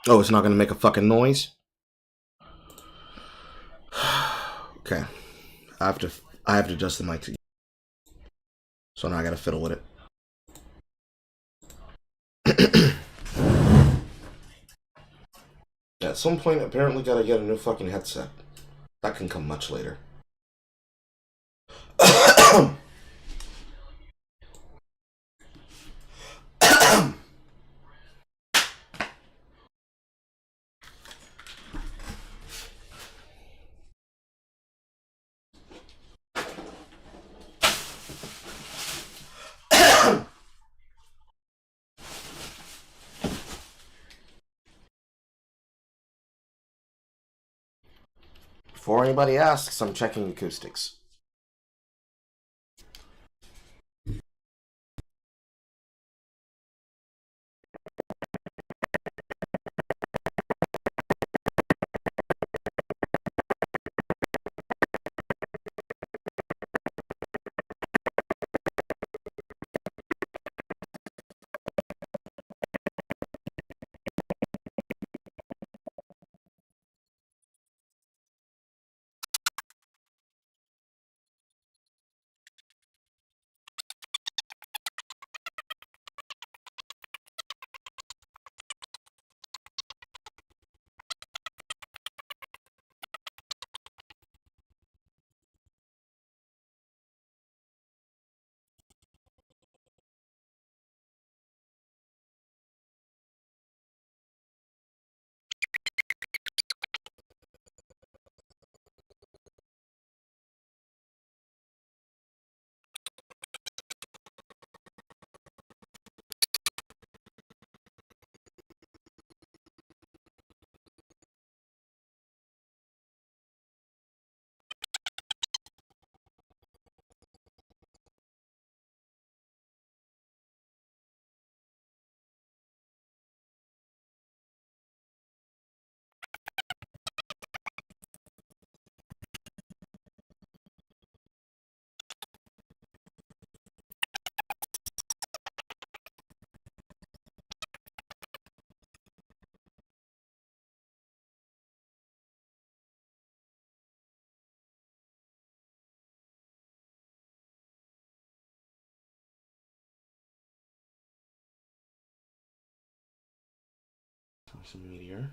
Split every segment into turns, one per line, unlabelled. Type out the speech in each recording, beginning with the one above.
Oh, it's not gonna make a fucking noise? Okay. I have to I have to adjust the mic again. So now I gotta fiddle with it. At some point apparently gotta get a new fucking headset. That can come much later. Before anybody asks, I'm checking acoustics. Some meteor.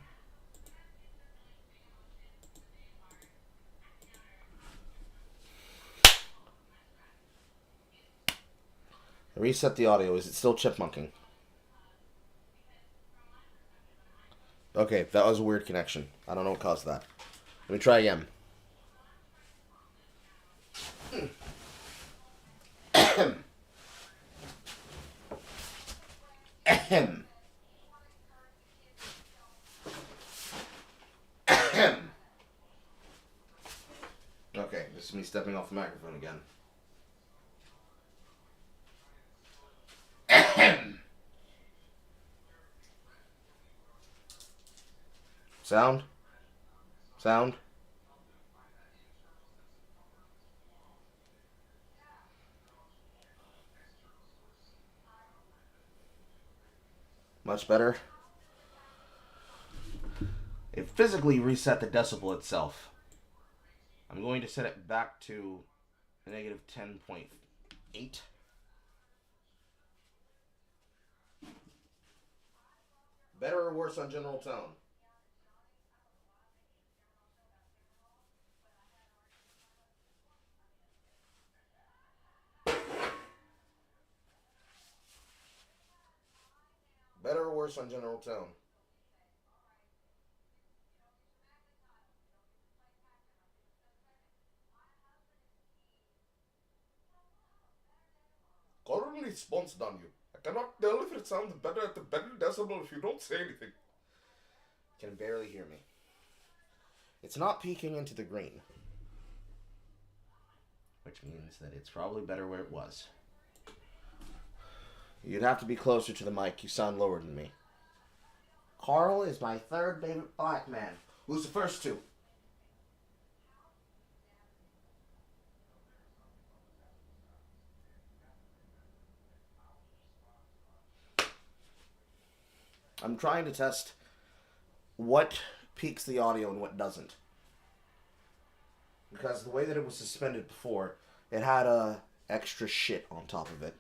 I reset the audio. Is it still chipmunking? Okay, that was a weird connection. I don't know what caused that. Let me try again. Ahem. Ahem. Ahem. Okay, this is me stepping off the microphone again. Ahem. Sound? Sound? Much better? It physically reset the decibel itself. I'm going to set it back to negative 10.8. Better or worse on general tone? Better or worse on general tone? Currently sponsored on you. I cannot tell if it sounds better at the better decibel if you don't say anything. Can barely hear me. It's not peeking into the green, which means that it's probably better where it was. You'd have to be closer to the mic. You sound lower than me. Carl is my third favorite black man. Who's the first two? I'm trying to test what peaks the audio and what doesn't. Because the way that it was suspended before, it had extra shit on top of it.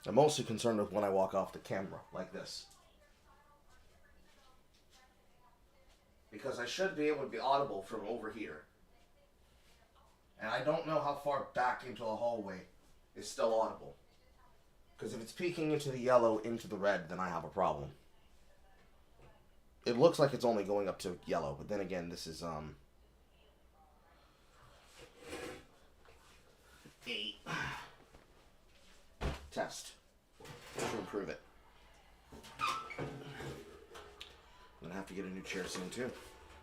I'm mostly concerned with when I walk off the camera, like this. Because I should be able to be audible from over here. And I don't know how far back into a hallway is still audible. Because if it's peeking into the yellow, into the red, then I have a problem. It looks like it's only going up to yellow, but then again, this is, a test to improve it. I'm gonna have to get a new chair soon, too.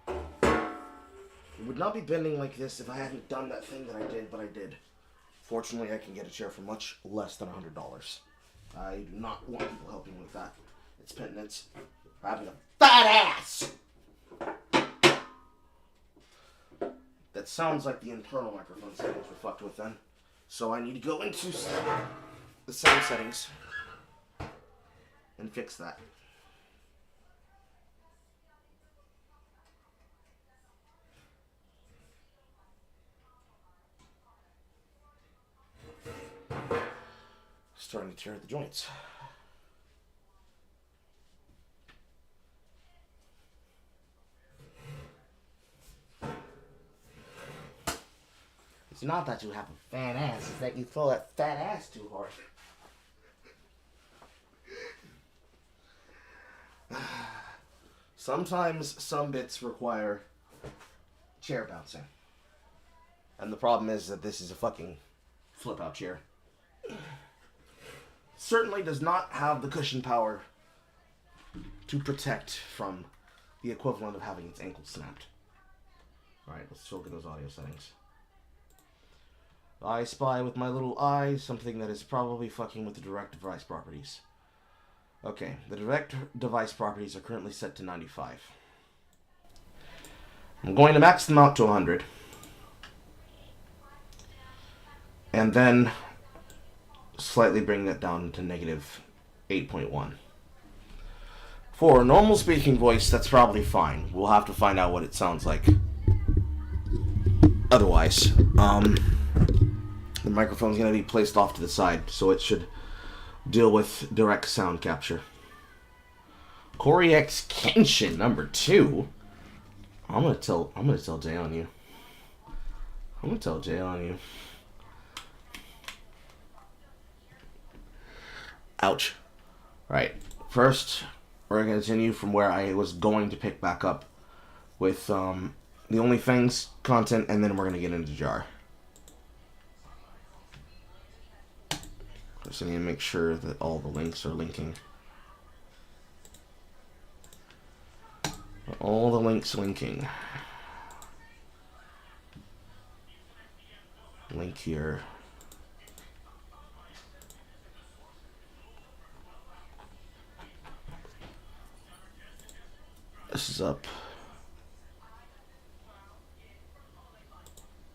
It would not be bending like this if I hadn't done that thing that I did, but I did. Fortunately, I can get a chair for much less than $100. I do not want people helping with that. It's penitence for having a fat ass! That sounds like the internal microphone settings were fucked with then. So I need to go into the sound settings and fix that. Starting to tear at the joints. It's not that you have a fat ass, it's that you throw that fat ass too hard. Sometimes some bits require chair bouncing. And the problem is that this is a fucking flip-out chair. Certainly does not have the cushion power to protect from the equivalent of having its ankle snapped. Alright, let's look at those audio settings. I spy with my little eye something that is probably fucking with the direct device properties. Okay, the direct device properties are currently set to 95. I'm going to max them out to 100. And then slightly bring that down to negative 8.1. For a normal speaking voice, that's probably fine. We'll have to find out what it sounds like. Otherwise, the microphone's going to be placed off to the side, so it should deal with direct sound capture. Corey X Kenshin number 2. I'm gonna tell Jay on you. I'm gonna tell Jay on you. Ouch. Right. First, we're gonna continue from where I was going to pick back up with the OnlyFans content, and then we're gonna get into Jar. Just need to make sure that all the links are linking. All the links linking. Link here. This is up.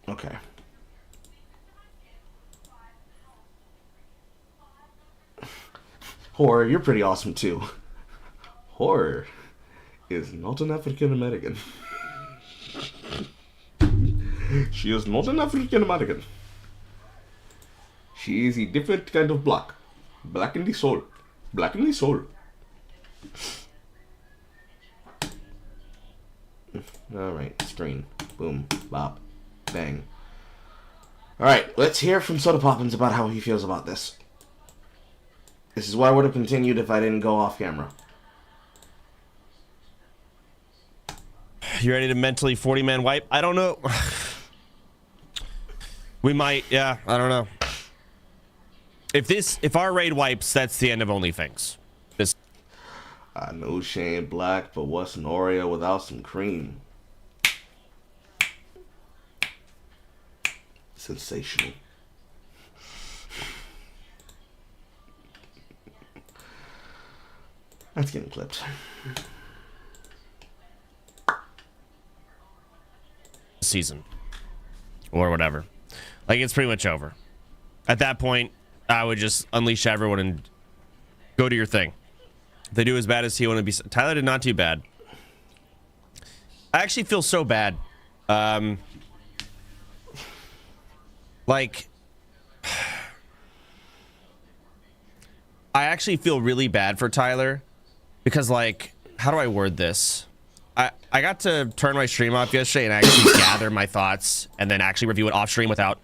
Okay. Horror, you're pretty awesome too. Horror is not an African American. She is not an African American. She is a different kind of black. Black in the soul. Black in the soul. Alright, screen. Boom. Bop. Bang. Alright, let's hear from Soda Poppins about how he feels about this. This is why I would have continued if I didn't go off camera.
You ready to mentally 40-man wipe? I don't know. We might, yeah, I don't know. If our raid wipes, that's the end of OnlyFans. This.
I know she ain't black, but what's an Oreo without some cream? Sensational. That's getting clipped.
season or whatever. Like, it's pretty much over. At that point, I would just unleash everyone and go do your thing. If they do as bad as he wanted to be. Tyler did not do bad. I actually feel so bad. Like, I actually feel really bad for Tyler because, like, how do I word this? I got to turn my stream off yesterday and actually gather my thoughts and then actually review it off stream without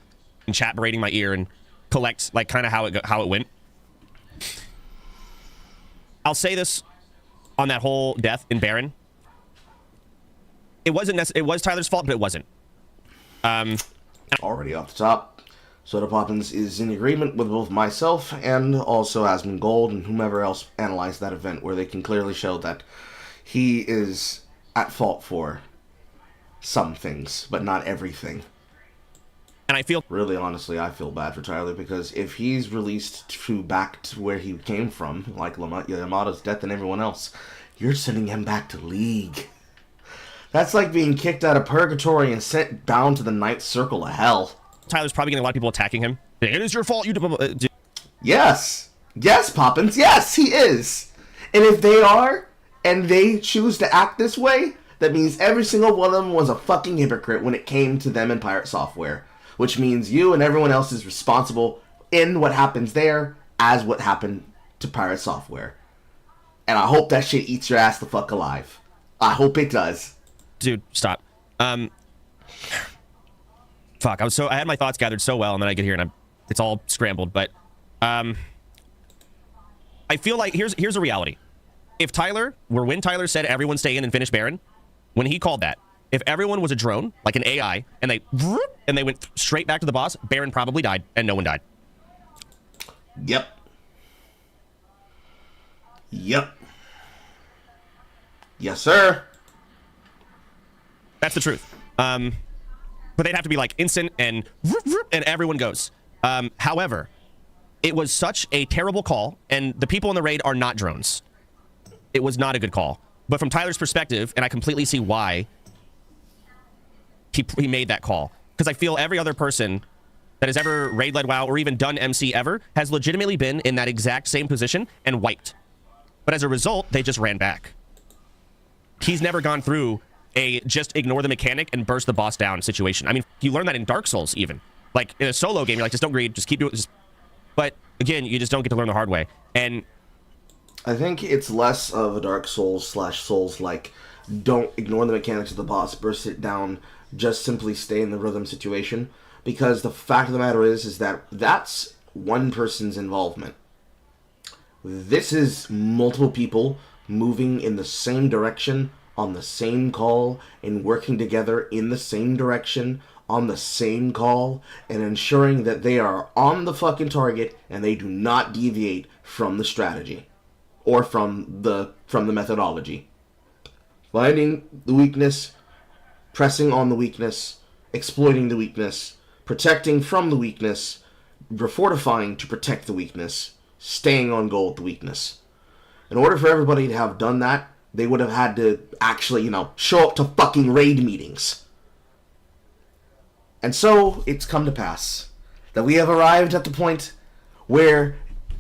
chat berating my ear and collect, like, kind of how it went. I'll say this on that whole death in Baron. It was Tyler's fault, but it wasn't.
Already off the top, Soda Poppins is in agreement with both myself and also Asmongold and whomever else analyzed that event, where they can clearly show that he is at fault for some things, but not everything.
And I feel...
Really, honestly, I feel bad for Tyler, because if he's released back to where he came from, like Yamato's death and everyone else, you're sending him back to League. That's like being kicked out of Purgatory and sent down to the Ninth Circle of Hell.
Tyler's probably getting a lot of people attacking him. It is your fault, you...
Yes. Yes, Poppins. Yes, he is. And if they are, and they choose to act this way, that means every single one of them was a fucking hypocrite when it came to them and Pirate Software. Which means you and everyone else is responsible in what happens there as what happened to Pirate Software. And I hope that shit eats your ass the fuck alive. I hope it does.
Dude, stop. Fuck, I had my thoughts gathered so well, and then I get here and it's all scrambled, but I feel like here's a reality. If Tyler, when Tyler said everyone stay in and finish Baron, when he called that, if everyone was a drone, like an AI, and they went straight back to the boss, Baron probably died, and no one died.
Yep. Yep. Yes, sir.
That's the truth. But they'd have to be like instant and everyone goes. However, it was such a terrible call, and the people in the raid are not drones. It was not a good call. But from Tyler's perspective, and I completely see why he made that call, because I feel every other person that has ever raid-led WoW or even done MC ever has legitimately been in that exact same position and wiped. But as a result, they just ran back. He's never gone through a just ignore the mechanic and burst the boss down situation. I mean, you learn that in Dark Souls even. Like, in a solo game, you're like, just don't greed, just keep doing it. But, again, you just don't get to learn the hard way. And
I think it's less of a Dark Souls / Souls-like, don't ignore the mechanics of the boss, burst it down, just simply stay in the rhythm situation. Because the fact of the matter is that that's one person's involvement. This is multiple people moving in the same direction, on the same call, and working together in the same direction, on the same call, and ensuring that they are on the fucking target and they do not deviate from the strategy. Or from the methodology. Finding the weakness, pressing on the weakness, exploiting the weakness, protecting from the weakness, refortifying to protect the weakness, staying on goal with the weakness. In order for everybody to have done that, they would have had to actually, show up to fucking raid meetings. And so, it's come to pass that we have arrived at the point where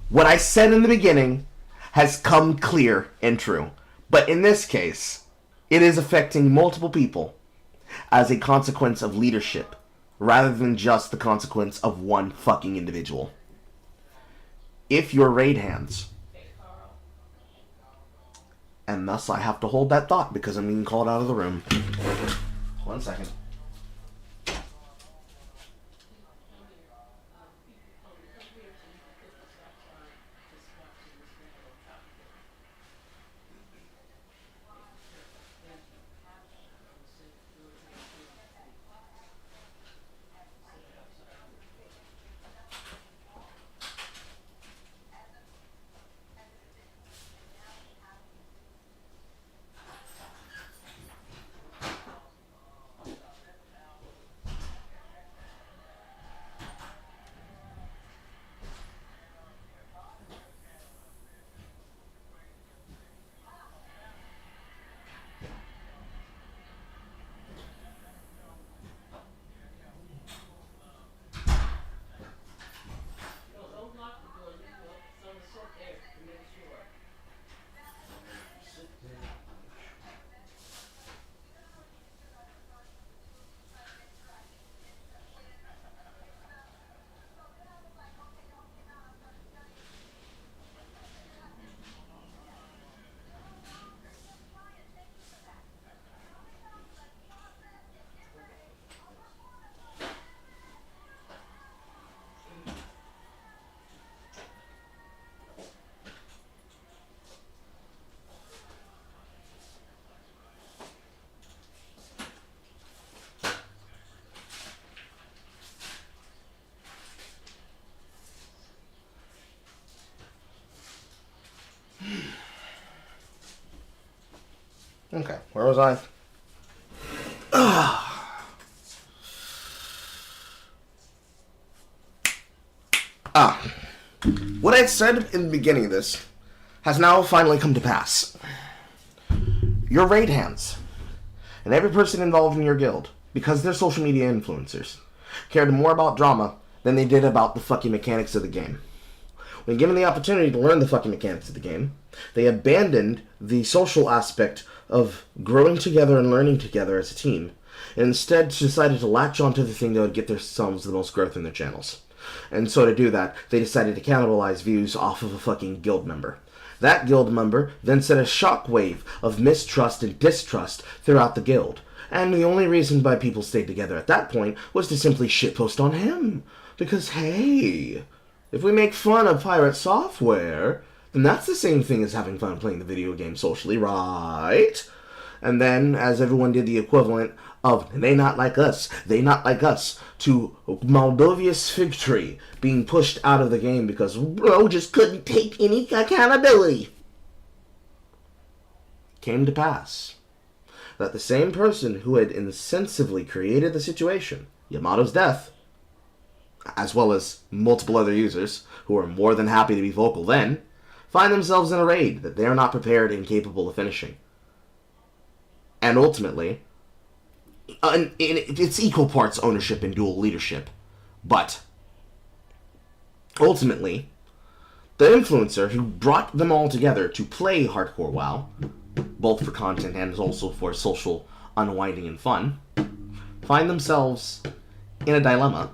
what I said in the beginning has come clear and true. But in this case, it is affecting multiple people as a consequence of leadership, rather than just the consequence of one fucking individual. If your raid hands, and thus I have to hold that thought because I'm being called out of the room. 1 second. Okay, where was I? What I had said in the beginning of this has now finally come to pass. Your raid hands, and every person involved in your guild, because they're social media influencers, cared more about drama than they did about the fucking mechanics of the game. When given the opportunity to learn the fucking mechanics of the game, they abandoned the social aspect of growing together and learning together as a team, and instead decided to latch onto the thing that would get themselves the most growth in their channels. And so to do that, they decided to cannibalize views off of a fucking guild member. That guild member then set a shockwave of mistrust and distrust throughout the guild. And the only reason why people stayed together at that point was to simply shitpost on him. Because, hey, if we make fun of Pirate Software, then that's the same thing as having fun playing the video game socially, right? And then, as everyone did the equivalent of they not like us, to Moldovius Fig Tree being pushed out of the game because bro just couldn't take any accountability. Came to pass that the same person who had insensively created the situation, Yamato's death, as well as multiple other users who were more than happy to be vocal then, find themselves in a raid that they are not prepared and capable of finishing. And ultimately, it's equal parts ownership and dual leadership. But ultimately, the influencer who brought them all together to play Hardcore WoW, both for content and also for social unwinding and fun, find themselves in a dilemma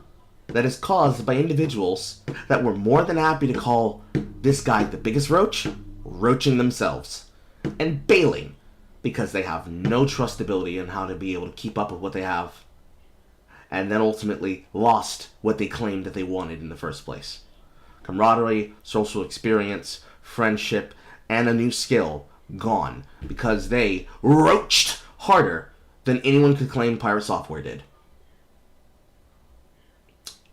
that is caused by individuals that were more than happy to call this guy the biggest roach, roaching themselves, and bailing because they have no trustability in how to be able to keep up with what they have, and then ultimately lost what they claimed that they wanted in the first place. Camaraderie, social experience, friendship, and a new skill gone because they roached harder than anyone could claim Pirate Software did.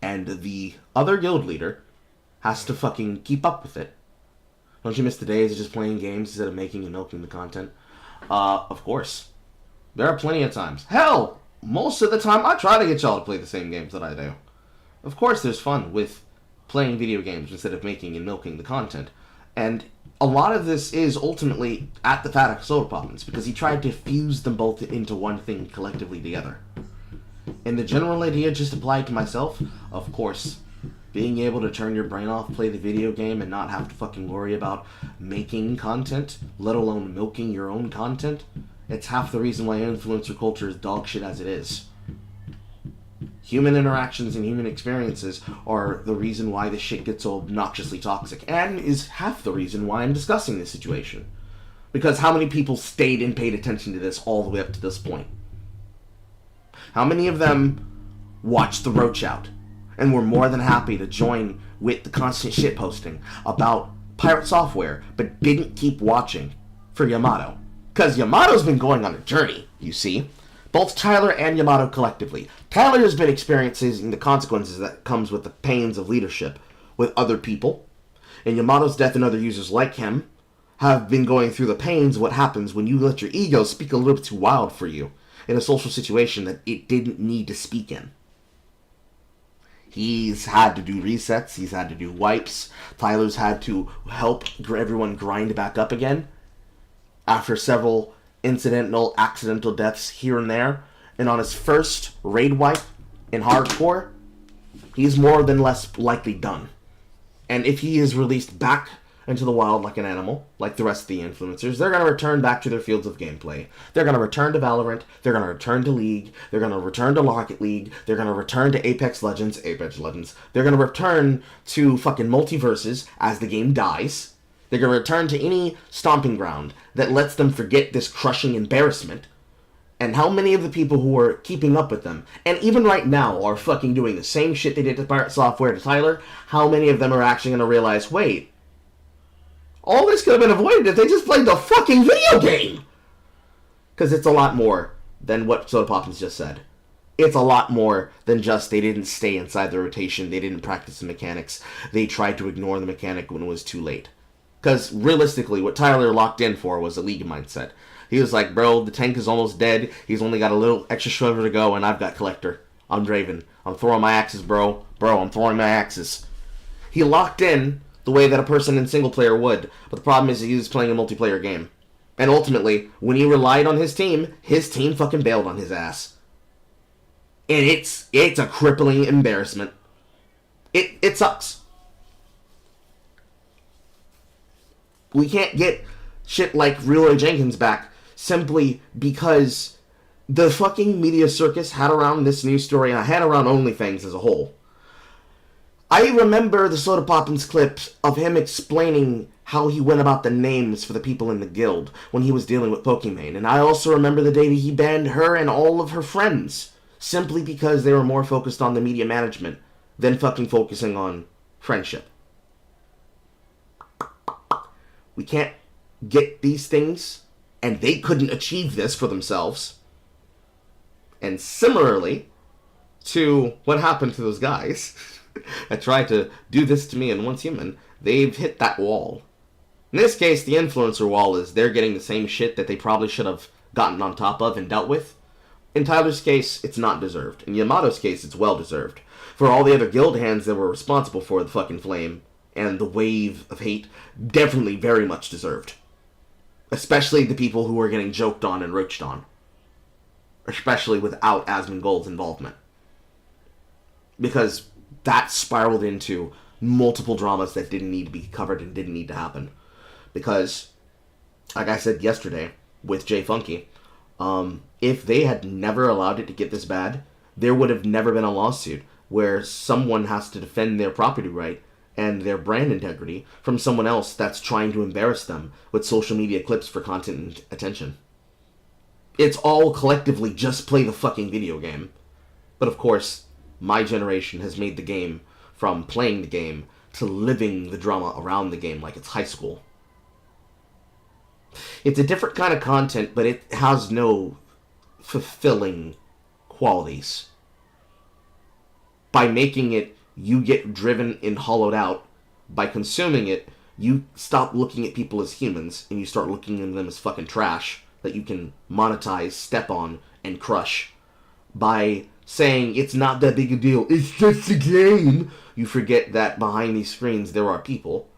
And the other guild leader has to fucking keep up with it. Don't you miss the days of just playing games instead of making and milking the content? Of course. There are plenty of times. Hell, most of the time I try to get y'all to play the same games that I do. Of course there's fun with playing video games instead of making and milking the content. And a lot of this is ultimately at the Fatak Soda Poppins, because he tried to fuse them both into one thing collectively together. And the general idea just applied to myself, of course. Being able to turn your brain off, play the video game, and not have to fucking worry about making content, let alone milking your own content, it's half the reason why influencer culture is dog shit as it is. Human interactions and human experiences are the reason why this shit gets so obnoxiously toxic, and is half the reason why I'm discussing this situation. Because how many people stayed and paid attention to this all the way up to this point? How many of them watched the Roach Out and were more than happy to join with the constant shitposting about Pirate Software, but didn't keep watching for Yamato? Because Yamato's been going on a journey, you see. Both Tyler and Yamato collectively. Tyler has been experiencing the consequences that comes with the pains of leadership with other people. And Yamato's death and other users like him have been going through the pains of what happens when you let your ego speak a little bit too wild for you in a social situation that it didn't need to speak in. He's had to do resets, he's had to do wipes, Tyler's had to help everyone grind back up again after several accidental deaths here and there. And on his first raid wipe in Hardcore, he's more than less likely done. And if he is released back into the wild like an animal, like the rest of the influencers, they're going to return back to their fields of gameplay. They're going to return to Valorant, they're going to return to League, they're going to return to Rocket League, they're going to return to Apex Legends, they're going to return to fucking Multiverses as the game dies. They're going to return to any stomping ground that lets them forget this crushing embarrassment. And how many of the people who are keeping up with them, and even right now, are fucking doing the same shit they did to Pirate Software to Tyler, how many of them are actually going to realize, wait, all this could have been avoided if they just played the fucking video game? Because it's a lot more than what Soda Poppins just said. It's a lot more than just they didn't stay inside the rotation, they didn't practice the mechanics, they tried to ignore the mechanic when it was too late. Because realistically, what Tyler locked in for was a League mindset. He was like, bro, the tank is almost dead. He's only got a little extra shriver to go, and I've got Collector. I'm Draven. I'm throwing my axes, bro. Bro, I'm throwing my axes. He locked in the way that a person in single player would, but the problem is he was playing a multiplayer game. And ultimately, when he relied on his team fucking bailed on his ass. And it's a crippling embarrassment. It sucks. We can't get shit like Leroy Jenkins back simply because the fucking media circus had around this news story, and I had around OnlyFans as a whole. I remember the Soda Poppins clips of him explaining how he went about the names for the people in the guild when he was dealing with Pokimane. And I also remember the day that he banned her and all of her friends simply because they were more focused on the media management than fucking focusing on friendship. We can't get these things, and they couldn't achieve this for themselves. And similarly to what happened to those guys that tried to do this to me and Once Human, they've hit that wall. In this case, the influencer wall is they're getting the same shit that they probably should have gotten on top of and dealt with. In Tyler's case, it's not deserved. In Yamato's case, it's well deserved. For all the other guild hands that were responsible for the fucking flame and the wave of hate, definitely very much deserved. Especially the people who were getting joked on and roached on. Especially without Asmongold's involvement. Because that spiraled into multiple dramas that didn't need to be covered and didn't need to happen. Because, like I said yesterday with Jay Funky, if they had never allowed it to get this bad, there would have never been a lawsuit where someone has to defend their property right and their brand integrity from someone else that's trying to embarrass them with social media clips for content and attention. It's all collectively just play the fucking video game. But of course, my generation has made the game from playing the game to living the drama around the game like it's high school. It's a different kind of content, but it has no fulfilling qualities. By making it, you get driven and hollowed out. By consuming it, you stop looking at people as humans, and you start looking at them as fucking trash that you can monetize, step on, and crush. By saying, it's not that big a deal, it's just a game, you forget that behind these screens there are people.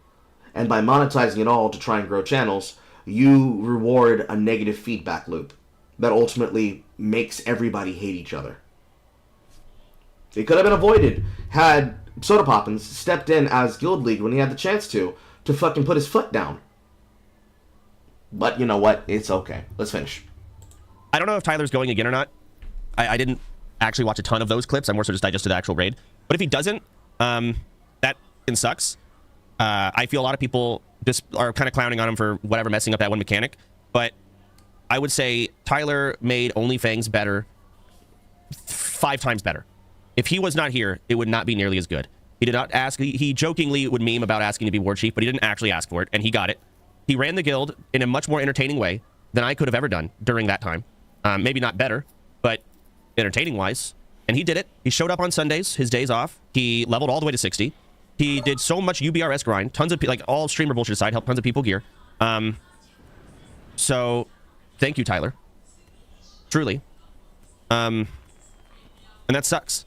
And by monetizing it all to try and grow channels, you reward a negative feedback loop that ultimately makes everybody hate each other. It could have been avoided had Soda Poppins stepped in as Guild League when he had the chance to fucking put his foot down. But you know what? It's okay. Let's finish.
I don't know if Tyler's going again or not. I didn't actually watch a ton of those clips. I more so just digested the actual raid. But if he doesn't, that sucks. I feel a lot of people just are kind of clowning on him for whatever, messing up that one mechanic. But I would say Tyler made OnlyFans better, 5 times better. If he was not here, it would not be nearly as good. He did not ask. He jokingly would meme about asking to be war chief, but he didn't actually ask for it, and he got it. He ran the guild in a much more entertaining way than I could have ever done during that time. Maybe not better, but entertaining-wise. And he did it. He showed up on Sundays, his days off. He leveled all the way to 60. He did so much UBRS grind. Tons of, like, all streamer bullshit aside, helped tons of people gear. So, thank you, Tyler. Truly. And that sucks.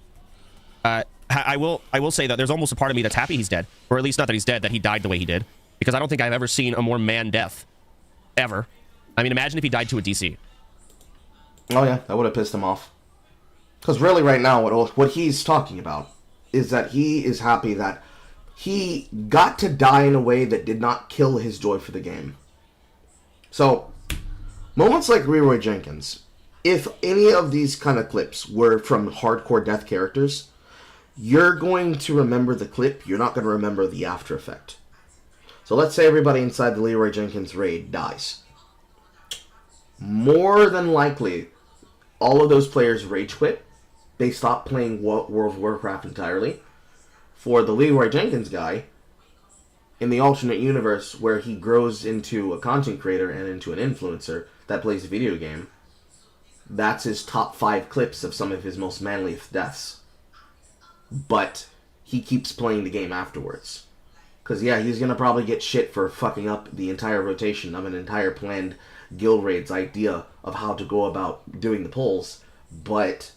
I will say that there's almost a part of me that's happy he's dead. Or at least not that he's dead, that he died the way he did. Because I don't think I've ever seen a more man death. Ever. I mean, imagine if he died to a DC.
Oh yeah, that would have pissed him off. Because really right now, what he's talking about is that he is happy that he got to die in a way that did not kill his joy for the game. So, moments like Leroy Jenkins, if any of these kind of clips were from hardcore death characters, you're going to remember the clip, you're not going to remember the after effect. So let's say everybody inside the Leroy Jenkins raid dies. More than likely, all of those players rage quit. They stop playing World of Warcraft entirely. For the Leroy Jenkins guy, in the alternate universe where he grows into a content creator and into an influencer that plays a video game, that's his top 5 clips of some of his most manliest deaths. But he keeps playing the game afterwards. Because, yeah, he's going to probably get shit for fucking up the entire rotation of an entire planned Gilraid's idea of how to go about doing the polls, but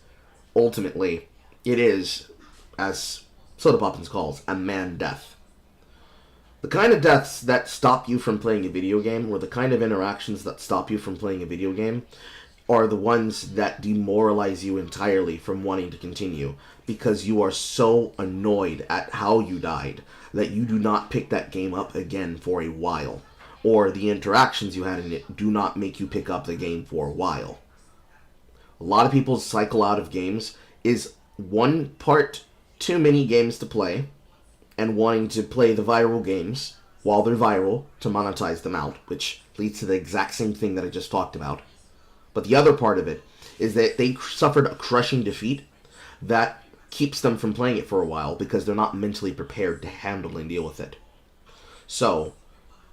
ultimately, it is, as Soda Poppins calls, a man death. The kind of deaths that stop you from playing a video game, or the kind of interactions that stop you from playing a video game, are the ones that demoralize you entirely from wanting to continue, because you are so annoyed at how you died that you do not pick that game up again for a while, or the interactions you had in it do not make you pick up the game for a while. A lot of people's cycle out of games is one part too many games to play, and wanting to play the viral games while they're viral to monetize them out, which leads to the exact same thing that I just talked about. But the other part of it is that they suffered a crushing defeat that keeps them from playing it for a while because they're not mentally prepared to handle and deal with it. So,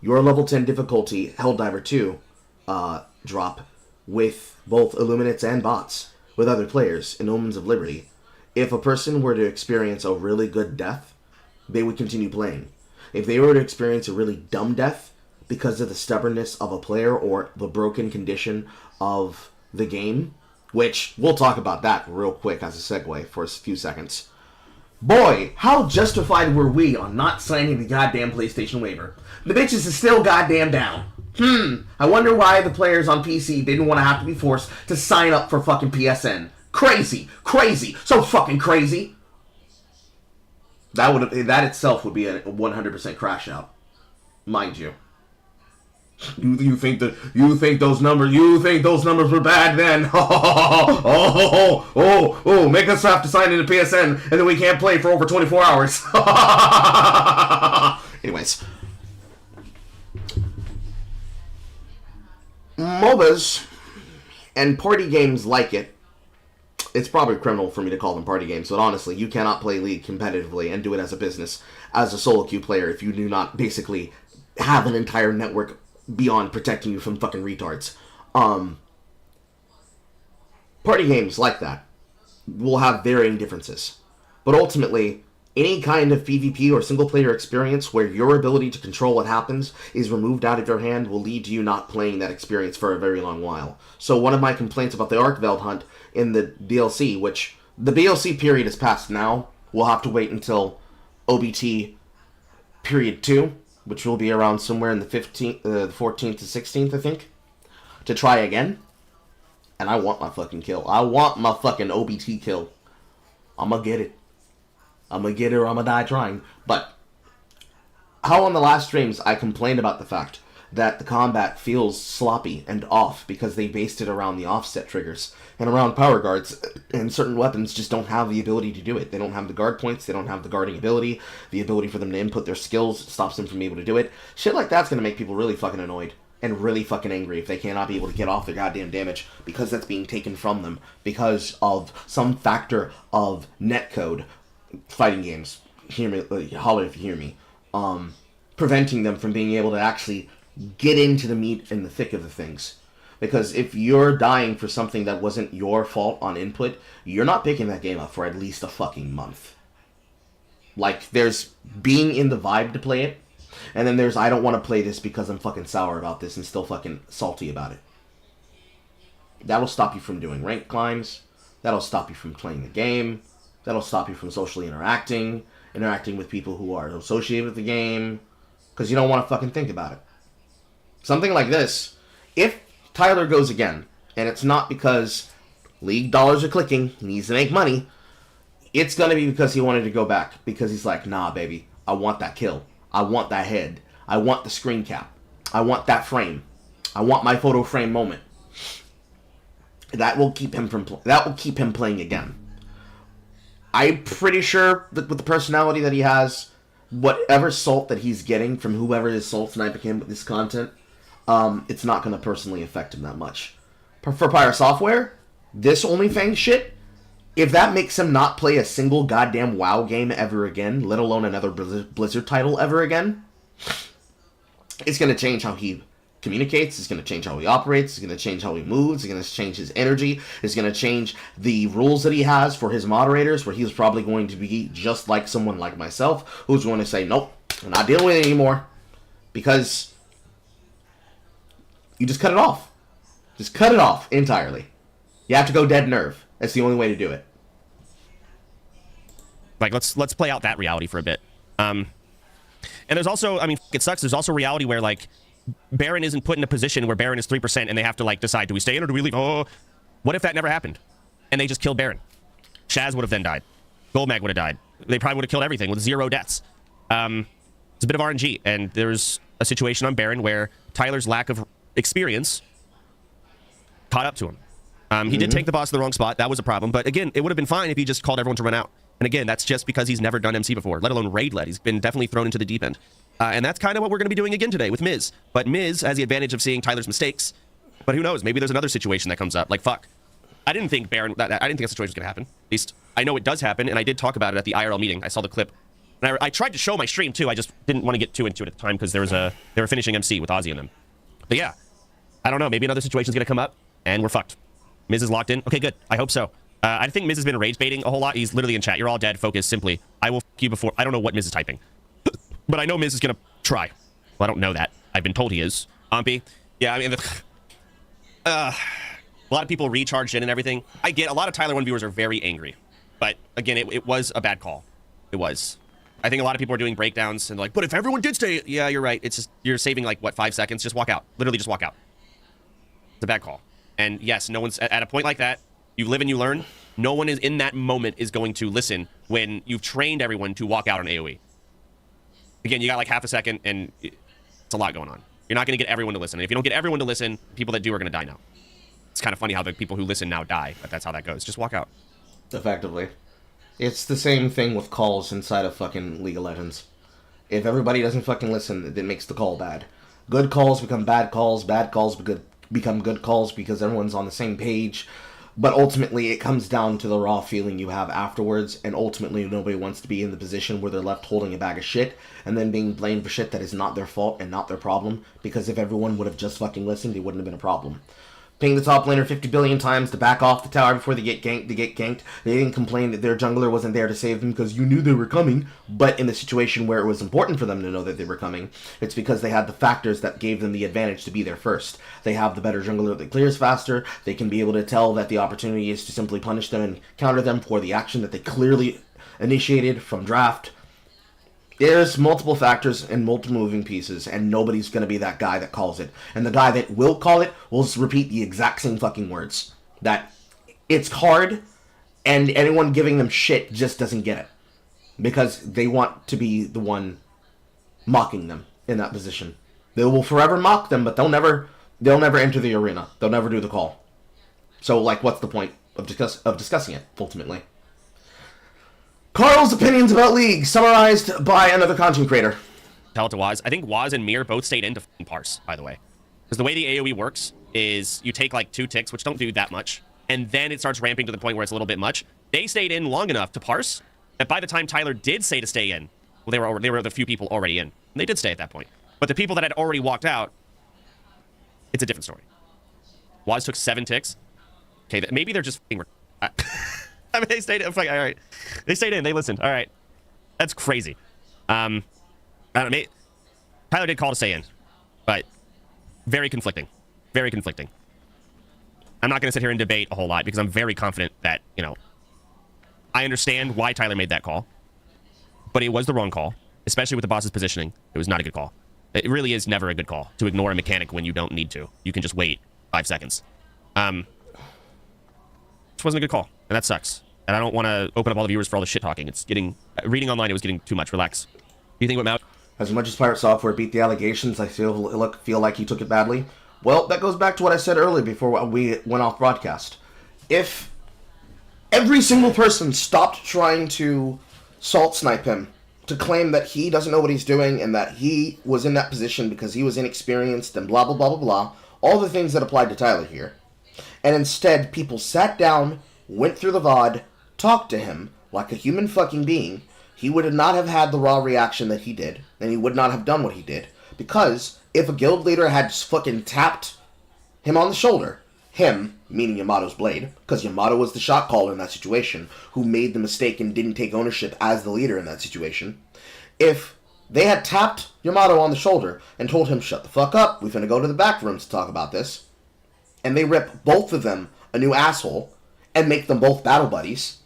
your level 10 difficulty Helldiver 2 drop with both Illuminates and bots with other players in Omens of Liberty. If a person were to experience a really good death, they would continue playing. If they were to experience a really dumb death because of the stubbornness of a player or the broken condition of the game, which we'll talk about that real quick as a segue for a few seconds. Boy, how justified were we on not signing the goddamn PlayStation waiver? The bitches is still goddamn down. I wonder why the players on PC didn't want to have to be forced to sign up for fucking PSN. Crazy, so fucking crazy. That itself would be a 100% crash out, mind you. You think those numbers were bad then? Oh, make us have to sign into PSN and then we can't play for over 24 hours. Anyways, MOBAs and party games like it. It's probably criminal for me to call them party games, but honestly, you cannot play League competitively and do it as a business, as a solo queue player, if you do not basically have an entire network beyond protecting you from fucking retards. Party games like that will have varying differences, but ultimately, any kind of PvP or single-player experience where your ability to control what happens is removed out of your hand will lead to you not playing that experience for a very long while. So one of my complaints about the Arkveld hunt in the DLC, which the DLC period is past now, we'll have to wait until OBT period 2, which will be around somewhere in the 14th to 16th, I think, to try again. And I want my fucking kill. I want my fucking OBT kill. I'm gonna get it. I'm gonna get it or I'm gonna die trying. But how on the last streams I complained about the fact that the combat feels sloppy and off because they based it around the offset triggers and around power guards, and certain weapons just don't have the ability to do it. They don't have the guard points, they don't have the guarding ability, the ability for them to input their skills stops them from being able to do it. Shit like that's gonna make people really fucking annoyed and really fucking angry if they cannot be able to get off their goddamn damage because that's being taken from them because of some factor of netcode. Fighting games, hear me, holler if you hear me, preventing them from being able to actually get into the meat and the thick of the things. Because if you're dying for something that wasn't your fault on input, you're not picking that game up for at least a fucking month. Like, there's being in the vibe to play it, and then there's I don't want to play this because I'm fucking sour about this and still fucking salty about it. That'll stop you from doing rank climbs, that'll stop you from playing the game, that'll stop you from socially interacting with people who are associated with the game, because you don't want to fucking think about it. Something like this, if Tyler goes again, and it's not because League dollars are clicking, he needs to make money, it's going to be because he wanted to go back, because he's like, nah, baby, I want that kill, I want that head, I want the screen cap, I want that frame, I want my photo frame moment. That will keep him playing again. I'm pretty sure that with the personality that he has, whatever salt that he's getting from whoever is salt sniping him with this content, it's not going to personally affect him that much. For Pyre Software, this OnlyFans shit, if that makes him not play a single goddamn WoW game ever again, let alone another Blizzard title ever again, it's going to change how he communicates, it's going to change how he operates, it's going to change how he moves, it's going to change his energy, it's going to change the rules that he has for his moderators, where he's probably going to be just like someone like myself, who's going to say, nope, I'm not dealing with it anymore, because You just cut it off. Just cut it off entirely. You have to go dead nerve. That's the only way to do it.
Like, let's play out that reality for a bit. And there's also, I mean, it sucks. There's also reality where, like, Baron isn't put in a position where Baron is 3% and they have to, like, decide, do we stay in or do we leave? Oh, what if that never happened? And they just killed Baron. Shaz would have then died. Goldmag would have died. They probably would have killed everything with 0 deaths. It's a bit of RNG. And there's a situation on Baron where Tyler's lack of experience caught up to him. He did take the boss to the wrong spot. That was a problem. But again, it would have been fine if he just called everyone to run out. And again, that's just because he's never done MC before, let alone raid led. He's been definitely thrown into the deep end. And that's kind of what we're going to be doing again today with Miz. But Miz has the advantage of seeing Tyler's mistakes. But who knows? Maybe there's another situation that comes up. Like, fuck. I didn't think Baron, I didn't think that situation was going to happen. At least I know it does happen. And I did talk about it at the IRL meeting. I saw the clip. And I tried to show my stream too. I just didn't want to get too into it at the time because they were finishing MC with Ozzy and them. But yeah, I don't know. Maybe another situation's going to come up and we're fucked. Miz is locked in. Okay, good. I hope so. I think Miz has been rage baiting a whole lot. He's literally in chat. You're all dead. Focus. Simply. I will fuck you before. I don't know what Miz is typing. But I know Miz is going to try. Well, I don't know that. I've been told he is. Ampy. Yeah, I mean, a lot of people recharged in and everything. I get a lot of Tyler 1 viewers are very angry. But again, it was a bad call. It was. I think a lot of people are doing breakdowns and like, but if everyone did stay, yeah, you're right. It's just, you're saving like, what, 5 seconds? Just walk out. Literally just walk out. It's a bad call. And yes, no one's at a point like that. You live and you learn. No one is in that moment is going to listen when you've trained everyone to walk out on AoE. Again, you got like half a second and it's a lot going on. You're not going to get everyone to listen. And if you don't get everyone to listen, people that do are going to die now. It's kind of funny how the people who listen now die, but that's how that goes. Just walk out.
Effectively. It's the same thing with calls inside of fucking League of Legends. If everybody doesn't fucking listen, it makes the call bad. Good calls become bad calls become good calls because everyone's on the same page. But ultimately, it comes down to the raw feeling you have afterwards, and ultimately nobody wants to be in the position where they're left holding a bag of shit, and then being blamed for shit that is not their fault and not their problem, because if everyone would have just fucking listened, it wouldn't have been a problem. Ping the top laner 50 billion times to back off the tower before they get ganked. They didn't complain that their jungler wasn't there to save them because you knew they were coming, but in the situation where it was important for them to know that they were coming, it's because they had the factors that gave them the advantage to be there first. They have the better jungler that clears faster, they can be able to tell that the opportunity is to simply punish them and counter them for the action that they clearly initiated from draft. There's multiple factors and multiple moving pieces, and nobody's going to be that guy that calls it. And the guy that will call it will just repeat the exact same fucking words. That it's hard, and anyone giving them shit just doesn't get it. Because they want to be the one mocking them in that position. They will forever mock them, but they'll never enter the arena. They'll never do the call. So, like, what's the point of discussing it, ultimately? Carl's opinions about League, summarized by another content creator.
Tell it to Waz. I think Waz and Mir both stayed in to parse, by the way. Because the way the AoE works is you take like 2 ticks, which don't do that much, and then it starts ramping to the point where it's a little bit much. They stayed in long enough to parse that by the time Tyler did say to stay in, well, they were the few people already in. And they did stay at that point. But the people that had already walked out, it's a different story. Waz took 7 ticks. Okay, maybe they're just I mean, they stayed in. All right. They stayed in. They listened. All right. That's crazy. I don't know. Tyler did call to stay in, but very conflicting. Very conflicting. I'm not going to sit here and debate a whole lot because I'm very confident that, you know, I understand why Tyler made that call, but it was the wrong call, especially with the boss's positioning. It was not a good call. It really is never a good call to ignore a mechanic when you don't need to. You can just wait 5 seconds. It wasn't a good call, and that sucks. And I don't want to open up all the viewers for all the shit talking. It's getting... reading online, it was getting too much. Relax. Do you think what Mount?
As much as Pirate Software beat the allegations, I feel like he took it badly. Well, that goes back to what I said earlier before we went off broadcast. If every single person stopped trying to salt snipe him, to claim that he doesn't know what he's doing and that he was in that position because he was inexperienced and blah, blah, blah, blah, blah, all the things that applied to Tyler here. And instead, people sat down, went through the VOD, talked to him like a human fucking being, he would not have had the raw reaction that he did, and he would not have done what he did. Because if a guild leader had just fucking tapped him on the shoulder, him, meaning Yamato's blade, because Yamato was the shot caller in that situation, who made the mistake and didn't take ownership as the leader in that situation, if They had tapped Yamato on the shoulder and told him, shut the fuck up, we finna go to the back rooms to talk about this. And they rip both of them a new asshole and make them both battle buddies.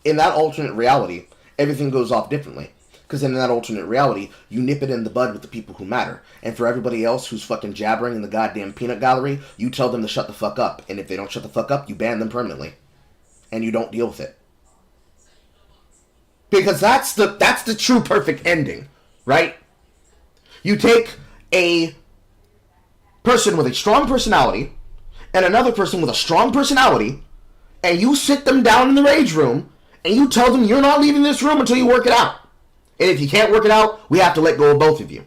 In that alternate reality, everything goes off differently. Because in that alternate reality, you nip it in the bud with the people who matter. And for everybody else who's fucking jabbering in the goddamn peanut gallery, you tell them to shut the fuck up. And if they don't shut the fuck up, you ban them permanently. And you don't deal with it. Because that's the true perfect ending, right? You take a person with a strong personality and another person with a strong personality, and you sit them down in the rage room, and you tell them you're not leaving this room until you work it out. And if you can't work it out, we have to let go of both of you.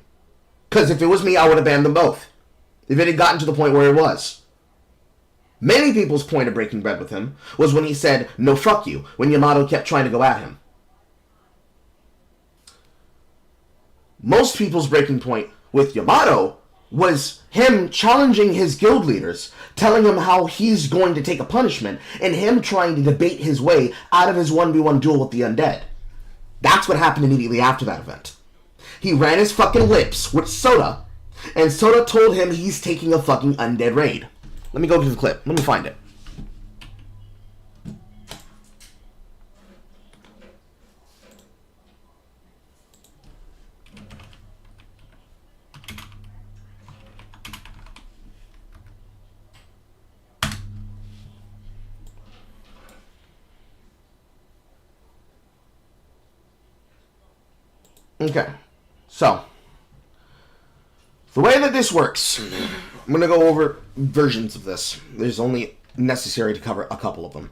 Because if it was me, I would have banned them both. If it had gotten to the point where it was. Many people's point of breaking bread with him was when he said, no fuck you, when Yamato kept trying to go at him. Most people's breaking point with Yamato was him challenging his guild leaders, telling him how he's going to take a punishment, and him trying to debate his way out of his 1v1 duel with the undead. That's what happened immediately after that event. He ran his fucking lips with Soda, and Soda told him he's taking a fucking undead raid. Let me go to the clip. Let me find it. Okay, so the way that this works, I'm going to go over versions of this. There's only necessary to cover a couple of them.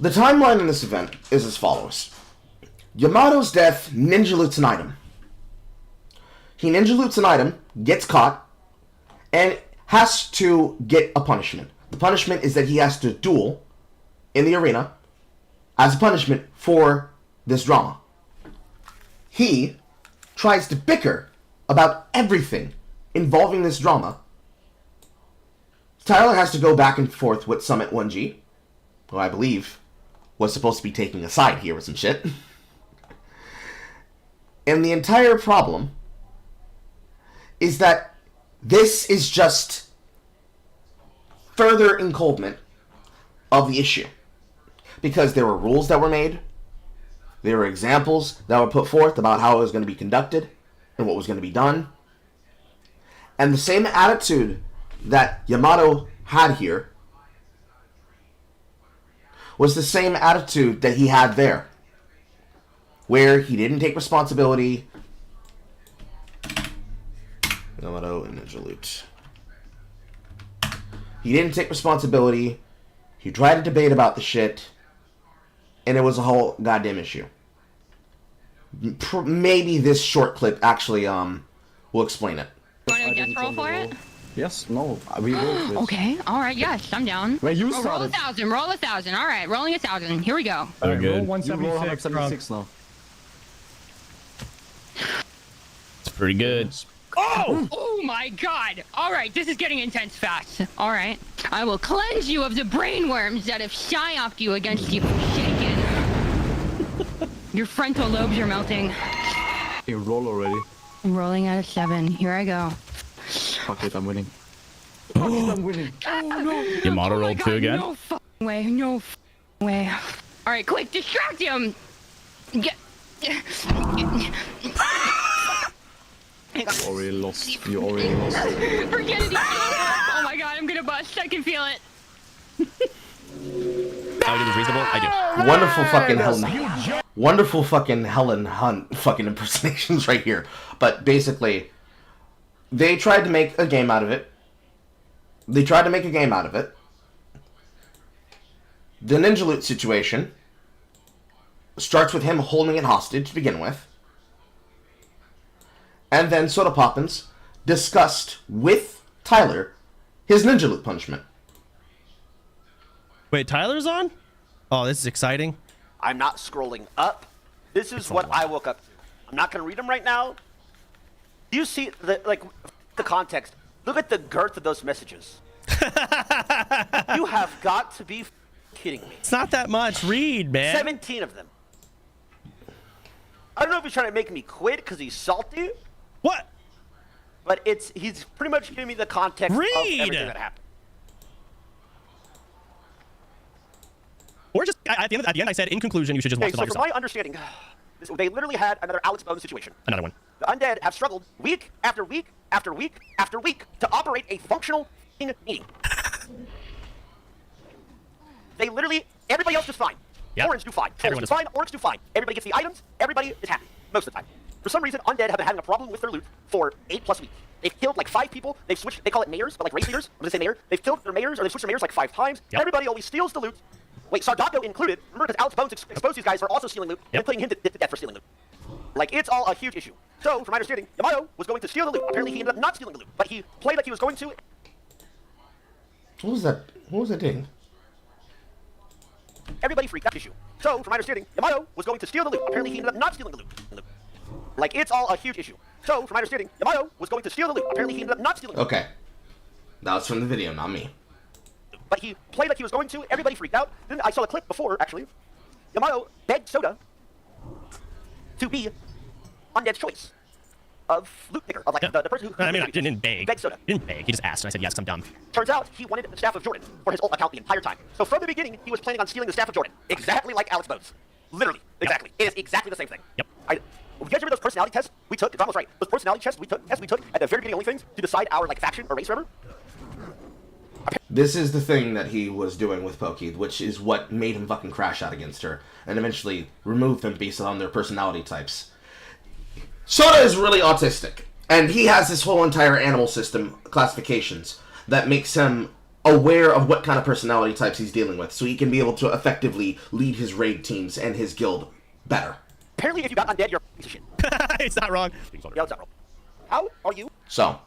The timeline in this event is as follows. Yamato's death, ninja loots an item. He ninja loots an item, gets caught, and has to get a punishment. The punishment is that he has to duel in the arena as a punishment for this drama. He tries to bicker about everything involving this drama. Tyler has to go back and forth with Summit 1G, who I believe was supposed to be taking a side here with some shit. And the entire problem is that this is just further encoldment of the issue. Because there were rules that were made, there were examples that were put forth about how it was going to be conducted and what was going to be done. And the same attitude that Yamato had here was the same attitude that he had there, where he didn't take responsibility. Yamato and Ninja Loot. He didn't take responsibility. He tried to debate about the shit. And it was a whole goddamn issue. Maybe this short clip actually will explain it.
You want to death roll for it?
Yes, no, we will.
Okay, alright, yes, I'm down.
Wait, you
roll
started.
1,000, roll 1,000. Alright, rolling 1,000. Here we go.
Alright,
good.
roll
You
176,
roll
176 now.
It's pretty good.
Oh my god! Alright, this is getting intense fast. Alright. I will cleanse you of the brainworms that have shy-offed you against you shaken. Your frontal lobes are melting.
You roll already.
I'm rolling out of 7. Here I go.
Fuck it, I'm winning. Fuck it, I'm winning.
Oh no!
Yamato rolled 2 again?
No f***ing way, no f***ing way. Alright, quick, distract him! Get...
You already lost. You already lost.
Forget it. Oh my god, I'm gonna bust. I can feel it.
I think it's reasonable. I do.
Wonderful fucking Helen Hunt fucking impersonations right here. But basically, they tried to make a game out of it. The Ninja Loot situation starts with him holding it hostage to begin with. And then Soda Poppins discussed with Tyler his Ninja Loot punishment.
Wait, Tyler's on? Oh, this is exciting.
I'm not scrolling up. This is what I woke up to. I'm not going to read them right now. Do you see the context? Look at the girth of those messages. You have got to be kidding me?
It's not that much. Read, man.
17 of them. I don't know if he's trying to make me quit because he's salty,
What?
but he's pretty much giving me the context of everything that happened.
Or just at the end, I said, in conclusion, you should just watch
Okay,
the
so
live
from
yourself.
my understanding, they literally had another Alex Bones situation.
Another one.
The undead have struggled week after week after week after week to operate a functional meeting. They literally, everybody else is fine.
Yep.
Orange do fine. Trolls
Everyone
do
is
fine. Orcs do fine. Everybody gets the items. Everybody is happy most of the time. For some reason, undead have been having a problem with their loot for 8+ weeks. They've killed like 5 people. They've switched. They call it mayors, but like race leaders. I'm gonna say mayor. They've killed their mayors, or they've switched their mayors like 5 times.
Yep.
Everybody always steals the loot. Wait, Sardocco included. Remember, because Alex Bones exposed these guys for also stealing loot and putting him to death for stealing loot. Like, it's all a huge issue. So, from my understanding, Yamato was going to steal the loot. Apparently, he ended up not stealing the loot, but he played like he was going to.
What was that? What was that ding?
Everybody freaked out issue. So, from my understanding, Yamato was going to steal the loot. Apparently, he ended up not stealing the loot. Like, it's all a huge issue. So, from my understanding, Yamato was going to steal the loot. Apparently, he ended up not stealing the loot.
Okay. That was from the video, not me.
But he played like he was going to. Everybody freaked out. Then I saw a clip before, actually. Yamato begged Soda to be Undead's choice of loot picker. Of like the person who...
I mean, I didn't beg.
Begged Soda.
He didn't beg. He just asked, and I said, yes, 'cause I'm dumb.
Turns out he wanted the Staff of Jordan for his ult account the entire time. So from the beginning, he was planning on stealing the Staff of Jordan. Exactly like Alex Bones. Literally. Exactly. It is exactly the same thing.
Yep.
You guys remember those personality tests we took? It's almost right. Those personality tests we took at the very beginning of OnlyFans to decide our like faction or race, remember?
This is the thing that he was doing with Pokey, which is what made him fucking crash out against her, and eventually remove them based on their personality types. Soda is really autistic, and he has this whole entire animal system classifications that makes him aware of what kind of personality types he's dealing with, so he can be able to effectively lead his raid teams and his guild better.
Apparently, if you got undead, you're a piece of shit.
It's not wrong.
Yeah, it's not wrong. How are you?
So,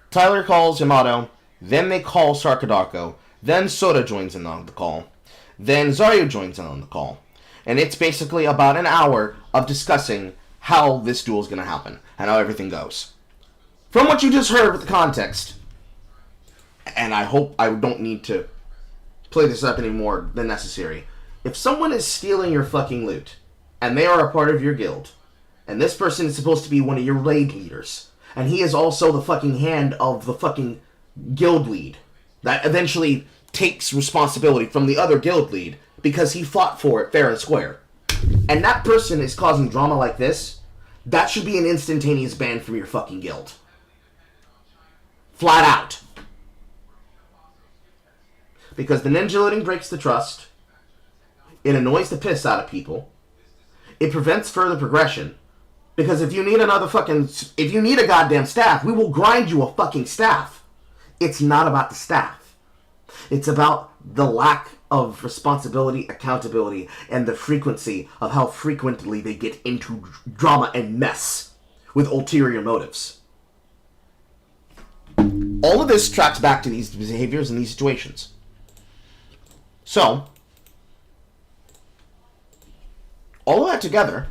Tyler calls Yamato, then they call Sarkadako, then Soda joins in on the call, then Zaryu joins in on the call, and it's basically about an hour of discussing how this duel is going to happen, and how everything goes. From what you just heard with the context, and I hope I don't need to play this up any more than necessary, if someone is stealing your fucking loot, and they are a part of your guild, and this person is supposed to be one of your raid leaders, and he is also the fucking hand of the fucking guild lead that eventually takes responsibility from the other guild lead because he fought for it fair and square, and that person is causing drama like this, that should be an instantaneous ban from your fucking guild. Flat out. Because the ninja looting breaks the trust, it annoys the piss out of people, it prevents further progression, because if you need a goddamn staff, we will grind you a fucking staff. It's not about the staff. It's about the lack of responsibility, accountability, and the frequency of how frequently they get into drama and mess with ulterior motives. All of this tracks back to these behaviors and these situations. So, all of that together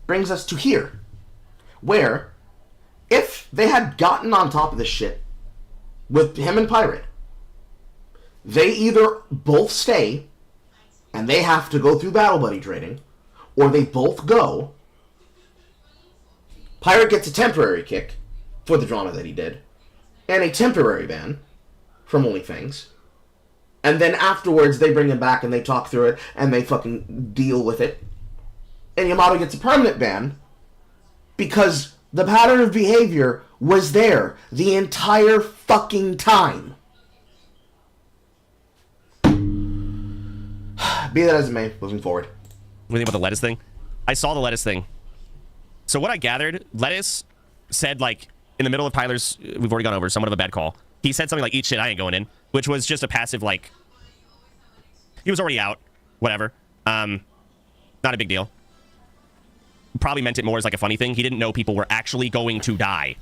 brings us to here, where if they had gotten on top of this shit with him and Pirate, they either both stay and they have to go through battle buddy trading, or they both go. Pirate gets a temporary kick for the drama that he did, and a temporary ban from OnlyFans, and then afterwards they bring him back and they talk through it and they fucking deal with it, and Yamato gets a permanent ban because the pattern of behavior was there the entire fucking time. Be that as it may, moving forward.
What do you think about the lettuce thing? I saw the lettuce thing. So what I gathered, lettuce said, like, in the middle of Tyler's, we've already gone over, somewhat of a bad call. He said something like, eat shit, I ain't going in, which was just a passive, like, he was already out, whatever. Not a big deal. Probably meant it more as like a funny thing. He didn't know people were actually going to die,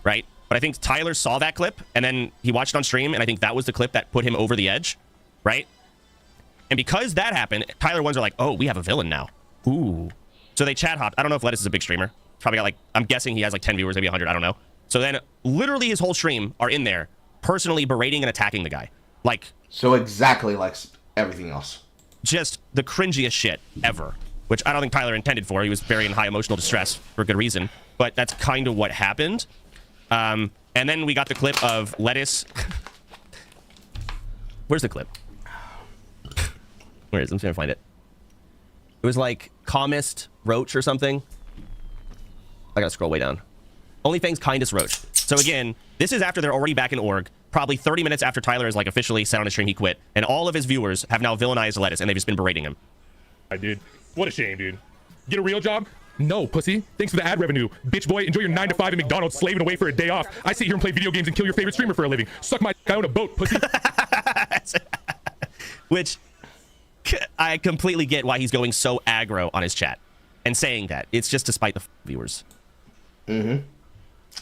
right? But I think Tyler saw that clip, and then he watched it on stream, and I think that was the clip that put him over the edge, right? And because that happened, Tyler ones are like, oh, we have a villain now. Ooh. So they chat hopped. I don't know if Lettuce is a big streamer. Probably got like, I'm guessing he has like 10 viewers, maybe 100, I don't know. So then literally his whole stream are in there personally berating and attacking the guy. Like,
So exactly like everything else.
just the cringiest shit ever, which I don't think Tyler intended for. He was very in high emotional distress for good reason, but that's kind of what happened. And then we got the clip of Lettuce. Where's the clip? Where is it? I'm trying to find it. It was like Calmist Roach or something. I gotta scroll way down. OnlyFans Kindest Roach. So again, this is after they're already back in org, probably 30 minutes after Tyler is like officially said on his stream he quit, and all of his viewers have now villainized Lettuce, and they've just been berating him.
Dude, what a shame, dude. Get a real job? No, pussy. Thanks for the ad revenue. Bitch boy, enjoy your 9 to 5 at McDonald's, slaving away for a day off. I sit here and play video games and kill your favorite streamer for a living. Suck my I own a boat, pussy.
Which I completely get why he's going so aggro on his chat and saying that. It's just to spite the viewers.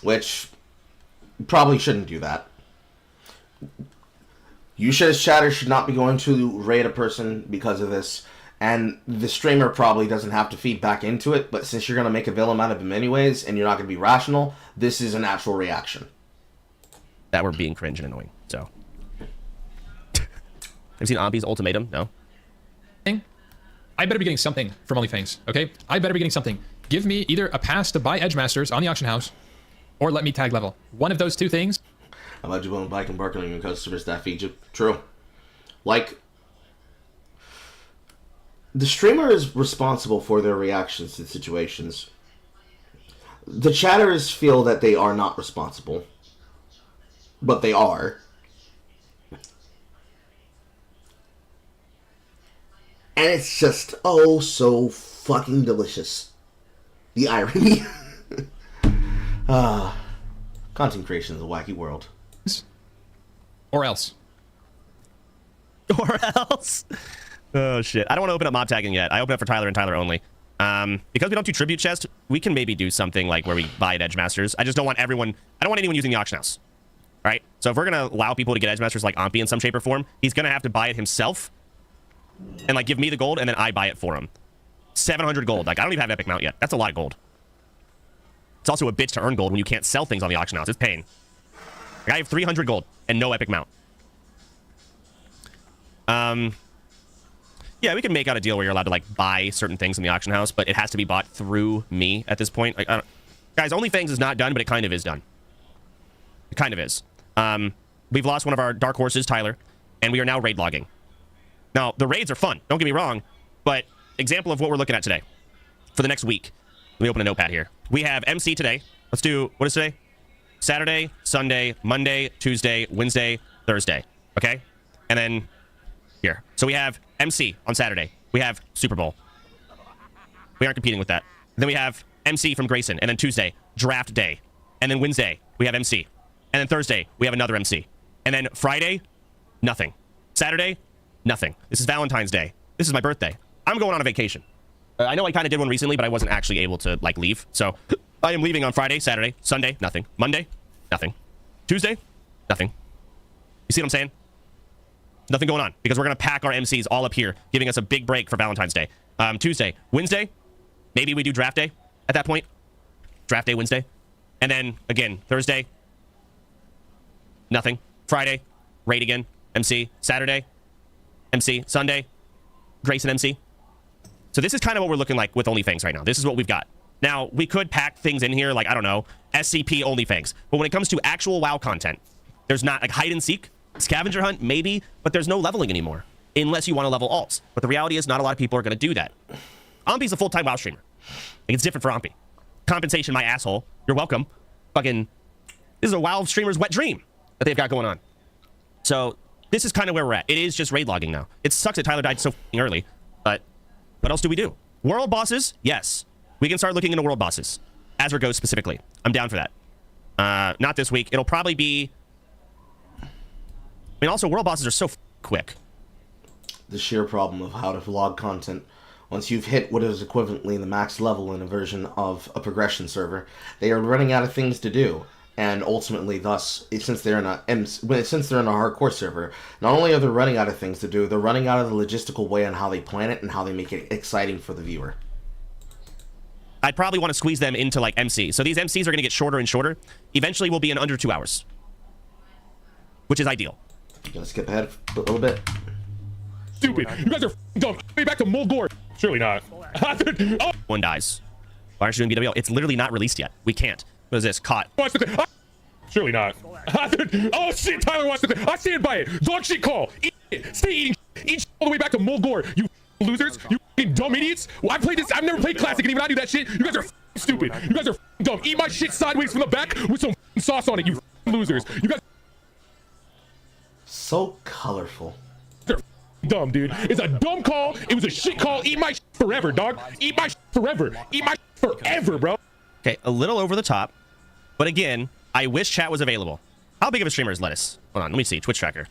Which probably shouldn't do that. You should, as chatter, should not be going to raid a person because of this. And the streamer probably doesn't have to feed back into it, but since you're going to make a villain out of him anyways, and you're not going to be rational, this is a natural reaction.
That we're being cringe and annoying, so. Have you seen Ompi's ultimatum? No?
I better be getting something from OnlyFans, okay? I better be getting something. Give me either a pass to buy Edge Masters on the auction house, or let me tag level. One of those two things.
How about you on bike and barking on your customers that feed you? True. Like, the streamer is responsible for their reactions to situations. The chatters feel that they are not responsible, but they are. And it's just, oh, so fucking delicious. The irony. Content creation is a wacky world.
Or else.
Or else? Oh, shit. I don't want to open up mob tagging yet. I open up for Tyler and Tyler only. Because we don't do tribute chest, we can maybe do something like where we buy at Edge Masters. I just don't want everyone... I don't want anyone using the auction house. All right? So if we're going to allow people to get Edge Masters like Ompi in some shape or form, he's going to have to buy it himself and like give me the gold, and then I buy it for him. 700 gold. Like, I don't even have epic mount yet. That's a lot of gold. It's also a bitch to earn gold when you can't sell things on the auction house. It's pain. Like, I have 300 gold and no epic mount. Yeah, we can make out a deal where you're allowed to like buy certain things in the auction house, but it has to be bought through me at this point. Like, guys, OnlyFans is not done, but it kind of is done. It kind of is. We've lost one of our dark horses, Tyler, and we are now raid logging. Now, the raids are fun. Don't get me wrong, but example of what we're looking at today for the next week. Let me open a notepad here. We have MC today. Let's do, what is today? Saturday, Sunday, Monday, Tuesday, Wednesday, Thursday. Okay? And then here. So we have MC on Saturday. We have Super Bowl. We aren't competing with that. Then we have MC from Grayson. And then Tuesday, draft day. And then Wednesday, we have MC. And then Thursday, we have another MC. And then Friday, nothing. Saturday, nothing. This is Valentine's Day. This is my birthday. I'm going on a vacation. I know I kind of did one recently, but I wasn't actually able to like leave. So I am leaving on Friday, Saturday, Sunday, nothing. Monday, nothing. Tuesday, nothing. You see what I'm saying? Nothing going on because we're going to pack our MCs all up here, giving us a big break for Valentine's Day. Tuesday, Wednesday, maybe we do draft day at that point. Draft day Wednesday. And then again, Thursday, nothing. Friday, raid again, MC. Saturday, MC. Sunday, Grayson MC. So this is kind of what we're looking like with OnlyFans right now. This is what we've got. Now, we could pack things in here like, I don't know, SCP OnlyFans. But when it comes to actual WoW content, there's not like hide and seek, scavenger hunt, maybe, but there's no leveling anymore unless you want to level alts. But the reality is not a lot of people are going to do that. Ompi's a full-time WoW streamer. Like, it's different for Ompi. Compensation, my asshole. You're welcome. Fucking, this is a WoW streamer's wet dream that they've got going on. So this is kind of where we're at. It is just raid logging now. It sucks that Tyler died so early, but what else do we do? World bosses? Yes. We can start looking into world bosses. Azure Ghost specifically. I'm down for that. Not this week. It'll probably be... I mean, also, world bosses are so quick.
The sheer problem of how to log content. Once you've hit what is equivalently the max level in a version of a progression server, they are running out of things to do. And ultimately, thus, since they're in a hardcore server, not only are they running out of things to do, they're running out of the logistical way on how they plan it and how they make it exciting for the viewer.
I'd probably want to squeeze them into like MC. So these MCs are going to get shorter and shorter. Eventually, we'll be in under 2 hours, which is ideal.
Gonna skip ahead a little bit.
Stupid. You guys are dumb. Way back to Mulgore. Surely not. Oh,
One dies. Why aren't you doing BWL? It's literally not released yet. We can't. What is this? Caught.
watch the surely not. Oh shit, Tyler watched the I stand by it. Dog shit call. Eat it. Stay eating shit. Eat shit all the way back to Mulgore. You losers. You dumb idiots. Well, I played this. I've never played Classic and even I do that shit. You guys are stupid. You guys are dumb. Eat my shit sideways from the back with some sauce on it. You losers. You guys
So colorful.
are dumb, dude. It's a dumb call. It was a shit call. Eat my shit forever, dog. Eat my shit forever. Eat my shit forever, bro.
Okay, a little over the top. But again, I wish chat was available. How big of a streamer is Lettuce? Hold on, let me see. Twitch tracker.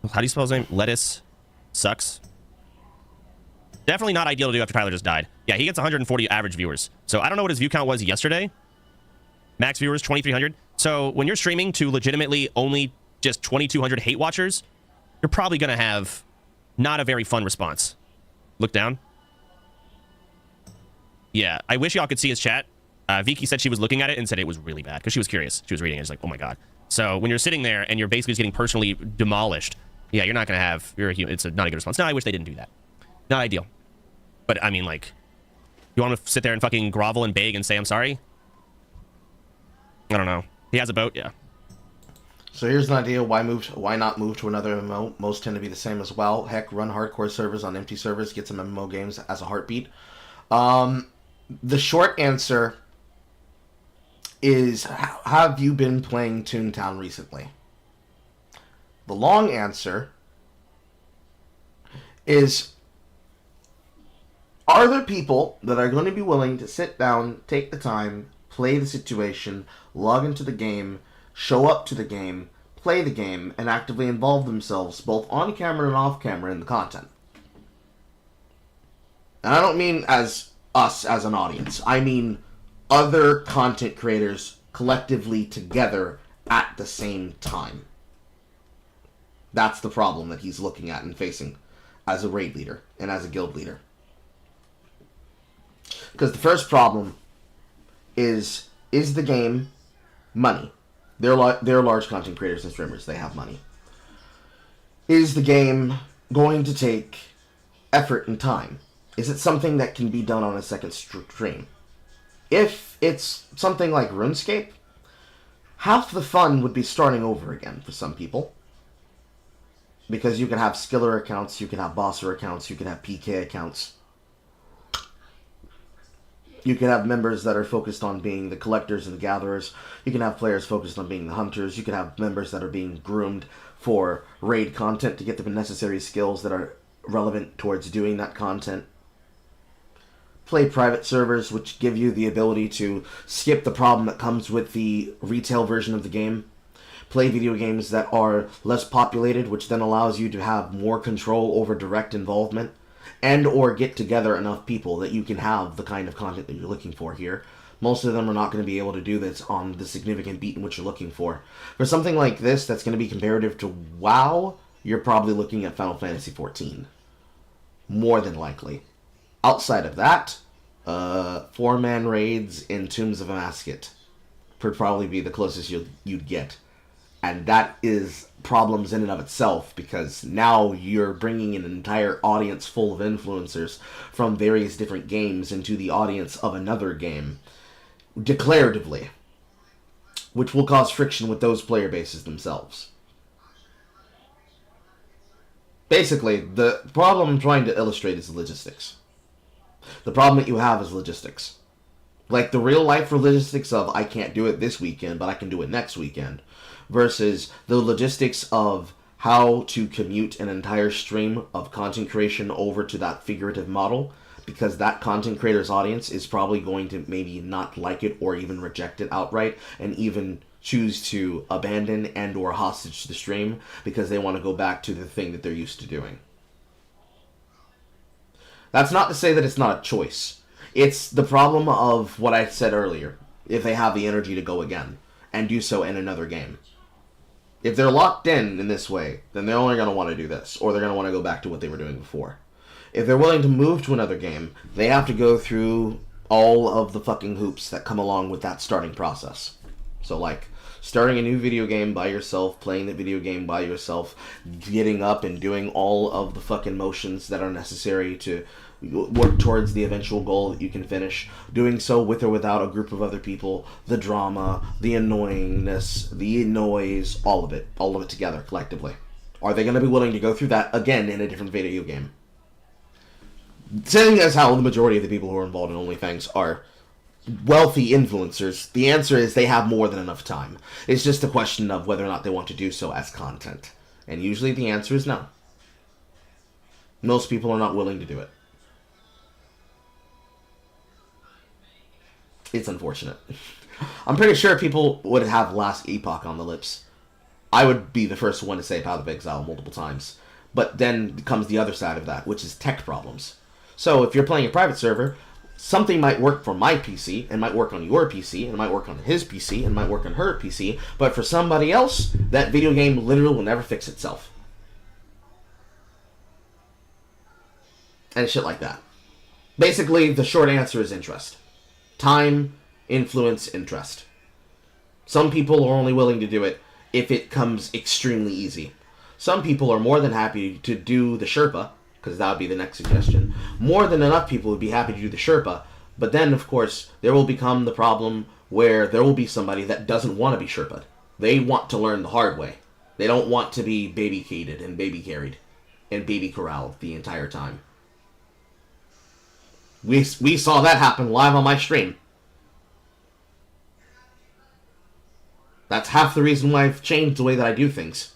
How do you spell his name? Lettuce sucks. Definitely not ideal to do after Tyler just died. Yeah, he gets 140 average viewers. So I don't know what his view count was yesterday. Max viewers, 2,300. So when you're streaming to legitimately only just 2,200 hate watchers, you're probably going to have not a very fun response. Look down. Yeah, I wish y'all could see his chat. Viki said she was looking at it and said it was really bad because she was curious. She was reading it. She's like, oh my God. So when you're sitting there and you're basically just getting personally demolished, yeah, you're not going to have, you're a human. It's not a good response. No, I wish they didn't do that. Not ideal. But I mean, like, you want to sit there and fucking grovel and beg and say, I'm sorry? I don't know. He has a boat, yeah.
So here's an idea why not move to another MMO. Most tend to be the same as well. Heck, run hardcore servers on empty servers, get some MMO games as a heartbeat. The short answer is, have you been playing Toontown recently? The long answer is, are there people that are going to be willing to sit down, take the time, play the situation, log into the game, show up to the game, play the game, and actively involve themselves both on camera and off camera in the content? And I don't mean as us as an audience. I mean other content creators collectively together at the same time. That's the problem that he's looking at and facing as a raid leader and as a guild leader. Because the first problem is the game money? They're large content creators and streamers. They have money. Is the game going to take effort and time? Is it something that can be done on a second stream? If it's something like RuneScape, half the fun would be starting over again for some people. Because you can have skiller accounts, you can have bosser accounts, you can have PK accounts. You can have members that are focused on being the collectors and the gatherers. You can have players focused on being the hunters. You can have members that are being groomed for raid content to get the necessary skills that are relevant towards doing that content. Play private servers, which give you the ability to skip the problem that comes with the retail version of the game. Play video games that are less populated, which then allows you to have more control over direct involvement, and or get together enough people that you can have the kind of content that you're looking for here. Most of them are not going to be able to do this on the significant beat in which you're looking for. For something like this that's going to be comparative to WoW, you're probably looking at Final Fantasy XIV. More than likely. Outside of that, 4-man raids in Tombs of Amascut would probably be the closest you'd get. And that is problems in and of itself, because now you're bringing an entire audience full of influencers from various different games into the audience of another game, declaratively, which will cause friction with those player bases themselves. Basically, the problem I'm trying to illustrate is logistics. The problem that you have is logistics. Like the real life logistics of, I can't do it this weekend, but I can do it next weekend. Versus the logistics of how to commute an entire stream of content creation over to that figurative model. Because that content creator's audience is probably going to maybe not like it or even reject it outright. And even choose to abandon and or hostage the stream because they want to go back to the thing that they're used to doing. That's not to say that it's not a choice. It's the problem of what I said earlier. If they have the energy to go again and do so in another game. If they're locked in this way, then they're only going to want to do this, or they're going to want to go back to what they were doing before. If they're willing to move to another game, they have to go through all of the fucking hoops that come along with that starting process. So like, Starting a new video game by yourself, playing the video game by yourself, getting up and doing all of the fucking motions that are necessary to work towards the eventual goal that you can finish. Doing so with or without a group of other people, the drama, the annoyingness, the noise, all of it together collectively. Are they going to be willing to go through that again in a different video game? Seeing as how the majority of the people who are involved in OnlyFans are wealthy influencers, the answer is they have more than enough time. It's just a question of whether or not they want to do so as content. And usually the answer is no. Most people are not willing to do it. It's unfortunate. I'm pretty sure people would have Last Epoch on the lips. I would be the first one to say Path of Exile multiple times. But then comes the other side of that, which is tech problems. So if you're playing a private server, something might work for my PC, and might work on your PC, and might work on his PC, and might work on her PC, but for somebody else, that video game literally will never fix itself. And shit like that. Basically, the short answer is interest. Time, influence, interest. Some people are only willing to do it if it comes extremely easy. Some people are more than happy to do the Sherpa, because that would be the next suggestion. More than enough people would be happy to do the Sherpa, but then, of course, there will become the problem where there will be somebody that doesn't want to be Sherpa'd. They want to learn the hard way. They don't want to be baby-cated and baby-carried and baby-corralled the entire time. We saw that happen live on my stream. That's half the reason why I've changed the way that I do things.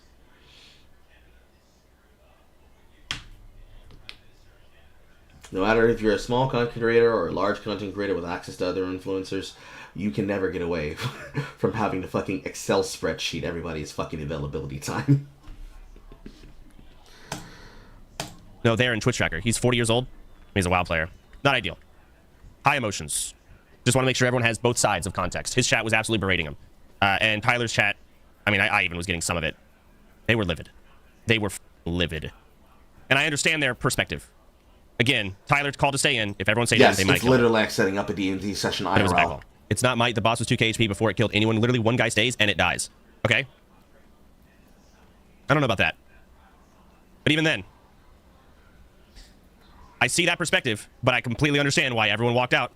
No matter if you're a small content creator or a large content creator with access to other influencers, you can never get away from having to fucking Excel spreadsheet everybody's fucking availability time.
No, there in Twitch Tracker. He's 40 years old. He's a WoW player. Not ideal. High emotions. Just want to make sure everyone has both sides of context. His chat was absolutely berating him. And Tyler's chat, I mean, I even was getting some of it. They were livid. They were livid. And I understand their perspective. Again, Tyler's called to stay in. If everyone stayed in, they might
it's literally like setting up a D&D session IRL.
It was a bad call. It's not the boss was 2k HP before it killed anyone. Literally one guy stays and it dies. Okay? I don't know about that. But even then, I see that perspective, but I completely understand why everyone walked out.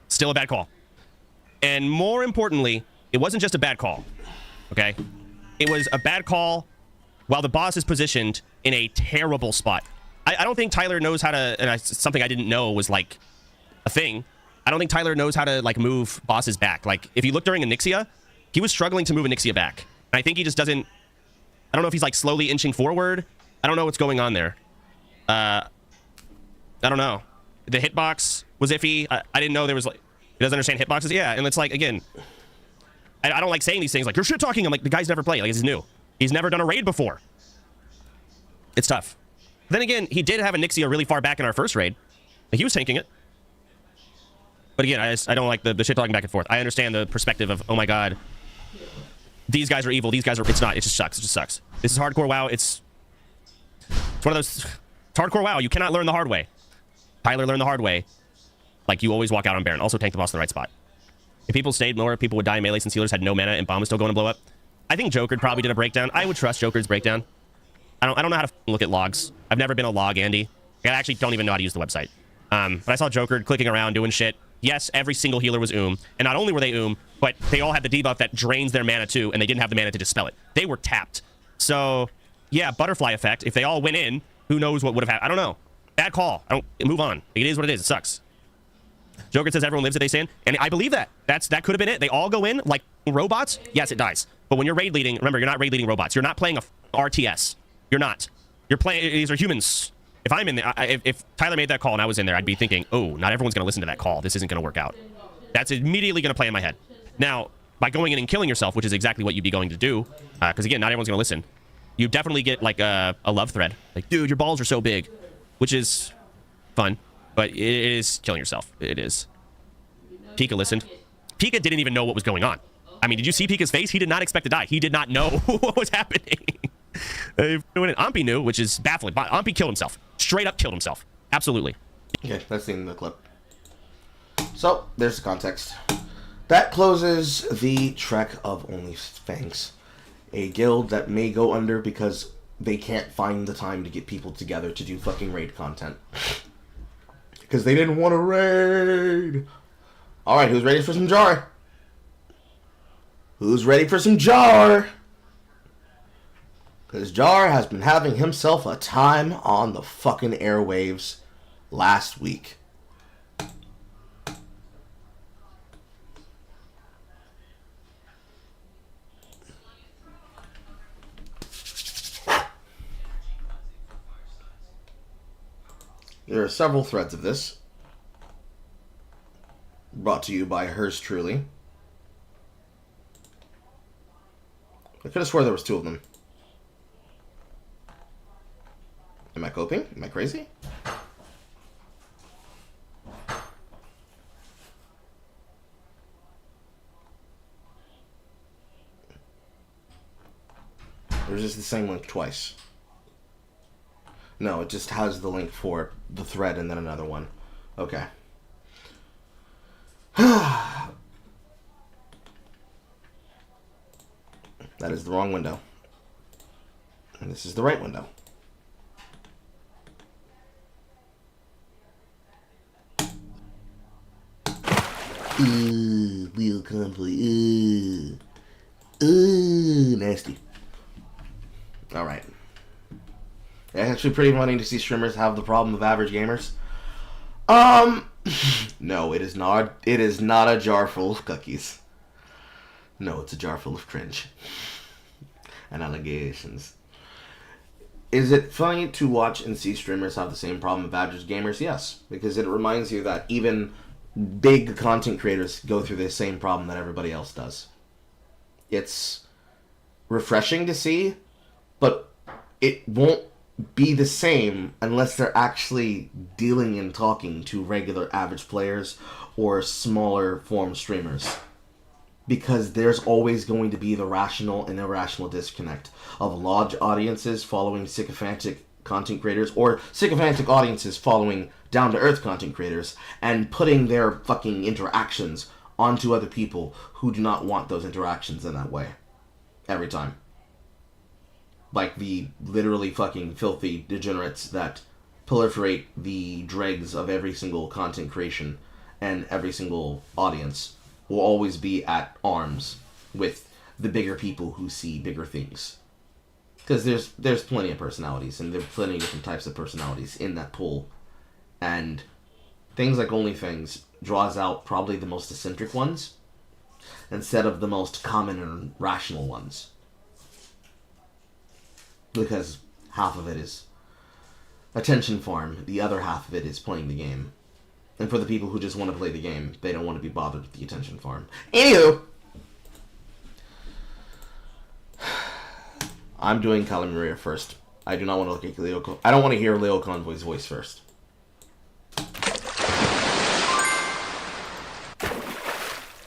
Still a bad call. And more importantly, it wasn't just a bad call. Okay? It was a bad call while the boss is positioned in a terrible spot. I don't think Tyler knows how to, and something I didn't know was like a thing. I don't think Tyler knows how to like move bosses back. Like if you look during Onyxia, he was struggling to move Onyxia back. And I think he just doesn't, I don't know if he's like slowly inching forward. I don't know what's going on there. I don't know. The hitbox was iffy. I didn't know there was like, he doesn't understand hitboxes. Yeah, and it's like, again, I don't like saying these things like, you're shit talking. I'm like, the guy's never played. Like, he's new. He's never done a raid before. It's tough. Then again, he did have Onyxia really far back in our first raid. He was tanking it. But again, I don't like the shit talking back and forth. I understand the perspective of, oh my god, these guys are evil. These guys are, it's not. It just sucks. It just sucks. This is hardcore WoW. It's one of those, it's hardcore WoW. You cannot learn the hard way. Tyler learned the hard way. Like, you always walk out on Baron. Also tank the boss in the right spot. If people stayed lower, people would die in melee since healers had no mana and bomb was still going to blow up. I think Joker probably did a breakdown. I would trust Joker's breakdown. I don't know how to look at logs. I've never been a log Andy. I actually don't even know how to use the website. But I saw Joker clicking around doing shit. Yes, every single healer was and not only were they but they all had the debuff that drains their mana too, and they didn't have the mana to dispel it. They were tapped. So, yeah, butterfly effect. If they all went in, who knows what would have happened? I don't know. Bad call. Move on. It is what it is. It sucks. Joker says everyone lives if they stay in, and I believe that. That could have been it. They all go in like robots. Yes, it dies. But when you're raid leading, remember, you're not raid leading robots. You're not playing a RTS. You're not. You're playing. These are humans. If I'm in there, if Tyler made that call and I was in there, I'd be thinking, oh, not everyone's going to listen to that call. This isn't going to work out. That's immediately going to play in my head. Now, by going in and killing yourself, which is exactly what you'd be going to do, because again, not everyone's going to listen, you definitely get like a love thread. Like, dude, your balls are so big, which is fun, but it is killing yourself. It is. Pika listened. Pika didn't even know what was going on. I mean, did you see Pika's face? He did not expect to die. He did not know what was happening. Ampi knew, which is baffling. Ampi killed himself. Straight up killed himself. Absolutely.
Okay, that's the end of the clip. So, there's the context. that closes the Trek of OnlyFangs, a guild that may go under because they can't find the time to get people together to do fucking raid content. Because they didn't want to raid. Alright, who's ready for some jar? Who's ready for some jar? Because Jar has been having himself a time on the fucking airwaves last week. There are several threads of this, brought to you by hers truly. I could have swore there was 2 of them. Am I coping? Am I crazy? Or is this the same link twice? No, it just has the link for the thread and then another one. Okay. That is the wrong window. And this is the right window. Wheel convoy. Nasty. Alright. It's actually pretty funny to see streamers have the problem of average gamers. No, it is not. It is not a jar full of cookies. No, it's a jar full of cringe. And allegations. Is it funny to watch and see streamers have the same problem of average gamers? Yes, because it reminds you that even big content creators go through the same problem that everybody else does. It's refreshing to see, but it won't be the same unless they're actually dealing and talking to regular average players or smaller form streamers. Because there's always going to be the rational and irrational disconnect of large audiences following sycophantic content creators or sycophantic audiences following down-to-earth content creators and putting their fucking interactions onto other people who do not want those interactions in that way. Every time. Like the literally fucking filthy degenerates that proliferate the dregs of every single content creation and every single audience will always be at arms with the bigger people who see bigger things. Because there's plenty of personalities, and there's plenty of different types of personalities in that pool. And things like OnlyFans draws out probably the most eccentric ones, instead of the most common and rational ones. Because half of it is attention farm, the other half of it is playing the game. And for the people who just want to play the game, they don't want to be bothered with the attention farm. Anywho, I'm doing Calamaria first. I do not want to look at Leo. I don't want to hear Leo Convoy's voice first.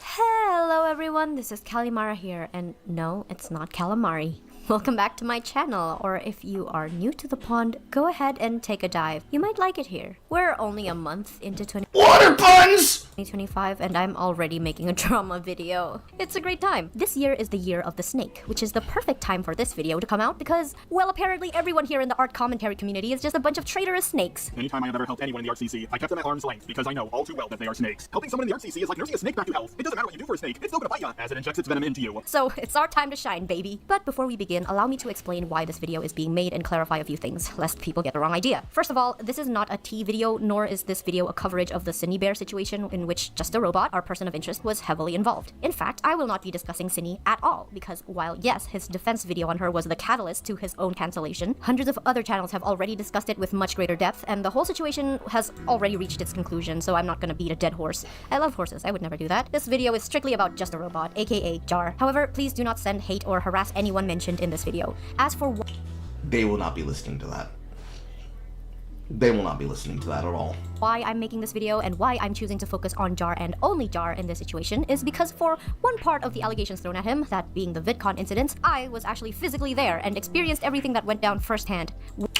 Hello everyone, this is Calimara here, and no, it's not calamari. Welcome back to my channel, or if you are new to the pond, go ahead and take a dive. You might like it here. We're only a month into
Water puns!
2025, and I'm already making a drama video. It's a great time. This year is the year of the snake, which is the perfect time for this video to come out because, well, apparently everyone here in the art commentary community is just a bunch of traitorous snakes.
Anytime I have ever helped anyone in the RCC, I kept them at arm's length because I know all too well that they are snakes. Helping someone in the RCC is like nursing a snake back to health. It doesn't matter what you do for a snake, it's still gonna bite you as it injects its venom into you.
So it's our time to shine, baby. But before we begin, allow me to explain why this video is being made and clarify a few things, lest people get the wrong idea. First of all, this is not a tea video, nor is this video a coverage of the Cinny Bear situation in which Just a Robot, our person of interest, was heavily involved. In fact, I will not be discussing Cinny at all, because while yes, his defense video on her was the catalyst to his own cancellation, hundreds of other channels have already discussed it with much greater depth, and the whole situation has already reached its conclusion, so I'm not gonna beat a dead horse. I love horses, I would never do that. This video is strictly about Just a Robot, aka Jar. However, please do not send hate or harass anyone mentioned in this video. As for
they will not be listening to that. They will not be listening to that at all.
Why I'm making this video and why I'm choosing to focus on Jar and only Jar in this situation is because for one part of the allegations thrown at him, that being the VidCon incident, I was actually physically there and experienced everything that went down firsthand.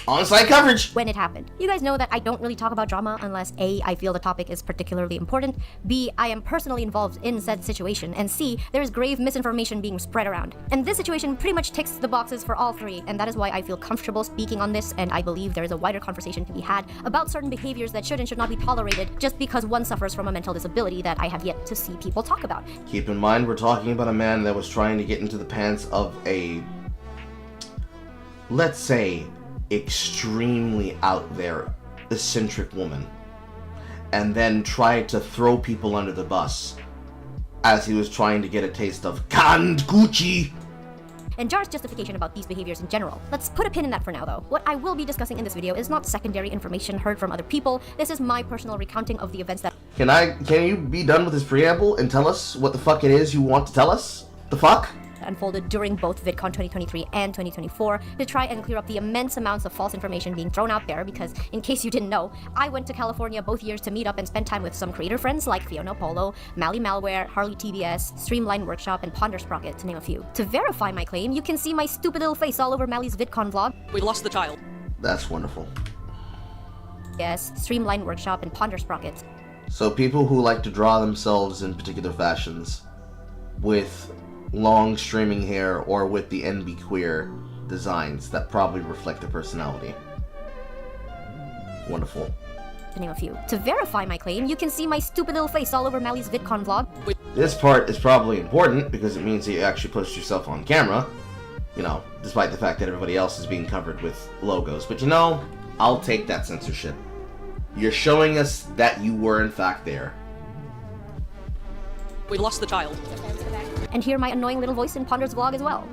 On-site coverage.
when it happened. You guys know that I don't really talk about drama unless A, I feel the topic is particularly important, B, I am personally involved in said situation, and C, there is grave misinformation being spread around. And this situation pretty much ticks the boxes for all three, and that is why I feel comfortable speaking on this, and I believe there is a wider conversation to be had about certain behaviors that should and should not be tolerated just because one suffers from a mental disability that I have yet to see people talk about.
Keep in mind, we're talking about a man that was trying to get into the pants of a, let's say, extremely out there, eccentric woman, and then tried to throw people under the bus as he was trying to get a taste of canned Gucci.
And Jar's justification about these behaviors in general. Let's put a pin in that for now though. What I will be discussing in this video is not secondary information heard from other people. This is my personal recounting of the events that—
Can you be done with this preamble and tell us what the fuck it is you want to tell us? The fuck?
unfolded during both VidCon 2023 and 2024 to try and clear up the immense amounts of false information being thrown out there, because in case you didn't know, I went to California both years to meet up and spend time with some creator friends like Fiona Polo, Mally Malware, Harley TBS, Streamline Workshop, and Ponder Sprocket, to name a few. To verify my claim, you can see my stupid little face all over Mally's VidCon vlog.
We lost the child.
That's wonderful.
Yes, Streamline Workshop, and Ponder Sprocket.
So people who like to draw themselves in particular fashions with long streaming hair or with the NB queer designs that probably reflect their personality. Wonderful.
To name a few. To verify my claim, you can see my stupid little face all over Mally's VidCon vlog.
This part is probably important because it means that you actually post yourself on camera, you know, despite the fact that everybody else is being covered with logos. But you know, I'll take that censorship. You're showing us that you were in fact there.
We lost the child.
And hear my annoying little voice in Ponder's vlog as well.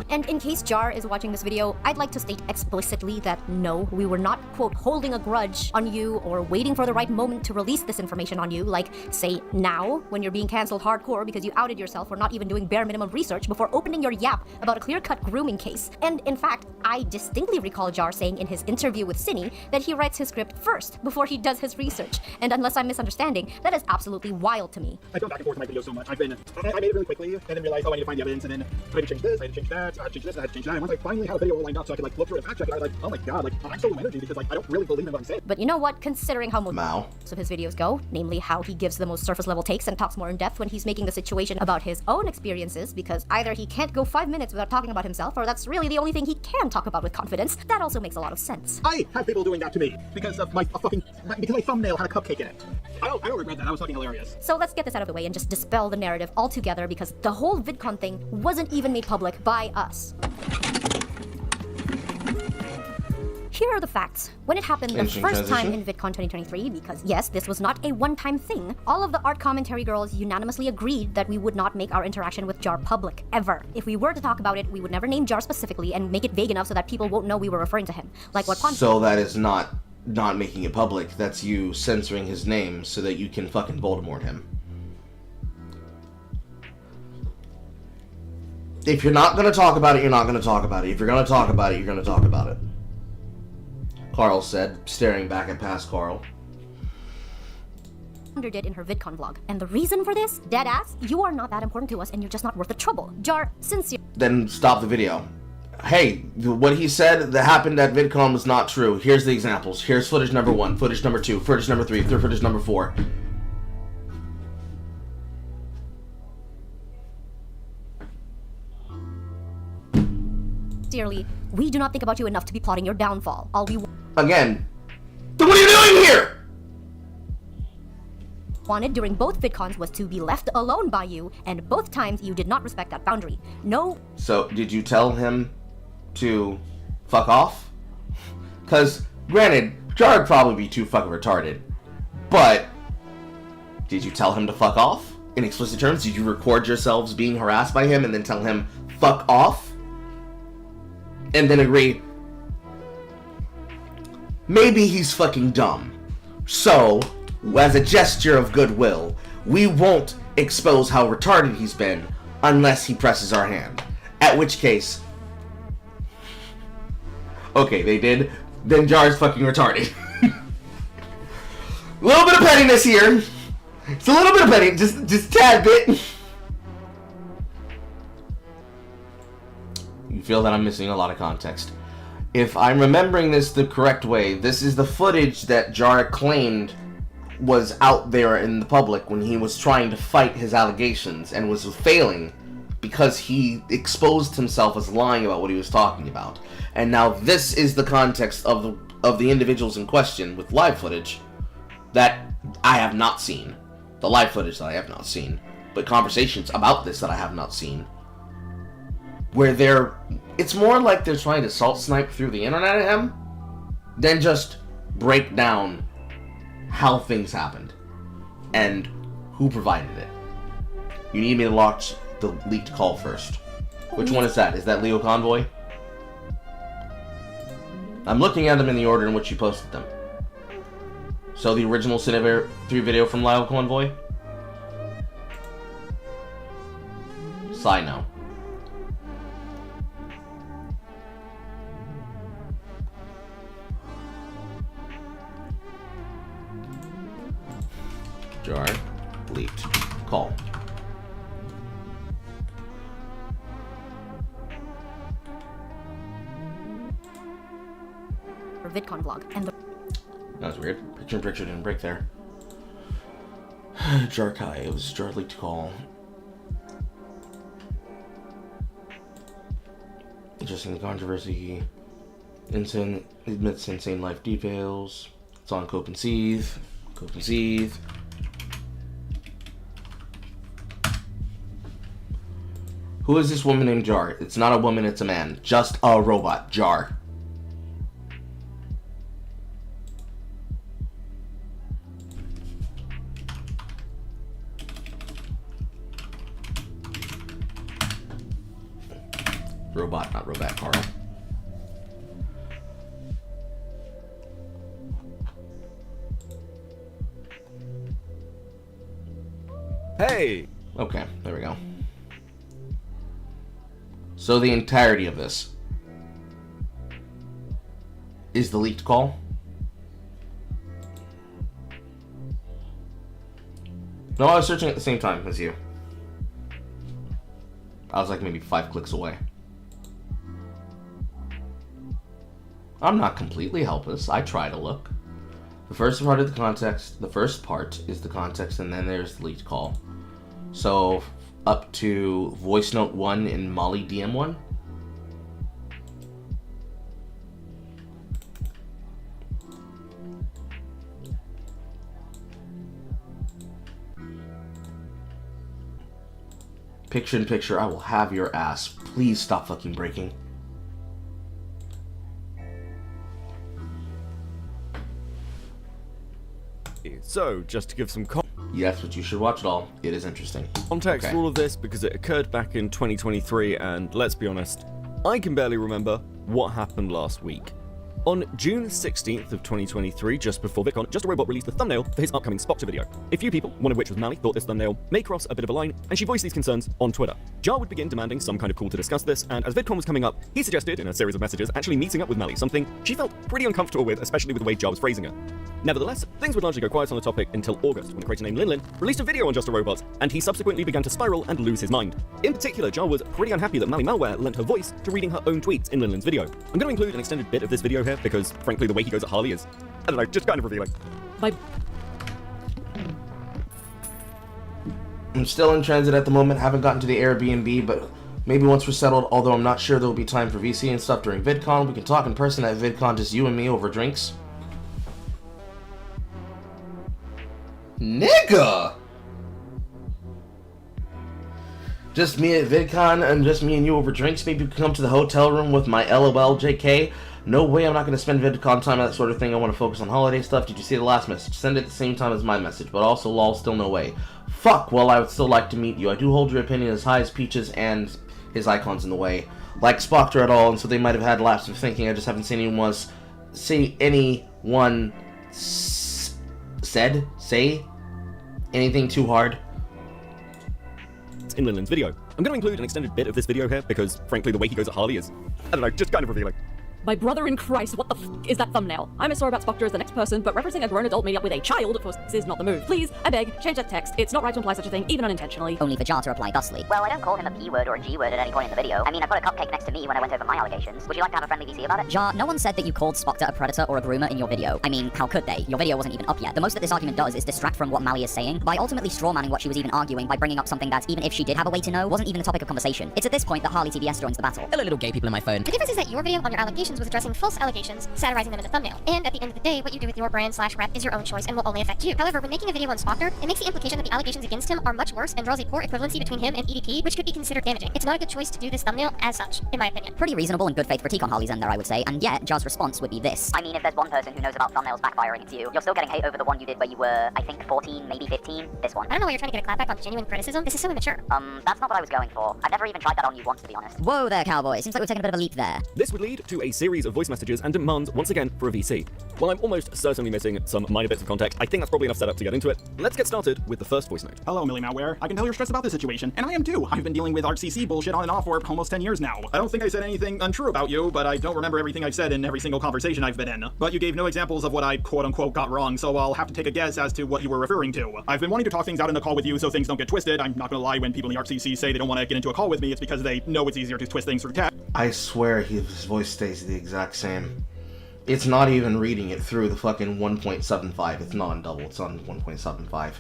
And in case Jar is watching this video, I'd like to state explicitly that no, we were not, quote, holding a grudge on you or waiting for the right moment to release this information on you, like, say, now, when you're being cancelled hardcore because you outed yourself or not even doing bare minimum research before opening your yap about a clear-cut grooming case. And in fact, I distinctly recall Jar saying in his interview with Cine that he writes his script first before he does his research. And unless I'm misunderstanding, that is absolutely wild to me.
I've gone back and forth in my videos so much. I made it really quickly, and then realized, oh, I need to find the evidence, and then I had to change this, I had to change that, I had to change this, I had to change that. And once I finally had a video all lined up so I could like look through it and fact check it, I was like, oh my god, like I'm so low energy because like I don't really believe in what I'm saying.
But you know what? Considering how most of his videos go, namely how he gives the most surface level takes and talks more in depth when he's making the situation about his own experiences, because either he can't go 5 minutes without talking about himself, or that's really the only thing he can talk about with confidence. That also makes a lot of sense.
I have people doing that to me because of because my thumbnail had a cupcake in it. I don't regret that. That was fucking hilarious.
So let's get this out of the way and just dispel the narrative altogether, because the whole VidCon thing wasn't even made public by us. Here are the facts. When it happened the first time in VidCon 2023, because yes, this was not a one-time thing, all of the art commentary girls unanimously agreed that we would not make our interaction with Jar public, ever. If we were to talk about it, we would never name Jar specifically and make it vague enough so that people won't know we were referring to him. Like what
So that is not making it public, that's you censoring his name so that you can fucking Voldemort him. If you're not gonna talk about it, you're not gonna talk about it. If you're gonna talk about it, you're gonna talk about it. Carl said, staring back at past Carl.
Did in her VidCon vlog. And the reason for this? Deadass, you are not that important to us and you're just not worth the trouble. Jar, sincere.
Then stop the video. Hey, what he said that happened at VidCon was not true. Here's the examples. Here's footage number 1, footage number 2, footage number 3, footage number 4.
Sincerely, we do not think about you enough to be plotting your downfall. All we
Again, then what are you doing here?
Wanted during both VidCons was to be left alone by you, and both times you did not respect that boundary. No.
So, did you tell him to fuck off? Because, granted, Jar would probably be too fucking retarded, but did you tell him to fuck off? In explicit terms, did you record yourselves being harassed by him and then tell him, fuck off? And then agree, maybe he's fucking dumb. So, as a gesture of goodwill, we won't expose how retarded he's been unless he presses our hand. At which case, okay, they did, then Jar's fucking retarded. A little bit of pettiness here. It's a little bit of petty, just tad bit. You feel that I'm missing a lot of context. if I'm remembering this the correct way, this is the footage that Jar claimed was out there in the public when he was trying to fight his allegations and was failing because he exposed himself as lying about what he was talking about. And now this is the context of the individuals in question with live footage that I have not seen. The live footage that I have not seen. But conversations about this that I have not seen. Where it's more like they're trying to salt snipe through the internet at him than just break down how things happened and who provided it. You need me to watch the leaked call first. Which one is that? Is that Leo Convoy? I'm looking at them in the order in which you posted them. So the original Cinebear 3 video from Lyle Convoy? Sino. Jar. Leaked. Call.
VidCon vlog, and the
That was weird. Picture didn't break there. Jarkai, it was Jar leaked call. Interesting controversy. Insane admits insane life details. It's on Cope and Seethe. Cope and Seethe. Who is this woman named Jar? It's not a woman, it's a man. Just a robot. Jar. Robot, not robot, Carl.
Hey!
Okay, there we go. So the entirety of this is the leaked call. No, I was searching at the same time as you. I was like maybe 5 clicks away. I'm not completely helpless. I try to look. The first part of the context, the first part is the context, and then there's the leaked call. So up to voice note 1 in Molly DM 1. Picture in picture, I will have your ass. Please stop fucking breaking.
So, just to give some
Yes, but you should watch it all. It is interesting.
context for all of this, because it occurred back in 2023, and let's be honest, I can barely remember what happened last week. On June 16th of 2023, just before VidCon, Just a Robot released the thumbnail for his upcoming Spoctor video. A few people, one of which was Mally, thought this thumbnail may cross a bit of a line, and she voiced these concerns on Twitter. Jar would begin demanding some kind of call to discuss this, and as VidCon was coming up, he suggested, in a series of messages, actually meeting up with Mally, something she felt pretty uncomfortable with, especially with the way Jar was phrasing it. Nevertheless, things would largely go quiet on the topic until August, when the creator named Linlin released a video on Just a Robot, and he subsequently began to spiral and lose his mind. In particular, Jar was pretty unhappy that Mally Malware lent her voice to reading her own tweets in Linlin's video. I'm going to include an extended bit of this video here, because frankly the way he goes at Harley is, I don't know, just kind of revealing.
I'm still in transit at the moment, haven't gotten to the Airbnb, but maybe once we're settled, although I'm not sure there will be time for VC and stuff during VidCon, we can talk in person at VidCon, just you and me over drinks. Nigga! Just me at VidCon and just me and you over drinks. Maybe you can come to the hotel room with my LOL JK. No way, I'm not going to spend VidCon time on that sort of thing. I want to focus on holiday stuff. Did you see the last message? Send it at the same time as my message, but also lol, still no way. Fuck, well, I would still like to meet you. I do hold your opinion as high as Peaches and his icons in the way. Like Spoctor at all, and so they might have had lapse of thinking. I just haven't seen anyone say anything too hard.
In Linlin's video. I'm going to include an extended bit of this video here, because frankly the way he goes at Harley is, I don't know, just kind of revealing.
My brother in Christ, what the is that thumbnail? I'm as sorry about Spoctor as the next person, but referencing a grown adult made up with a child for is not the move. Please, I beg, change that text. It's not right to imply such a thing, even unintentionally.
Only for Jar to reply thusly. Well, I don't call him a P word or a G word at any point in the video. I mean, I've got a cupcake next to me when I went over my allegations. Would you like to have a friendly VC about it? Jar, no one said that you called Spoctor a predator or a groomer in your video. I mean, how could they? Your video wasn't even up yet. The most that this argument does is distract from what Mally is saying by ultimately strawmanning what she was even arguing by bringing up something that, even if she did have a way to know, wasn't even a topic of conversation. It's at this point that Harley TBS joins the battle.
Hello, little gay people in my phone.
The difference is that your video on your allegations was addressing false allegations, satirizing them in the thumbnail. And at the end of the day, what you do with your brand/rep is your own choice and will only affect you. However, when making a video on Spoctor, it makes the implication that the allegations against him are much worse and draws a poor equivalency between him and EDP, which could be considered damaging. It's not a good choice to do this thumbnail as such, in my opinion.
Pretty reasonable and good faith critique on Harley's end there, I would say, and yet Jar's response would be this. I mean, if there's one person who knows about thumbnails backfiring, it's you. You're still getting hate over the one you did where you were, I think, 14, maybe 15. This one.
I don't know why you're trying to get a clapback on genuine criticism. This is so immature.
That's not what I was going for. I've never even tried that on you once, to be honest. Whoa there, cowboy. Seems like we're taking a bit of a leap there.
This would lead to a series of voice messages and demands once again for a VC. While I'm almost certainly missing some minor bits of context, I think that's probably enough setup to get into it. Let's get started with the first voice note.
Hello, Millie Malware. I can tell you're stressed about this situation, and I am too. I've been dealing with ArcCC bullshit on and off for almost 10 years now. I don't think I said anything untrue about you, but I don't remember everything I've said in every single conversation I've been in. But you gave no examples of what I quote-unquote got wrong, so I'll have to take a guess as to what you were referring to. I've been wanting to talk things out in a call with you so things don't get twisted. I'm not gonna lie, when people in the ArcCC say they don't want to get into a call with me, it's because they know it's easier to twist things through text.
I swear his voice stays the exact same. It's not even reading it through the fucking 1.75. It's not on double, it's on 1.75.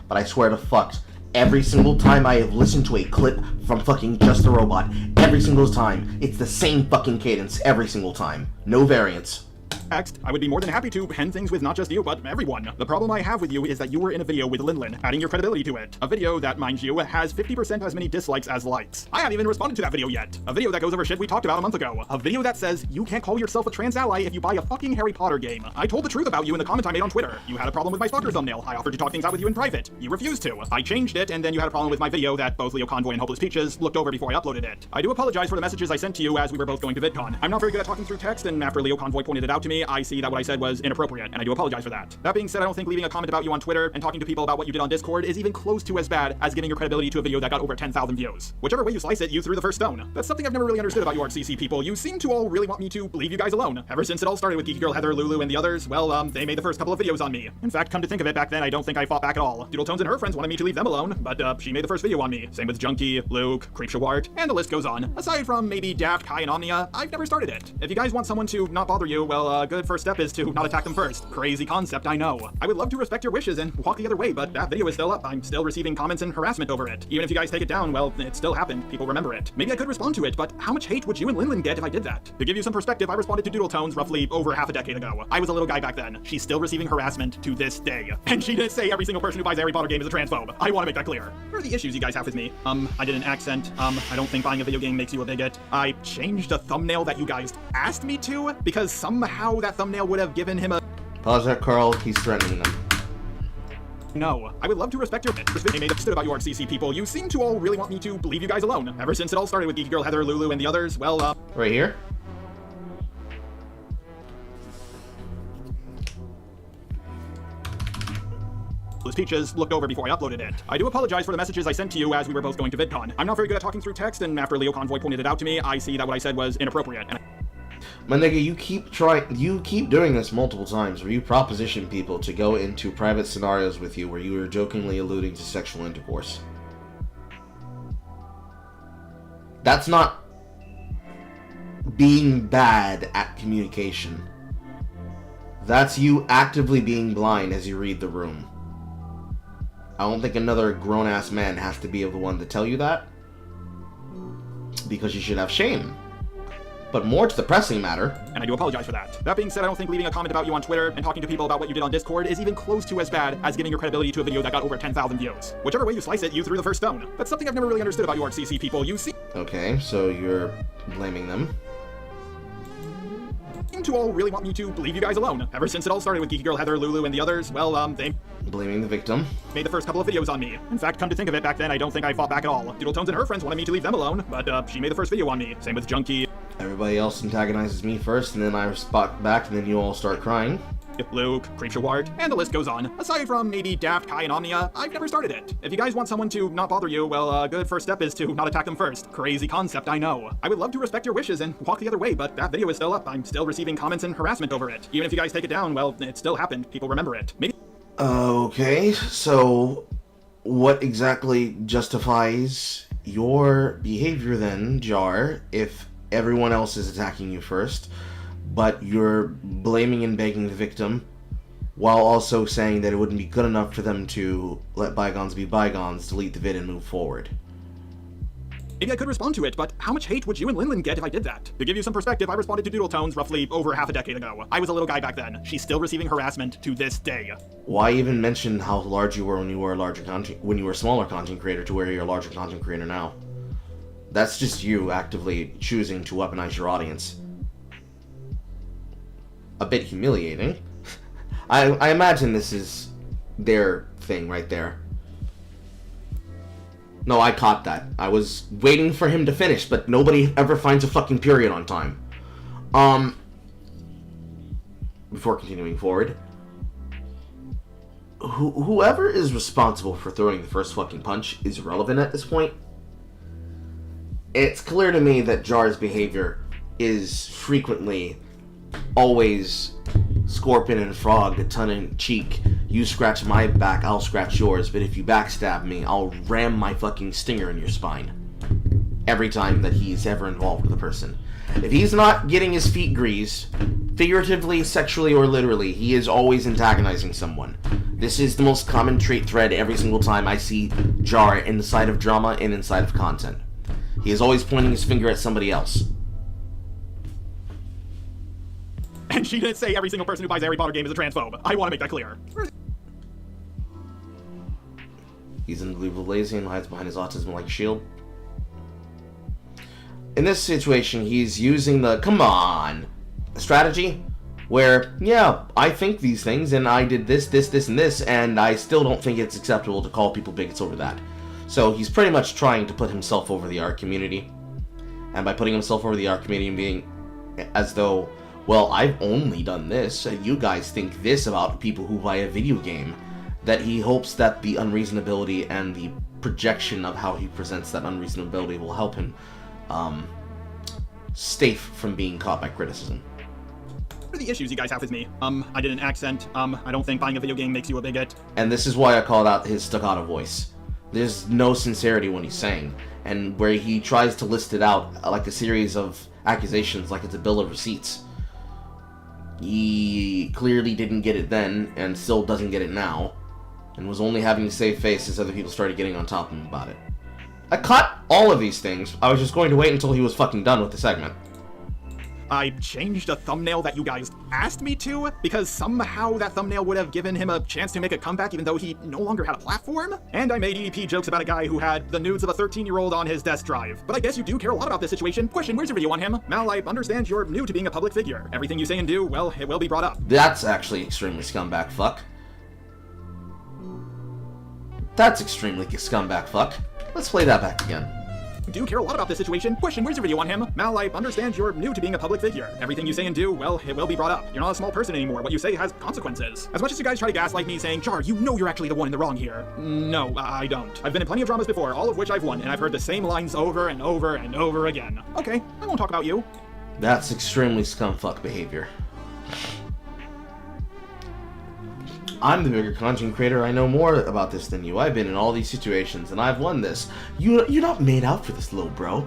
But I swear to fuck, every single time I have listened to a clip from fucking Just a Robot, every single time, it's the same fucking cadence every single time. No variance.
Next, I would be more than happy to end things with not just you, but everyone. The problem I have with you is that you were in a video with Linlin, adding your credibility to it. A video that, mind you, has 50% as many dislikes as likes. I haven't even responded to that video yet. A video that goes over shit we talked about a month ago. A video that says you can't call yourself a trans ally if you buy a fucking Harry Potter game. I told the truth about you in the comment I made on Twitter. You had a problem with my Spoctor thumbnail. I offered to talk things out with you in private. You refused to. I changed it, and then you had a problem with my video that both Leo Convoy and Hopeless Peaches looked over before I uploaded it. I do apologize for the messages I sent to you as we were both going to VidCon. I'm not very good at talking through text, and after Leo Convoy pointed it out to me, I see that what I said was inappropriate, and I do apologize for that. That being said, I don't think leaving a comment about you on Twitter and talking to people about what you did on Discord is even close to as bad as giving your credibility to a video that got over 10,000 views. Whichever way you slice it, you threw the first stone. That's something I've never really understood about you ArcCC people. You seem to all really want me to leave you guys alone. Ever since it all started with Geeky Girl Heather, Lulu, and the others, well, they made the first couple of videos on me. In fact, come to think of it, back then I don't think I fought back at all. Doodletones and her friends wanted me to leave them alone, but she made the first video on me. Same with Junkie, Luke, Creepshawart, and the list goes on. Aside from maybe Daft, Kai, and Omnia, I've never started it. If you guys want someone to not bother you, well, a good first step is to not attack them first. Crazy concept, I know. I would love to respect your wishes and walk the other way, but that video is still up. I'm still receiving comments and harassment over it. Even if you guys take it down, well, it still happened. People remember it. Maybe I could respond to it, but how much hate would you and Linlin get if I did that? To give you some perspective, I responded to Doodletones roughly over half a decade ago. I was a little guy back then. She's still receiving harassment to this day. And she didn't say every single person who buys a Harry Potter game is a transphobe. I want to make that clear. What are the issues you guys have with me? I did an accent. I don't think buying a video game makes you a bigot. I changed a thumbnail that you guys asked me to because somehow that thumbnail would have given him a...
Pause that, Carl. He's threatening them.
No, I would love to respect your they made understood about you ArcCC people. You seem to all really want me to leave you guys alone. Ever since it all started with Geeky Girl Heather, Lulu, and the others, well,
Right here?
Peaches looked over before I uploaded it. I do apologize for the messages I sent to you as we were both going to VidCon. I'm not very good at talking through text, and after Leo Convoy pointed it out to me, I see that what I said was inappropriate. And
My nigga, you keep doing this multiple times where you proposition people to go into private scenarios with you where you are jokingly alluding to sexual intercourse. That's not being bad at communication. That's you actively being blind as you read the room. I don't think another grown-ass man has to be the one to tell you that, because you should have shame. But more to the pressing matter,
and I do apologize for that. That being said, I don't think leaving a comment about you on Twitter and talking to people about what you did on Discord is even close to as bad as giving your credibility to a video that got over 10,000 views. Whichever way you slice it, you threw the first stone. That's something I've never really understood about you ArcCC people. You see...
Okay, so you're blaming them.
To all really want me to leave you guys alone. Ever since it all started with Geeky Girl Heather, Lulu, and the others, well, they...
Blaming the victim.
Made the first couple of videos on me. In fact, come to think of it, back then I don't think I fought back at all. Doodletones and her friends wanted me to leave them alone, but she made the first video on me. Same with Junkie.
Everybody else antagonizes me first, and then I respond back, and then you all start crying.
Luke, Creepshow Ward, and the list goes on. Aside from maybe Daft, Kai, and Omnia, I've never started it. If you guys want someone to not bother you, well, a good first step is to not attack them first. Crazy concept, I know. I would love to respect your wishes and walk the other way, but that video is still up. I'm still receiving comments and harassment over it. Even if you guys take it down, well, it still happened. People remember it. Maybe.
Okay, so what exactly justifies your behavior then, Jar, if everyone else is attacking you first, but you're blaming and begging the victim, while also saying that it wouldn't be good enough for them to let bygones be bygones, delete the vid and move forward?
Maybe I could respond to it, but how much hate would you and Linlin get if I did that? To give you some perspective, I responded to Doodle Tones roughly over half a decade ago. I was a little guy back then. She's still receiving harassment to this day.
Why even mention how large you were when you were a smaller content creator to where you're a larger content creator now? That's just you actively choosing to weaponize your audience. A bit humiliating. I imagine this is their thing right there. No, I caught that. I was waiting for him to finish, but nobody ever finds a fucking period on time. Before continuing forward, whoever is responsible for throwing the first fucking punch is irrelevant at this point. It's clear to me that Jar's behavior is frequently always Scorpion and Frog, tongue-in-cheek. You scratch my back, I'll scratch yours, but if you backstab me, I'll ram my fucking stinger in your spine. Every time that he's ever involved with a person. If he's not getting his feet greased, figuratively, sexually, or literally, he is always antagonizing someone. This is the most common trait thread every single time I see Jar inside of drama and inside of content. He is always pointing his finger at somebody else.
And she didn't say every single person who buys a Harry Potter game is a transphobe. I want to make that clear.
He's unbelievably lazy and hides behind his autism like a shield. In this situation, he's using the come on strategy, where, yeah, I think these things, and I did this, and this, and I still don't think it's acceptable to call people bigots over that. So he's pretty much trying to put himself over the art community. And by putting himself over the art community and being as though, well, I've only done this, and you guys think this about people who buy a video game, that he hopes that the unreasonability and the projection of how he presents that unreasonability will help him stay from being caught by criticism.
What are the issues you guys have with me? I did an accent. I don't think buying a video game makes you a bigot.
And this is why I called out his staccato voice. There's no sincerity when he's saying, and where he tries to list it out like a series of accusations, like it's a bill of receipts. He clearly didn't get it then, and still doesn't get it now, and was only having to save face as other people started getting on top of him about it. I caught all of these things. I was just going to wait until he was fucking done with the segment.
I changed a thumbnail that you guys asked me to, because somehow that thumbnail would have given him a chance to make a comeback even though he no longer had a platform. And I made EDP jokes about a guy who had the nudes of a 13-year-old on his desk drive. But I guess you do care a lot about this situation. Question, where's your video on him? Mal, I understand you're new to being a public figure. Everything you say and do, well, it will be brought up.
That's actually extremely scumbag fuck. That's extremely scumbag fuck. Let's play that back again.
Do care a lot about this situation. Question, where's your video on him? Mal, I understand you're new to being a public figure. Everything you say and do, well, it will be brought up. You're not a small person anymore. What you say has consequences. As much as you guys try to gaslight me saying, Jar, you know you're actually the one in the wrong here. No, I don't. I've been in plenty of dramas before, all of which I've won, and I've heard the same lines over and over and over again. Okay, I won't talk about you.
That's extremely scumfuck behavior. I'm the bigger content creator. I know more about this than you. I've been in all these situations, and I've won this. You're not made out for this, little bro.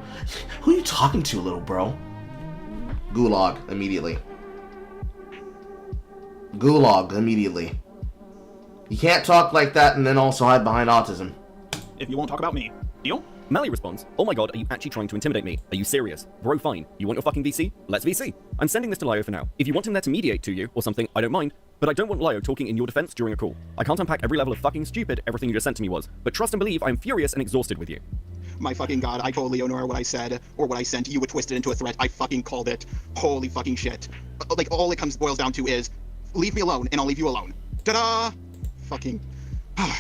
Who are you talking to, little bro? Gulag, immediately. Gulag, immediately. You can't talk like that and then also hide behind autism.
If you won't talk about me. Deal?
Mally responds, oh my god, are you actually trying to intimidate me? Are you serious? Bro, fine. You want your fucking VC? Let's VC. I'm sending this to Lyo for now. If you want him there to mediate to you or something, I don't mind. But I don't want Lyo talking in your defense during a call. I can't unpack every level of fucking stupid everything you just sent to me was. But trust and believe I'm furious and exhausted with you.
My fucking god, I told Leonora what I said, or what I sent, you would twist it into a threat. I fucking called it. Holy fucking shit. Like, all it boils down to is, leave me alone, and I'll leave you alone. Ta-da! Fucking...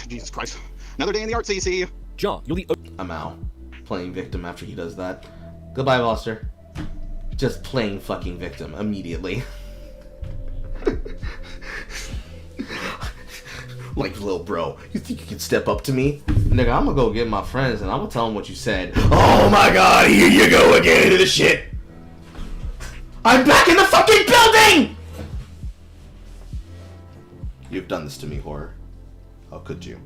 Jesus Christ. Another day in the art, CC.
Jar, you're the...
I'm out. Playing victim after he does that. Goodbye, Buster. Just playing fucking victim immediately. Like, little bro, you think you can step up to me? Nigga, I'm gonna go get my friends and I'm gonna tell them what you said. Oh my god, here you go again into the shit. I'm back in the fucking building! You've done this to me, horror. How could you?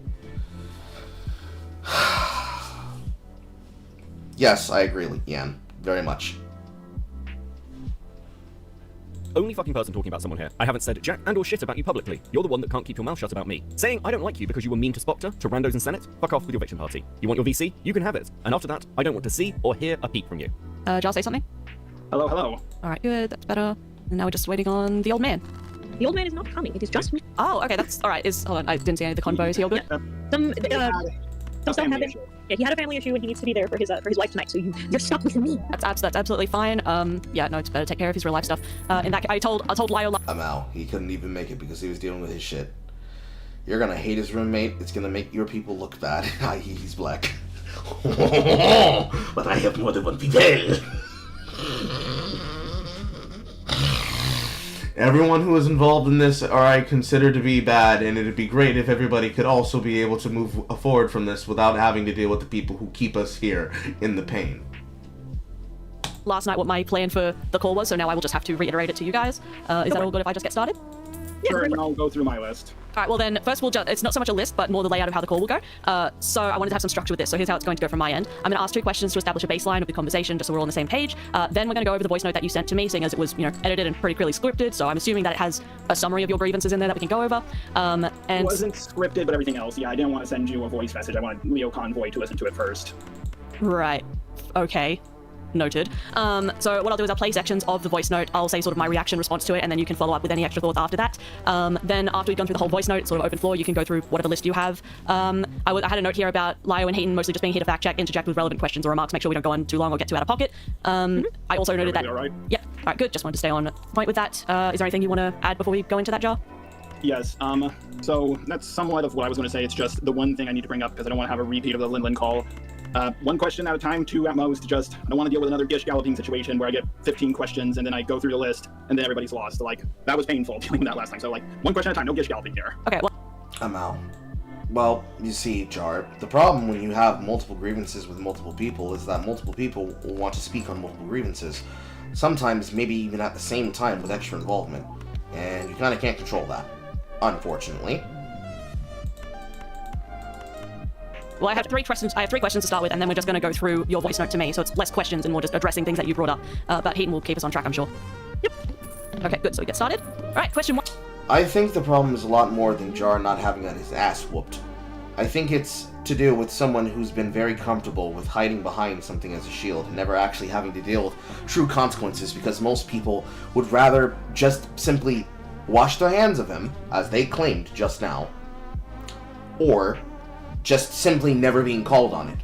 Yes, I agree, Yan. Very much.
Only fucking person talking about someone here. I haven't said jack and or shit about you publicly. You're the one that can't keep your mouth shut about me. Saying I don't like you because you were mean to Spoctor, to randos in Senate? Fuck off with your victim party. You want your VC? You can have it. And after that, I don't want to see or hear a peep from you.
Jar, say something?
Hello, hello.
Alright, good, that's better. And now we're just waiting on the old man.
The old man is not coming, it is just me.
Oh, okay, that's alright. Hold on, I didn't see any of the convos. He all good?
Some stuff happened. Yeah, he had a family issue and he needs to be there for his wife tonight, so you're stuck with me.
That's absolutely fine. Yeah, no, it's better to take care of his real life stuff. In that, I told Lyle.
I'm out. He couldn't even make it because he was dealing with his shit. You're gonna hate his roommate. It's gonna make your people look bad. He's black. But I have more than one people. Everyone who is involved in this are I consider to be bad, and it'd be great if everybody could also be able to move forward from this without having to deal with the people who keep us here in the pain.
Last night what my plan for the call was, so now I will just have to reiterate it to you guys. Is that all good if I just get started?
Sure, and I'll go through my list.
Alright, well then, first we'll just, it's not so much a list, but more the layout of how the call will go. So I wanted to have some structure with this, so here's how it's going to go from my end. I'm going to ask 2 questions to establish a baseline of the conversation, just so we're all on the same page. Then we're going to go over the voice note that you sent to me, seeing as it was, edited and pretty clearly scripted, so I'm assuming that it has a summary of your grievances in there that we can go over. And
it wasn't scripted, but everything else. Yeah, I didn't want to send you a voice message. I wanted Leo Convoy to listen to it first.
Right. Okay. Noted. So what I'll do is I'll play sections of the voice note. I'll say sort of my reaction response to it, and then you can follow up with any extra thoughts after that. Then after we've gone through the whole voice note, sort of open floor, you can go through whatever list you have. I had a note here about Lio and Hayden mostly just being here to fact check, interject with relevant questions or remarks, make sure we don't go on too long or get too out of pocket. I also noted that...
All right?
Yeah, all right, good. Just wanted to stay on point with that. Is there anything you want to add before we go into that, Jar?
Yes, so that's somewhat of what I was going to say. It's just the one thing I need to bring up because I don't want to have a repeat of the Linlin call. 1 question at a time, 2 at most. Just, I don't want to deal with another Gish Galloping situation where I get 15 questions and then I go through the list and then everybody's lost. So, that was painful dealing with that last time. So, 1 question at a time, no Gish Galloping here.
Okay, well...
I'm out. Well, you see, Jar, the problem when you have multiple grievances with multiple people is that multiple people will want to speak on multiple grievances. Sometimes, maybe even at the same time with extra involvement. And you kind of can't control that, unfortunately.
Well, I have 3 questions. I have 3 questions to start with, and then we're just going to go through your voice note to me. So it's less questions and more just addressing things that you brought up. But Hayden will keep us on track, I'm sure. Yep. Okay, good. So we get started. All right, question 1.
I think the problem is a lot more than Jar not having had his ass whooped. I think it's to do with someone who's been very comfortable with hiding behind something as a shield and never actually having to deal with true consequences, because most people would rather just simply wash their hands of him, as they claimed just now, or just simply never being called on it,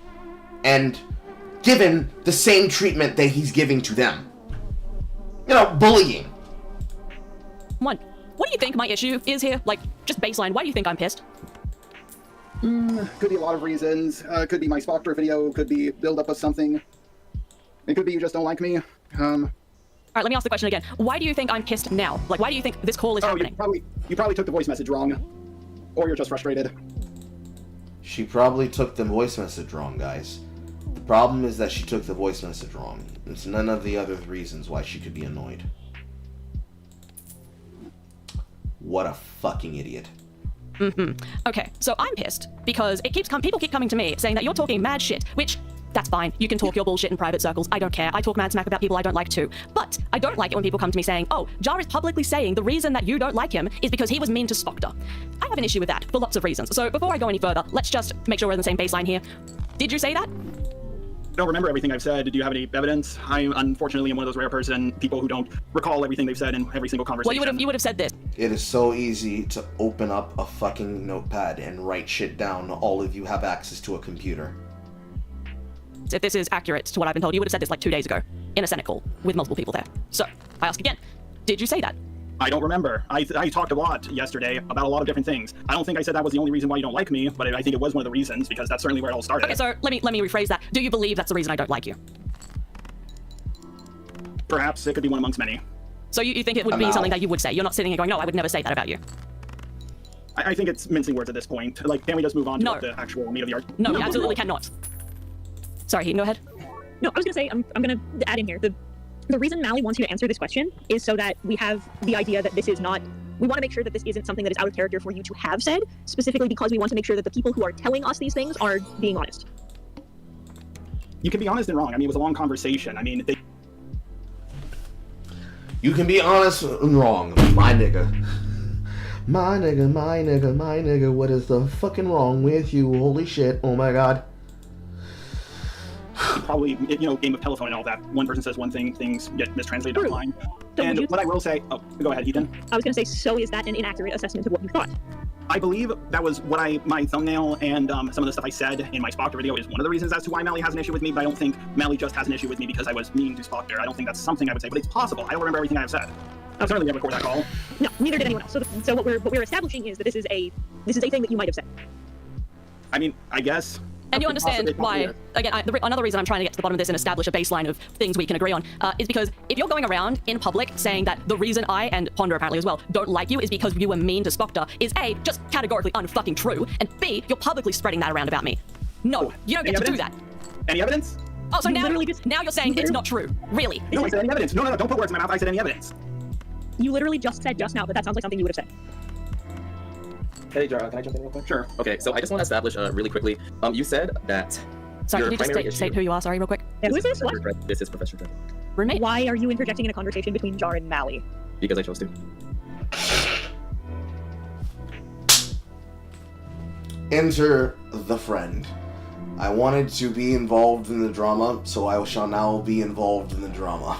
and given the same treatment that he's giving to them. Bullying.
1. What do you think my issue is here? Just baseline, why do you think I'm pissed?
Could be a lot of reasons. Could be my Spoctor video, could be build up of something. It could be you just don't like me.
Alright, let me ask the question again. Why do you think I'm pissed now? Why do you think this call is happening?
You probably took the voice message wrong. Or you're just frustrated.
She probably took the voice message wrong, guys. The problem is that she took the voice message wrong. It's none of the other reasons why she could be annoyed. What a fucking idiot.
Okay, so I'm pissed because people keep coming to me saying that you're talking mad shit, which... That's fine. You can talk your bullshit in private circles. I don't care. I talk mad smack about people I don't like too. But I don't like it when people come to me saying, oh, Jar is publicly saying the reason that you don't like him is because he was mean to Spoctor. I have an issue with that for lots of reasons. So before I go any further, let's just make sure we're on the same baseline here. Did you say that?
I don't remember everything I've said. Do you have any evidence? I unfortunately am one of those rare people who don't recall everything they've said in every single conversation.
Well, you would have said this.
It is so easy to open up a fucking notepad and write shit down. All of you have access to a computer.
If this is accurate to what I've been told, you would have said this 2 days ago in a Senate call with multiple people there. So, I ask again, did you say that?
I don't remember. I talked a lot yesterday about a lot of different things. I don't think I said that was the only reason why you don't like me, but I think it was one of the reasons, because that's certainly where it all started.
Okay, so let me rephrase that. Do you believe that's the reason I don't like you?
Perhaps it could be one amongst many.
So you think it would be something that you would say? You're not sitting here going, no, I would never say that about you.
I think it's mincing words at this point. Like, can we just move on to what the actual meat of the argument?
No, we absolutely cannot. Sorry, Heaton, go ahead.
No, I was gonna say, I'm gonna add in here. The reason Mally wants you to answer this question is so that we have the idea that this is not, we want to make sure that this isn't something that is out of character for you to have said, specifically because we want to make sure that the people who are telling us these things are being honest.
You can be honest and wrong. I mean, it was a long conversation. I mean,
You can be honest and wrong, my nigga. My nigga, my nigga, my nigga, what is the fucking wrong with you? Holy shit, oh my god.
Probably, game of telephone and all that. One person says one thing, things get mistranslated online.
So
and what I will say, go ahead, Ethan.
I was gonna say, so is that an inaccurate assessment of what you thought?
I believe that was what my thumbnail and some of the stuff I said in my Spoctor video is one of the reasons as to why Mally has an issue with me, but I don't think Mally just has an issue with me because I was mean to Spoctor. I don't think that's something I would say, but it's possible. I don't remember everything I have said. I certainly never recorded that call.
No, neither did anyone else. So what we're establishing is that this is a thing that you might have said.
I mean, I guess.
And you understand why, again, another reason I'm trying to get to the bottom of this and establish a baseline of things we can agree on is because if you're going around in public saying that the reason I, and Ponder apparently as well, don't like you is because you were mean to Spoctor is A, just categorically unfucking true, and B, you're publicly spreading that around about me. No, you don't get to do that.
Any evidence?
Oh, so now you're saying it's not true. Really?
No, I said any evidence. No, don't put words in my mouth. I said any evidence.
You literally just said just now that sounds like something you would have said.
Hey, Jara, can I jump in real quick?
Sure.
Okay, so I just want to establish really quickly. You said that.
Sorry,
your
can you just
primary
state
issue-
who you are? Sorry, real quick.
Yeah, who is this? What?
This is Professor Dread.
Roommate?
Why are you interjecting in a conversation between Jar and Mally?
Because I chose to.
Enter the friend. I wanted to be involved in the drama, so I shall now be involved in the drama.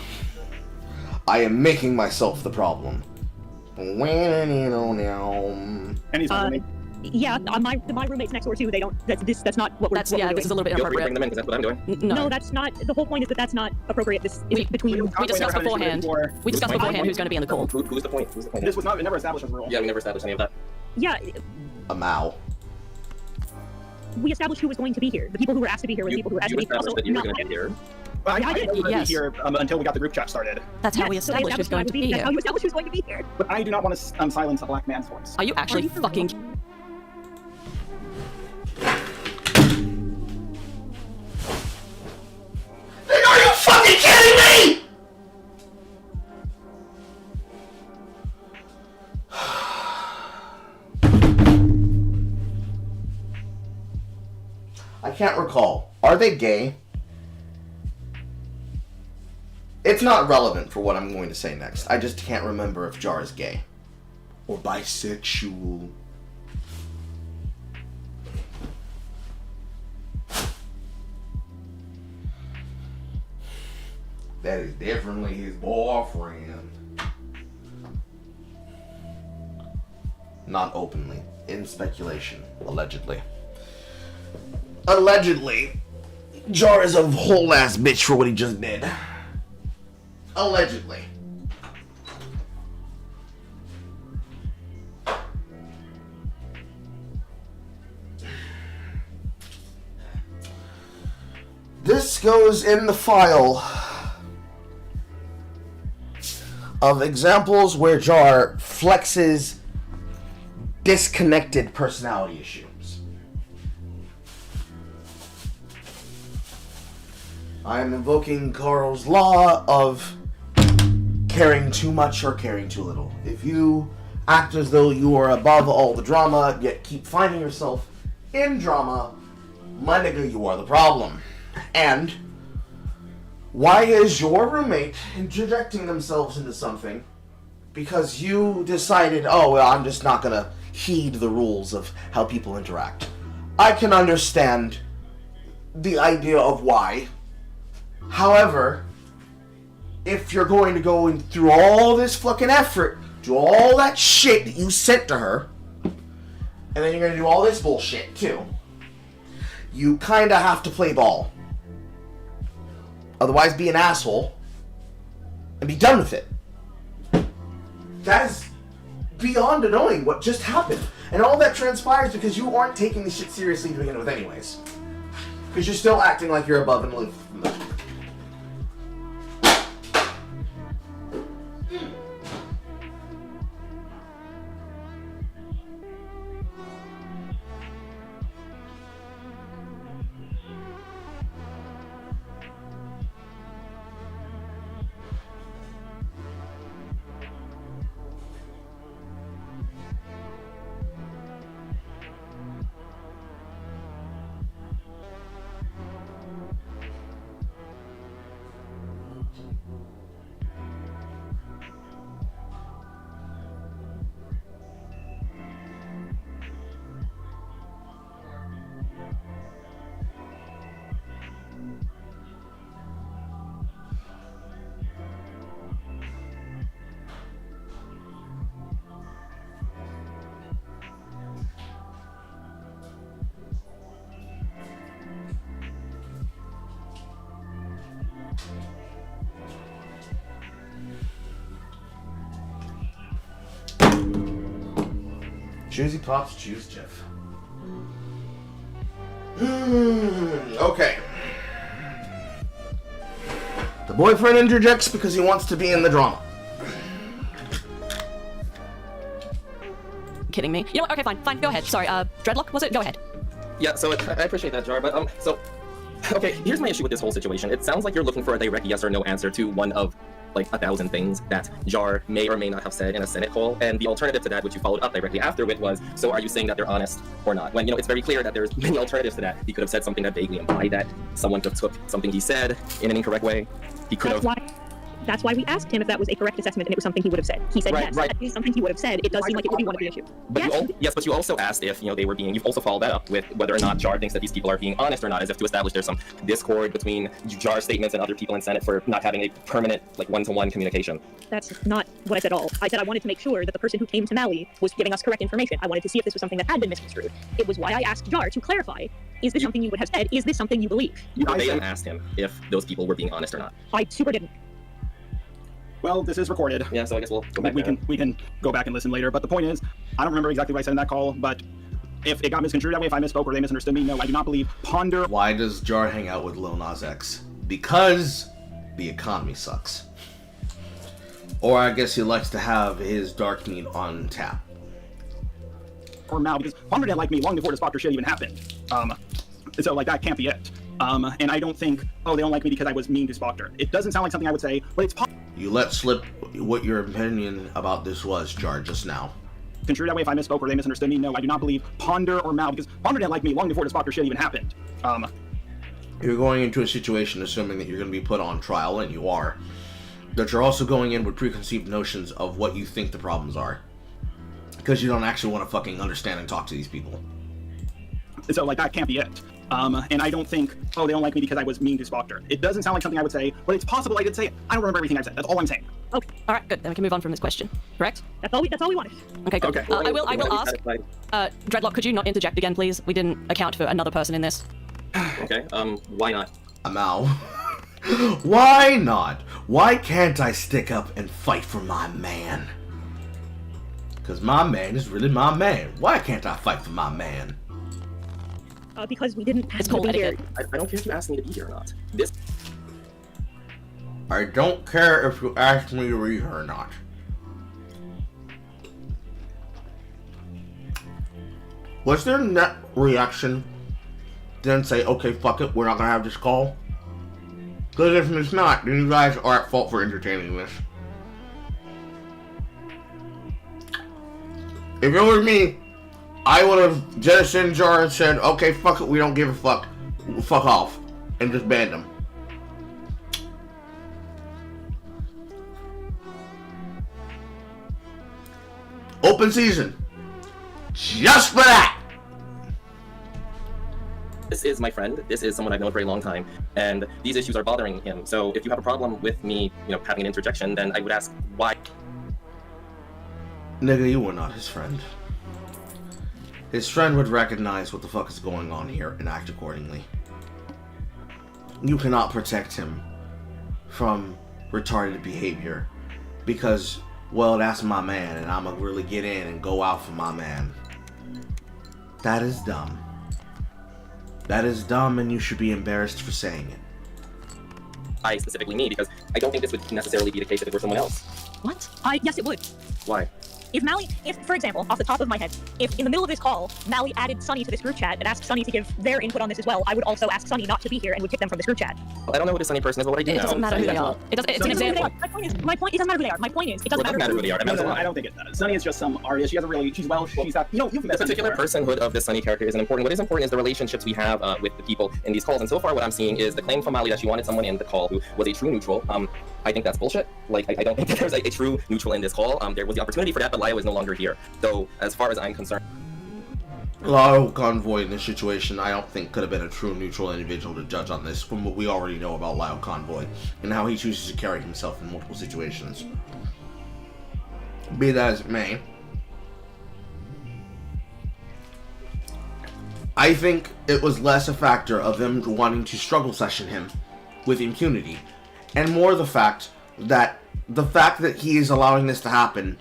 I am making myself the problem.
And he's my roommate.
Yeah, my roommates next door too. They don't. That's not what we're.
That's yeah. This is a little bit
Feel free to
inappropriate.
bring them in because that's what I'm doing.
No, that's not. The whole point is that that's not appropriate. This is between.
We discussed beforehand. We discussed beforehand who's going to be in the call.
Who's the point? Who's the point?
This was never established as a rule.
Yeah, we never established any of that.
Yeah,
A Mao.
we established who was going to be here. The people who were asked to be here were the people who were asked
You
to be here.
established that you were going to be here.
Well,
Yeah, I
I
did.
didn't want to
Yes.
be here until we got the group chat started.
That's how we
Yes, so they
established who's going to be
That's
here.
how you established who's going to be here.
But I do not want to silence a black man's voice.
Are you actually fucking?
Are you fucking kidding me? I can't recall. Are they gay? It's not relevant for what I'm going to say next. I just can't remember if Jar is gay. Or bisexual. That is definitely his boyfriend. Not openly. In speculation. Allegedly. Allegedly. Jar is a whole ass bitch for what he just did. Allegedly. This goes in the file of examples where Jar flexes disconnected personality issues. I am invoking Carl's law of caring too much or caring too little. If you act as though you are above all the drama, yet keep finding yourself in drama, my nigga, you are the problem. And why is your roommate interjecting themselves into something because you decided, oh, well, I'm just not gonna heed the rules of how people interact? I can understand the idea of why. However, if you're going to go through all this fucking effort, do all that shit that you sent to her, and then you're gonna do all this bullshit too, you kinda have to play ball. Otherwise, be an asshole and be done with it. That is beyond annoying what just happened. And all that transpires because you aren't taking this shit seriously to begin with anyways. Because you're still acting like you're above and aloof from them. Choosy Pops, choose Jeff. Okay. The boyfriend interjects because he wants to be in the drama.
Kidding me? You know what? Okay, fine. Go ahead. Sorry, Dreadlock, was it? Go ahead.
Yeah, so I appreciate that, Jar, but okay, here's my issue with this whole situation. It sounds like you're looking for a direct yes or no answer to one of like 1,000 things that Jar may or may not have said in a Senate call, and the alternative to that, which you followed up directly after with, was, so are you saying that they're honest or not? When, it's very clear that there's many alternatives to that. He could have said something that vaguely implied that someone took something he said in an incorrect way. He could have...
That's why we asked him if that was a correct assessment and it was something he would have said. He said yes.
Right.
That is something he would have said. It does seem like it would be one of the issues.
But but you also asked if they were being. You've also followed that up with whether or not Jar thinks that these people are being honest or not, as if to establish there's some discord between Jar's statements and other people in Senate for not having a permanent one-to-one communication.
That's not what I said at all. I said I wanted to make sure that the person who came to Mally was giving us correct information. I wanted to see if this was something that had been misconstrued. It was why I asked Jar to clarify. Is this something you would have said? Is this something you believe?
You asked him if those people were being honest or not.
I super didn't.
Well, this is recorded.
Yeah, so I guess we'll go back.
We can go back and listen later. But the point is, I don't remember exactly what I said in that call, but if it got misconstrued that way, if I misspoke or they misunderstood me, no, I do not believe. Ponder.
Why does Jar hang out with Lil Nas X? Because the economy sucks. Or I guess he likes to have his dark meat on tap.
Or Mal, because Ponder didn't like me long before the Spoctor shit even happened. So like that can't be it. And I don't think, they don't like me because I was mean to Spoctor. It doesn't sound like something I would say, but it's
You let slip what your opinion about this was, Jar, just now.
Construed that way if I misspoke or they misunderstood me, no, I do not believe Ponder or Mal, because Ponder didn't like me long before the Spoctor shit even happened.
You're going into a situation assuming that you're going to be put on trial, and you are. That you're also going in with preconceived notions of what you think the problems are. Because you don't actually want to fucking understand and talk to these people.
So like that can't be it. And I don't think, they don't like me because I was mean to Spoctor. It doesn't sound like something I would say, but it's possible I did say it. I don't remember everything I said. That's all I'm saying.
Okay. All right. Good. Then we can move on from this question. Correct?
That's all we wanted.
Okay. Good.
Okay.
I will ask. Dreadlock, could you not interject again, please? We didn't account for another person in this.
Okay. Why not?
Mal. Why not? Why can't I stick up and fight for my man? Because my man is really my man. Why can't I fight for my man?
Because we didn't ask
it's cold
to be here.
I don't care if you asked me to be here or not.
I don't care if you ask me to be here or not. Was their net reaction then say, okay, fuck it, we're not gonna have this call? Because if it's not, then you guys are at fault for entertaining this. If it was me, I would have jettisoned Jar and said, okay, fuck it, we don't give a fuck. Fuck off. And just banned him. Open season. Just for that.
This is my friend. This is someone I've known for a long time. And these issues are bothering him. So if you have a problem with me, having an interjection, then I would ask why.
Nigga, you were not his friend. His friend would recognize what the fuck is going on here and act accordingly. You cannot protect him from retarded behavior because, well, that's my man and I'm gonna really get in and go out for my man. That is dumb. That is dumb and you should be embarrassed for saying it.
I specifically me, because I don't think this would necessarily be the case if it were someone else.
What? Yes, it would.
Why?
If, for example, off the top of my head, if in the middle of this call, Mally added Sunny to this group chat and asked Sunny to give their input on this as well, I would also ask Sunny not to be here and would kick them from this group chat.
Well, I don't know who this Sunny person is, but what I do know...
It doesn't matter who they are. It's an example.
My point, it doesn't matter who they are. My point is, it doesn't matter
who they are.
No, I don't think it does. Sunny is just some artist. She has a really, she's Welsh, she's got, you've met
the particular personhood of this Sunny character isn't important. What is important is the relationships we have with the people in these calls. And so far what I'm seeing is the claim from Mally that she wanted someone in the call who was a true neutral. I think that's bullshit. Like, I don't think that there's a true neutral in this call. There was the opportunity for that, but Lio is no longer here. So, as far as I'm concerned...
Lio Convoy in this situation, I don't think could have been a true neutral individual to judge on this from what we already know about Lio Convoy and how he chooses to carry himself in multiple situations. Be that as it may, I think it was less a factor of them wanting to struggle session him with impunity and more the fact that he is allowing this to happen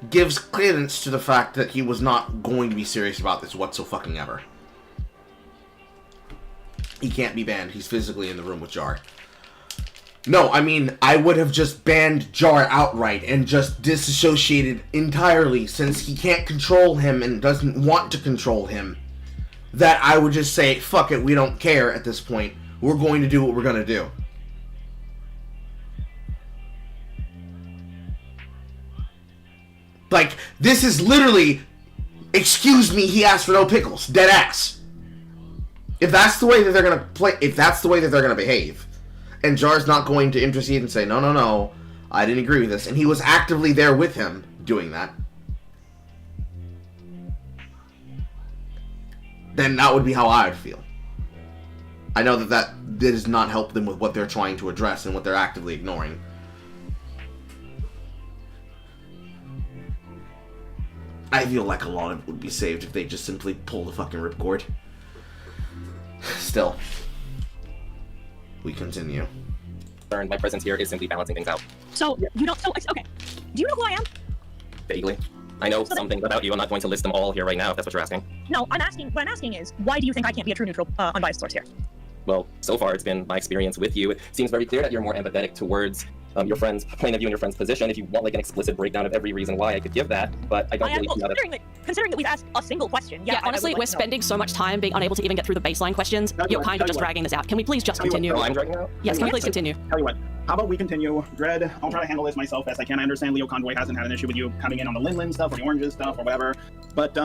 gives credence to the fact that he was not going to be serious about this whatsoever. He can't be banned. He's physically in the room with Jar. No, I mean, I would have just banned Jar outright and just disassociated entirely, since he can't control him and doesn't want to control him. That I would just say, fuck it, we don't care at this point. We're going to do what we're going to do. Like, this is literally, excuse me, he asked for no pickles. Dead ass. If that's the way that they're gonna play, if that's the way that they're gonna behave, and Jar's not going to intercede and say, no, I didn't agree with this, and he was actively there with him doing that, then that would be how I would feel. I know that does not help them with what they're trying to address and what they're actively ignoring. I feel like a lot of it would be saved if they just simply pull the fucking ripcord. Still, we continue.
My presence here is simply balancing things out.
So, you don't... So, okay. Do you know who I am?
Vaguely. I know some things about you. I'm not going to list them all here right now, if that's what you're asking.
No, what I'm asking is, why do you think I can't be a true neutral, unbiased source here?
Well, so far it's been my experience with you. It seems very clear that you're more empathetic towards your friend's point of view and your friend's position. If you want like an explicit breakdown of every reason why, I could give that, but I don't really see that.
Considering that we've asked a single question.
Yeah, honestly, we're spending so much time being unable to even get through the baseline questions. You're kind of just dragging this out. Can we please just continue?
I'm dragging out?
Yes, can we please continue?
Tell you what, how about we continue? Dread, I'll try to handle this myself best I can. I understand Leo Convoy hasn't had an issue with you coming in on the Lin stuff or the oranges stuff or whatever, but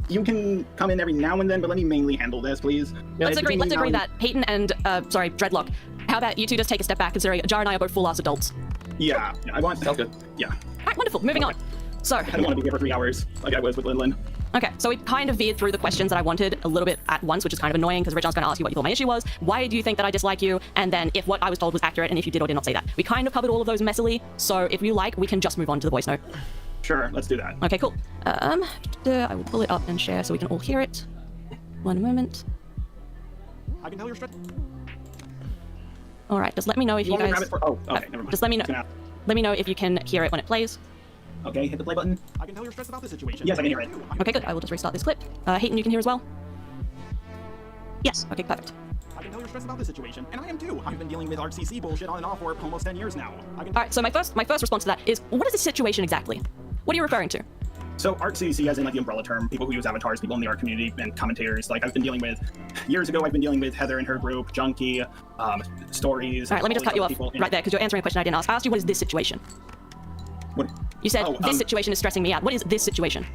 you can come in every now and then, but let me mainly handle this, please.
Let's agree that Peyton and, Dreadlock, how about you two just take a step back, considering Jar and I are both full-ass adults?
Yeah, I want...
Sounds good.
Yeah.
Alright, wonderful. Moving on. So...
I don't want to be here for 3 hours, like I was with Lin.
Okay, so we kind of veered through the questions that I wanted a little bit at once, which is kind of annoying, because Richard's going to ask you what you thought my issue was, why do you think that I dislike you, and then if what I was told was accurate, and if you did or did not say that. We kind of covered all of those messily, so if you like, we can just move on to the voice note.
Sure, let's do that.
Okay, cool. I will pull it up and share so we can all hear it. One moment.
I can tell you're stressed.
All right, just let me know if you guys...
Oh, okay, never mind.
Just let me know. Let me know if you can hear it when it plays.
Okay, hit the play button. I can tell you're stressed about the situation. Yes, I can hear it.
Okay, good. I will just restart this clip. Hayton, you can hear as well?
Yes.
Okay, perfect.
I can tell you're stressed about the situation, and I am too. I've been dealing with ArcCC bullshit on and off for almost 10 years now.
All right, so my first response to that is, what is the situation exactly? What are you referring to?
So ArcCC, as in like the umbrella term, people who use avatars, people in the art community, and commentators. Like I've been dealing with, years ago, I've been dealing with Heather and her group, Junkie, Stories.
All right, let me just cut you off right there, because you're answering a question I didn't ask. I asked you, what is this situation?
What?
You said, this situation is stressing me out. What is this situation?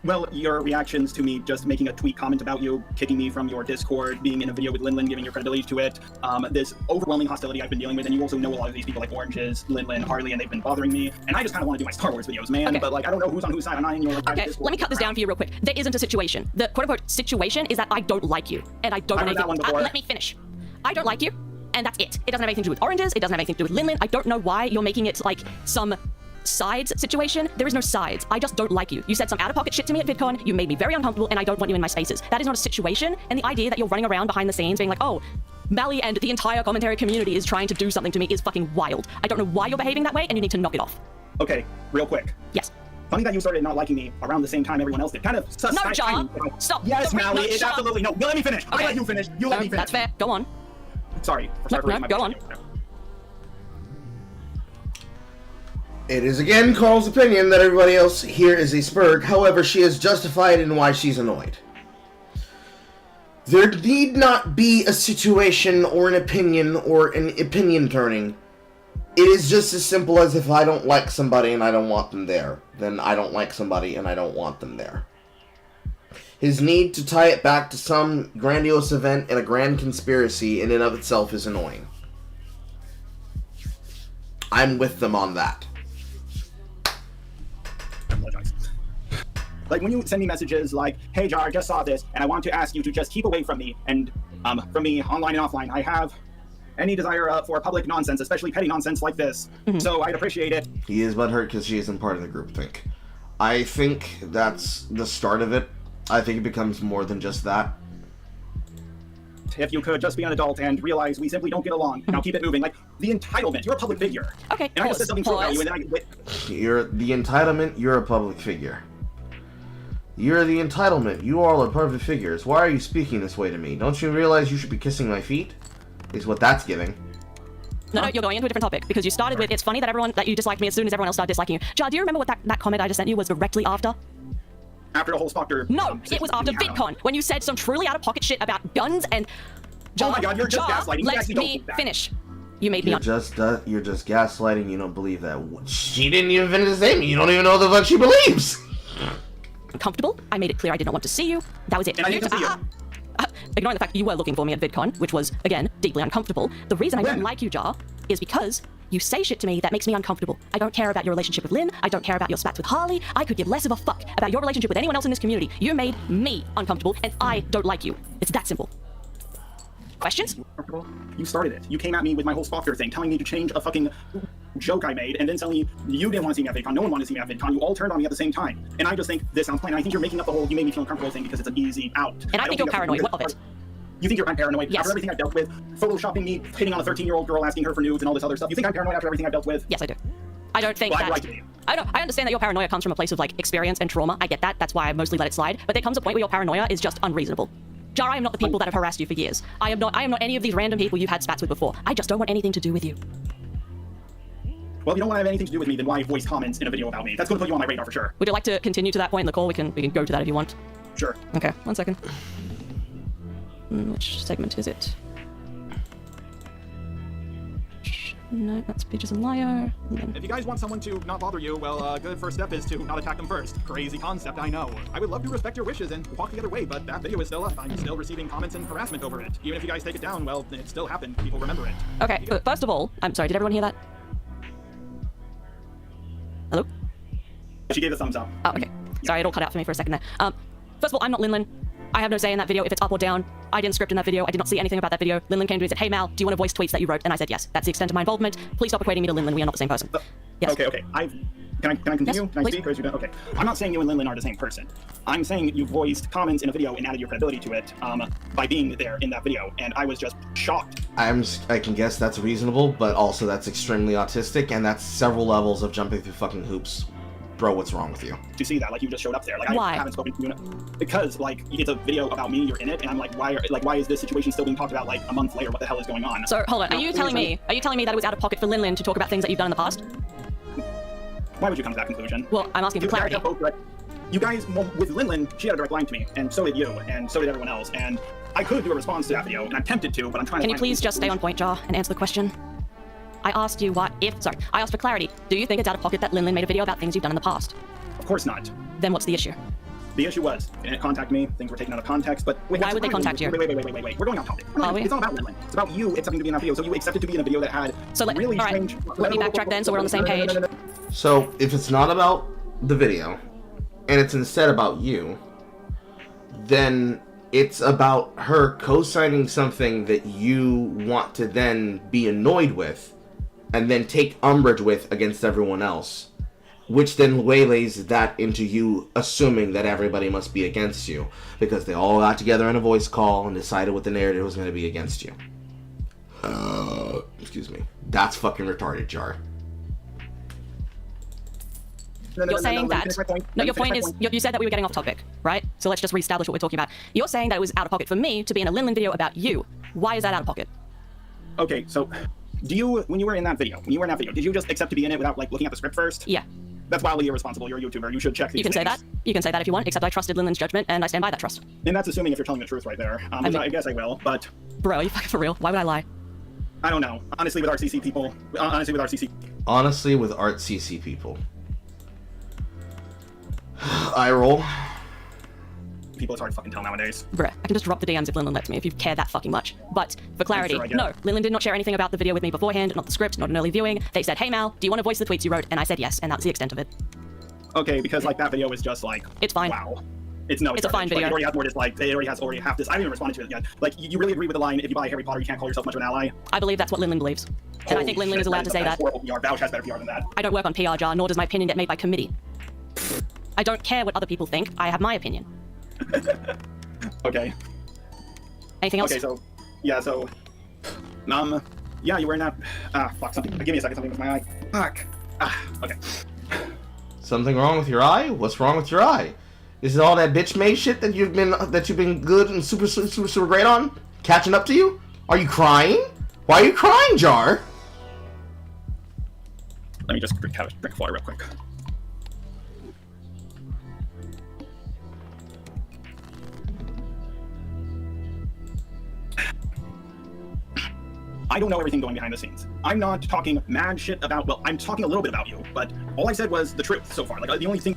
Well, your reactions to me just making a tweet comment about you, kicking me from your Discord, being in a video with Lin, giving your credibility to it, this overwhelming hostility I've been dealing with, and you also know a lot of these people like Oranges, Lin, Harley, and they've been bothering me, and I just kind of want to do my Star Wars videos, man, but like I don't know who's on whose side. I'm not in your like,
okay, let me cut this down for you real quick. There isn't a situation. The quote-unquote situation is that I don't like you, and I don't want anything. Let me finish. I don't like you, and that's it. It doesn't have anything to do with Oranges, it doesn't have anything to do with Lin. I don't know why you're making it like some sides situation. There is no sides. I just don't like you. You said some out-of-pocket shit to me at VidCon. You made me very uncomfortable, and I don't want you in my spaces. That is not a situation, and the idea that you're running around behind the scenes being like, oh, Mally and the entire commentary community is trying to do something to me is fucking wild. I don't know why you're behaving that way, and you need to knock it off.
Okay, real quick.
Yes.
Funny that you started not liking me around the same time everyone else did. Kind of sus.
No, Jar. Stop.
Yes, Mally, it's
Jar.
absolutely no. Let me finish.
Okay.
I let you finish. You let me finish.
That's fair. Go on.
Sorry.
No, go on.
It is again Carl's opinion that everybody else here is a Spurg. However, she is justified in why she's annoyed. There need not be a situation or an opinion turning. It is just as simple as if I don't like somebody and I don't want them there, then I don't like somebody and I don't want them there. His need to tie it back to some grandiose event and a grand conspiracy in and of itself is annoying. I'm with them on that.
Like when you send me messages like, hey Jar, I just saw this, and I want to ask you to just keep away from me, and from me online and offline, I have any desire for public nonsense, especially petty nonsense like this. So I'd appreciate it.
He is butthurt because she isn't part of the groupthink. I think that's the start of it. I think it becomes more than just that.
if you could just be an adult and realize we simply don't get along. Now keep it moving. Like, the entitlement, you're a public figure.
Okay,
and I just said something true about you, and then
You're the entitlement, you're a public figure. You're the entitlement, you all are public figures. Why are you speaking this way to me? Don't you realize you should be kissing my feet? Is what that's giving.
No, you're going into a different topic because you started with, it's funny that you disliked me as soon as everyone else started disliking you. Jar, do you remember what that comment I just sent you was directly after?
After the whole Spoctor...
No, it was after VidCon, when you said some truly out-of-pocket shit about guns and... Jar,
oh my god, you're just
Jar,
gaslighting.
Let me finish. You made me...
You're just gaslighting, you don't believe that. She didn't even finish the statement, you don't even know what the fuck she believes!
Uncomfortable. I made it clear I did not want to see you. That was it.
And I didn't see you.
Ignoring the fact that you were looking for me at VidCon, which was, again, deeply uncomfortable, the reason I don't like you, Jar, is because you say shit to me that makes me uncomfortable. I don't care about your relationship with Lynn. I don't care about your spats with Harley. I could give less of a fuck about your relationship with anyone else in this community. You made me uncomfortable, and I don't like you. It's that simple. Questions?
You started it. You came at me with my whole Spoctor thing, telling me to change a fucking joke I made, and then suddenly you didn't want to see me at VidCon, no one wanted to see me at VidCon, you all turned on me at the same time. And I just think this sounds plain. I think you're making up the whole you made me feel uncomfortable thing because it's an easy out.
And I think you're paranoid. What of it?
You think I'm paranoid?
Yes.
After everything I've dealt with, photoshopping me, hitting on a 13-year-old girl, asking her for nudes and all this other stuff, you think I'm paranoid after everything I've dealt with?
Yes, I do. I don't think that... I understand that your paranoia comes from a place of, like, experience and trauma. I get that. That's why I mostly let it slide. But there comes a point where your paranoia is just unreasonable. Jar, I am not the people that have harassed you for years. I am not any of these random people you've had spats with before. I just don't want anything to do with you.
Well, if you don't want to have anything to do with me, then why voice comments in a video about me? That's going to put you on my radar for sure.
Would you like to continue to that point in the call? We can go to that if you want.
Sure.
Okay, 1 second. Which segment is it? No, that's Peaches and Liar.
If you guys want someone to not bother you, well, a good first step is to not attack them first. Crazy concept, I know. I would love to respect your wishes and walk the other way, but that video is still up. I'm still receiving comments and harassment over it. Even if you guys take it down, well, it still happened. People remember it.
Okay, first of all, I'm sorry, did everyone hear that? Hello?
She gave a thumbs up.
Oh, okay. Sorry, it all cut out for me for a second there. First of all, I'm not Linlin. I have no say in that video if it's up or down. I didn't script in that video. I did not see anything about that video. Linlin came to me and said, hey Mal, do you want to voice tweets that you wrote? And I said yes. That's the extent of my involvement. Please stop equating me to Linlin. We are not the same person. Yes.
Okay. Can I continue?
Yes,
Can I speak? Or is you done? Okay. I'm not saying you and Linlin are the same person. I'm saying you voiced comments in a video and added your credibility to it by being there in that video, and I was just shocked.
I can guess that's reasonable, but also that's extremely autistic, and that's several levels of jumping through fucking hoops. Bro, what's wrong with you?
To see that, like, you just showed up there. Like,
why?
I haven't spoken to you because, like, it's a video about me. You're in it, and I'm like, why is this situation still being talked about like a month later? What the hell is going on?
So hold on. Are you telling me that it was out of pocket for Linlin to talk about things that you've done in the past?
Why would you come to that conclusion?
Well, I'm asking for clarity.
You guys, well, with Linlin, she had a direct line to me, and so did you, and so did everyone else. And I could do a response to that video, and I'm tempted to, but I'm trying to.
Can you please just stay on point, Jar, and answer the question? I asked you I asked for clarity. Do you think it's out of pocket that Linlin made a video about things you've done in the past?
Of course not.
Then what's the issue?
The issue was, they didn't contact me, things were taken out of context, but... Wait,
why would they contact you?
Wait, we're going off topic. It's not about Linlin. It's about you accepting to be in that video, so you accepted to be in a video that had really strange...
Let me backtrack then, so we're on the same page.
So, if it's not about the video, and it's instead about you, then it's about her co-signing something that you want to then be annoyed with, and then take umbrage with against everyone else, which then waylays that into you assuming that everybody must be against you, because they all got together in a voice call and decided what the narrative was going to be against you. Excuse me. That's fucking retarded, Jar.
You're saying that... No, your point is... You said that we were getting off topic, right? So let's just reestablish what we're talking about. You're saying that it was out of pocket for me to be in a Linlin video about you. Why is that out of pocket?
Okay, so... when you were in that video, did you just accept to be in it without, like, looking at the script first?
Yeah.
That's wildly irresponsible. You're a YouTuber. You should check these
You can say that. You can say that if you want, except I trusted Linlin's judgment, and I stand by that trust.
And that's assuming if you're telling the truth right there. I guess I will, but...
Bro, are you fucking for real? Why would I lie?
I don't know. Honestly, with RCC people... Honestly, with
ArtCC people. I roll.
People, it's hard to fucking tell nowadays.
Bruh, I can just drop the DMs if Linlin lets me, if you care that fucking much. But, for clarity,
sure
no, Linlin did not share anything about the video with me beforehand, not the script, not an early viewing. They said, hey Mal, do you want to voice the tweets you wrote? And I said yes, and that's the extent of it.
Okay, because, like, that video is just, like...
It's fine.
Wow. It's
a fine video.
Like, it already has more dislikes. It already has half this. I haven't even responded to it yet. Like, you really agree with the line, if you buy Harry Potter, you can't call yourself much of an ally?
I believe that's what Linlin believes. And I think Linlin is allowed to say that.
Horrible PR. Vouch has better PR than that.
I don't work on PR, Jar, nor does my opinion get made by committee. I don't care what other people think. I have my opinion.
Okay.
Anything else?
Okay, so Yeah, so, yeah, you were in that, fuck, something, give me a second, something with my eye. Fuck. Okay.
Something wrong with your eye? What's wrong with your eye? Is it all that bitch made shit that you've been good and super great on? Catching up to you? Are you crying? Why are you crying, Jar?
Let me just drink water real quick. I don't know everything going behind the scenes. I'm not talking mad shit about, well, I'm talking a little bit about you, but all I said was the truth so far. Like, the only thing...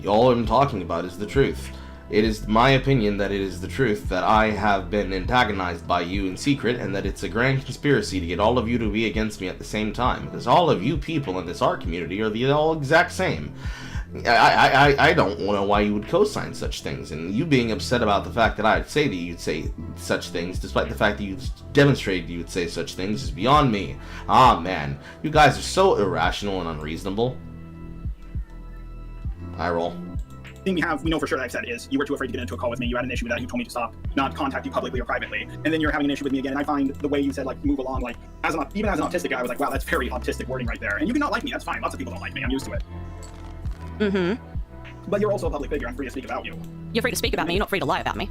All I'm talking about is the truth. It is my opinion that it is the truth that I have been antagonized by you in secret, and that it's a grand conspiracy to get all of you to be against me at the same time. Because all of you people in this art community are the all exact same. I don't know why you would co-sign such things, and you being upset about the fact that I'd say that you'd say such things, despite the fact that you demonstrated you would say such things, is beyond me. Ah, man. You guys are so irrational and unreasonable. I roll.
The thing we know for sure that I've said is you were too afraid to get into a call with me. You had an issue with that. You told me to stop, not contact you publicly or privately. And then you're having an issue with me again. And I find the way you said, like, move along, like, even as an autistic guy, I was like, wow, that's very autistic wording right there. And you can not like me. That's fine. Lots of people don't like me. I'm used to it.
Mm-hmm.
But you're also a public figure. I'm free to speak about you.
You're free to speak about me. You're not free to lie about me.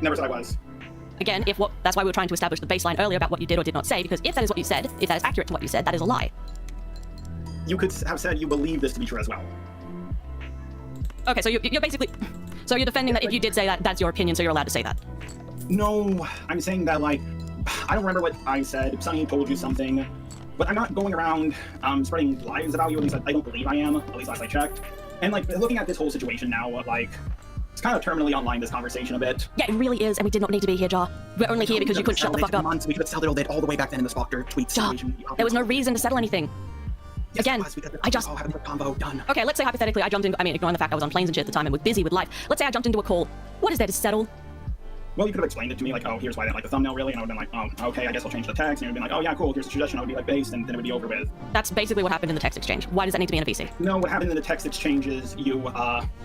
Never said I was.
Again, that's why we were trying to establish the baseline earlier about what you did or did not say, because if that is what you said, if that is accurate to what you said, that is a lie.
You could have said you believe this to be true as well.
Okay, so you're basically... So you're defending that if you did say that, that's your opinion, so you're allowed to say that?
No, I'm saying that, like, I don't remember what I said. Sunny told you something. But I'm not going around spreading lies about you. At least I don't believe I am. At least last I checked. And, like, looking at this whole situation now, like, it's kind of terminally online, this conversation a bit.
Yeah, it really is, and we did not need to be here, Jar. We're only here because you couldn't shut the fuck up.
We could have settled it all the way back then in the Spoctor tweet situation.
There was no reason to settle anything.
Yes,
Again, I just...
having a combo done.
Okay, let's say hypothetically I jumped into... I mean, ignoring the fact I was on planes and shit at the time and was busy with life. Let's say I jumped into a call. What is there to settle?
Well, you could have explained it to me, like, oh, here's why I didn't like the thumbnail, really, and I would have been like, oh, okay, I guess I'll change the text, and you would have been like, oh, yeah, cool, here's the suggestion, I would be like, based, and then it would be over with.
That's basically what happened in the text exchange. Why does that need to be in a VC?
No, what happened in the text exchange is you,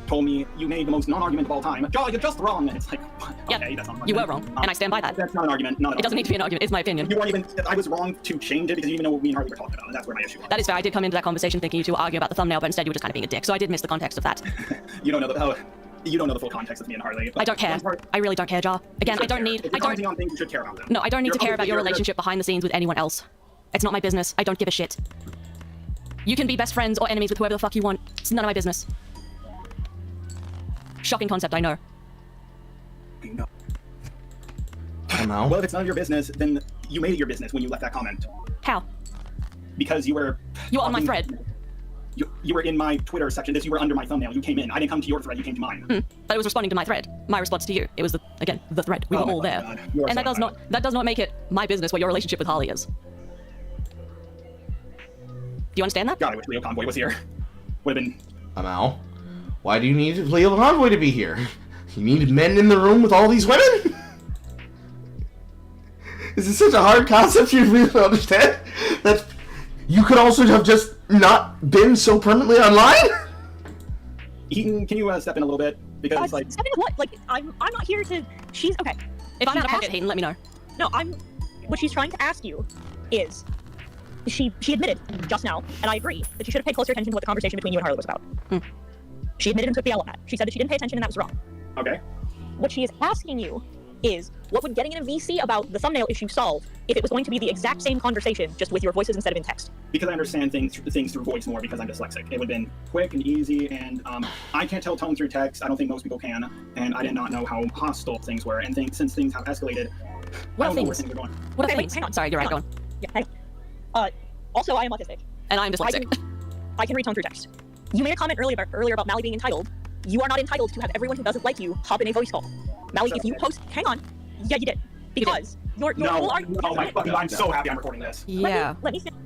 told me you made the most non-argument of all time. Jolly, you're just wrong, and it's like, okay, that's not an argument.
You were wrong, and I stand by that.
That's not an argument, no.
It doesn't need to be an argument, it's my opinion.
You weren't even, I was wrong to change it, because you even know what me and Harley were talking about, and that's where my issue was.
That is fair, I did come into that conversation thinking you two were arguing about the thumbnail, but instead you were just kind of being a dick, so I did miss the context of that.
You don't know you don't know the full context of me and Harley.
I don't care. I really don't care, Jar. Again, I don't need...
If you're commenting on things, you should care about them.
No, I don't need to care about your relationship behind the scenes with anyone else. It's not my business. I don't give a shit. You can be best friends or enemies with whoever the fuck you want. It's none of my business. Shocking concept, I know.
Well, if it's none of your business, then you made it your business when you left that comment.
How?
Because you were...
You were on my thread.
You were in my Twitter section. You were under my thumbnail. You came in. I didn't come to your thread. You came to mine.
But it was responding to my thread. My response to you. It was, the thread. We were all there. And that does not make it my business what your relationship with Harley is. Do you understand that?
God, I wish Leo Convoy was here. Would have been...
Amal, why do you need Leo Convoy to be here? You need men in the room with all these women? Is this such a hard concept you really don't understand? That you could also have just not been so permanently online?
Eaton, can you step in a little bit? Because, like...
Step in what? Like, I'm not here to... She's... Okay.
If I'm out of pocket, Hayden, let me know.
No, what she's trying to ask you is... She admitted just now, and I agree, that she should have paid closer attention to what the conversation between you and Harley was about. She admitted and took the L on that. She said that she didn't pay attention and that was wrong.
Okay.
What she is asking you is, what would getting in a VC about the thumbnail issue solve if it was going to be the exact same conversation, just with your voices instead of in text?
Because I understand things through voice more because I'm dyslexic. It would have been quick and easy, and I can't tell tone through text. I don't think most people can, and I did not know how hostile things were. And since things have escalated,
what
I don't know
things?
where things are going.
What are
Okay,
things?
hang on.
Sorry, you're right, go on.
Yeah, hang on. Also, I am autistic.
And I'm dyslexic.
I can read tone through text. You made a comment earlier about Mally being entitled. You are not entitled to have everyone who doesn't like you hop in a voice call. Mally, if you post... Hang on. Yeah, you did. Because your whole argument...
No, I'm so happy I'm recording this.
Yeah.
Let me finish.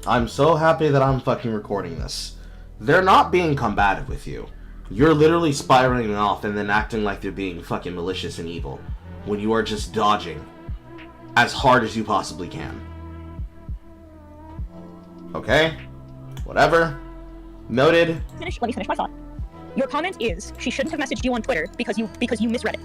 I'm so happy that I'm fucking recording this. They're not being combative with you. You're literally spiraling off and then acting like they're being fucking malicious and evil, when you are just dodging as hard as you possibly can. Okay? Whatever. Noted.
Let me finish my thought. Your comment is, she shouldn't have messaged you on Twitter because you misread it.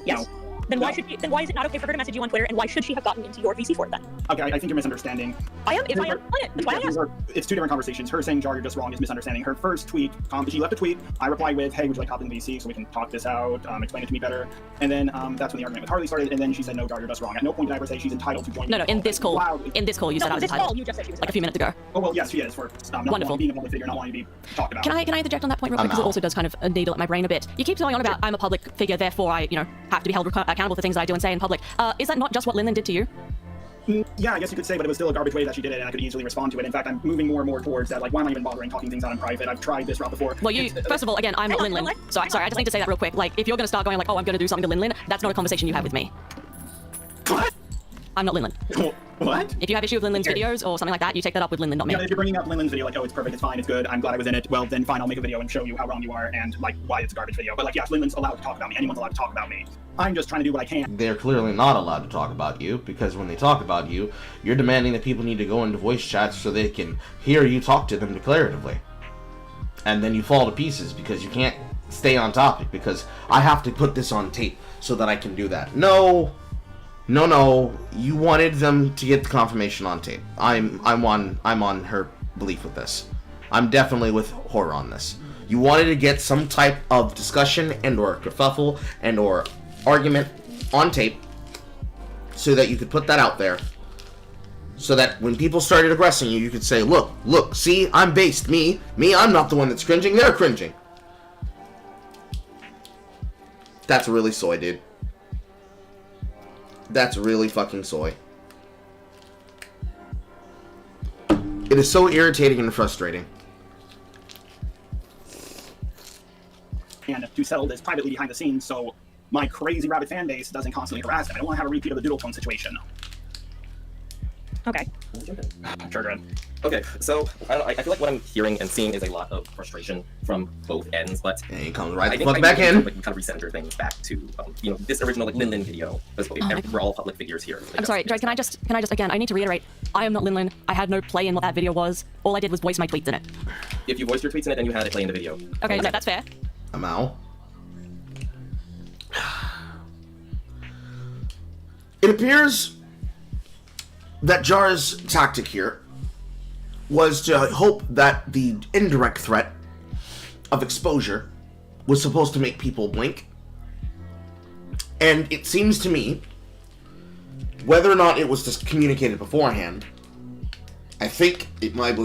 Yes? then why should then why is it not okay for her to message you on Twitter, and why should she have gotten into your VC for it then?
Okay, I think you're misunderstanding.
I am. If I am on it, that's why I asked.
It's two different conversations. Her saying, Jar, you're just wrong is misunderstanding. Her first tweet, she left a tweet. I replied with, hey, would you like to hop in the VC so we can talk this out, explain it to me better? And then that's when the argument with Harley started, and then she said, no, Jar, you're just wrong. At no point did I ever say she's entitled to join.
No, in this call. In this call, you said I was entitled.
You just said she was
like a few minutes ago.
Oh, well, yes, she is, for not
Wonderful.
being a public figure, not wanting to be talked about.
Can I interject on that point real quick? Because it also does kind of needle at my brain a bit. You keep going on about I'm a public figure, therefore I, have to be held accountable for things that I do and say in public. Is that not just what Linlin did to you?
Yeah, I guess you could say, but it was still a garbage way that she did it, and I could easily respond to it. In fact, I'm moving more and more towards that. Like, why am I even bothering talking things out in private? I've tried this route before.
Well, first of all, again, I'm not Linlin. Sorry, I just need to say that real quick. Like, if you're going to start going like, oh, I'm going to do something to Linlin, that's not a conversation you have with me.
What?
I'm not Linlin.
What?
If you have issue with Linlin's videos or something like that, you take that up with Linlin, not me.
Yeah, if you're bringing up Linlin's video, like, oh, it's perfect, it's fine, it's good, I'm glad I was in it, well, then fine, I'll make a video and show you how wrong you are and, like, why it's a garbage video. But, like, yes, Linlin's allowed to talk about me. Anyone's allowed to talk about me. I'm just trying to do what I can.
They're clearly not allowed to talk about you, because when they talk about you, you're demanding that people need to go into voice chats so they can hear you talk to them declaratively. And then you fall to pieces because you can't stay on topic, because I have to put this on tape so that I can do that. No, you wanted them to get the confirmation on tape. I'm on her belief with this. I'm definitely with horror on this. You wanted to get some type of discussion and or kerfuffle and or argument on tape so that you could put that out there, so that when people started aggressing you, you could say, look, see, I'm based. Me, I'm not the one that's cringing, they're cringing. That's really soy, dude. That's really fucking soy. It is so irritating and frustrating.
And to settle this privately behind the scenes so my crazy rabid fan base doesn't constantly harass them. I don't want to have a repeat of the Doodle Tone situation.
Okay.
Sure, good.
Okay, so I feel like what I'm hearing and seeing is a lot of frustration from both ends, but
and he comes right
I
the
think
fuck back in.
Like, we kind of recenter things back to this original like Linlin video. We're all public figures here.
I'm sorry, Dre, can I just again, I need to reiterate, I am not Linlin. I had no play in what that video was. All I did was voice my tweets in it.
If you voiced your tweets in it, then you had a play in the video.
Okay, no, that's fair.
Amal. It appears that Jar's tactic here was to hope that the indirect threat of exposure was supposed to make people blink. And it seems to me, whether or not it was just communicated beforehand, I think it might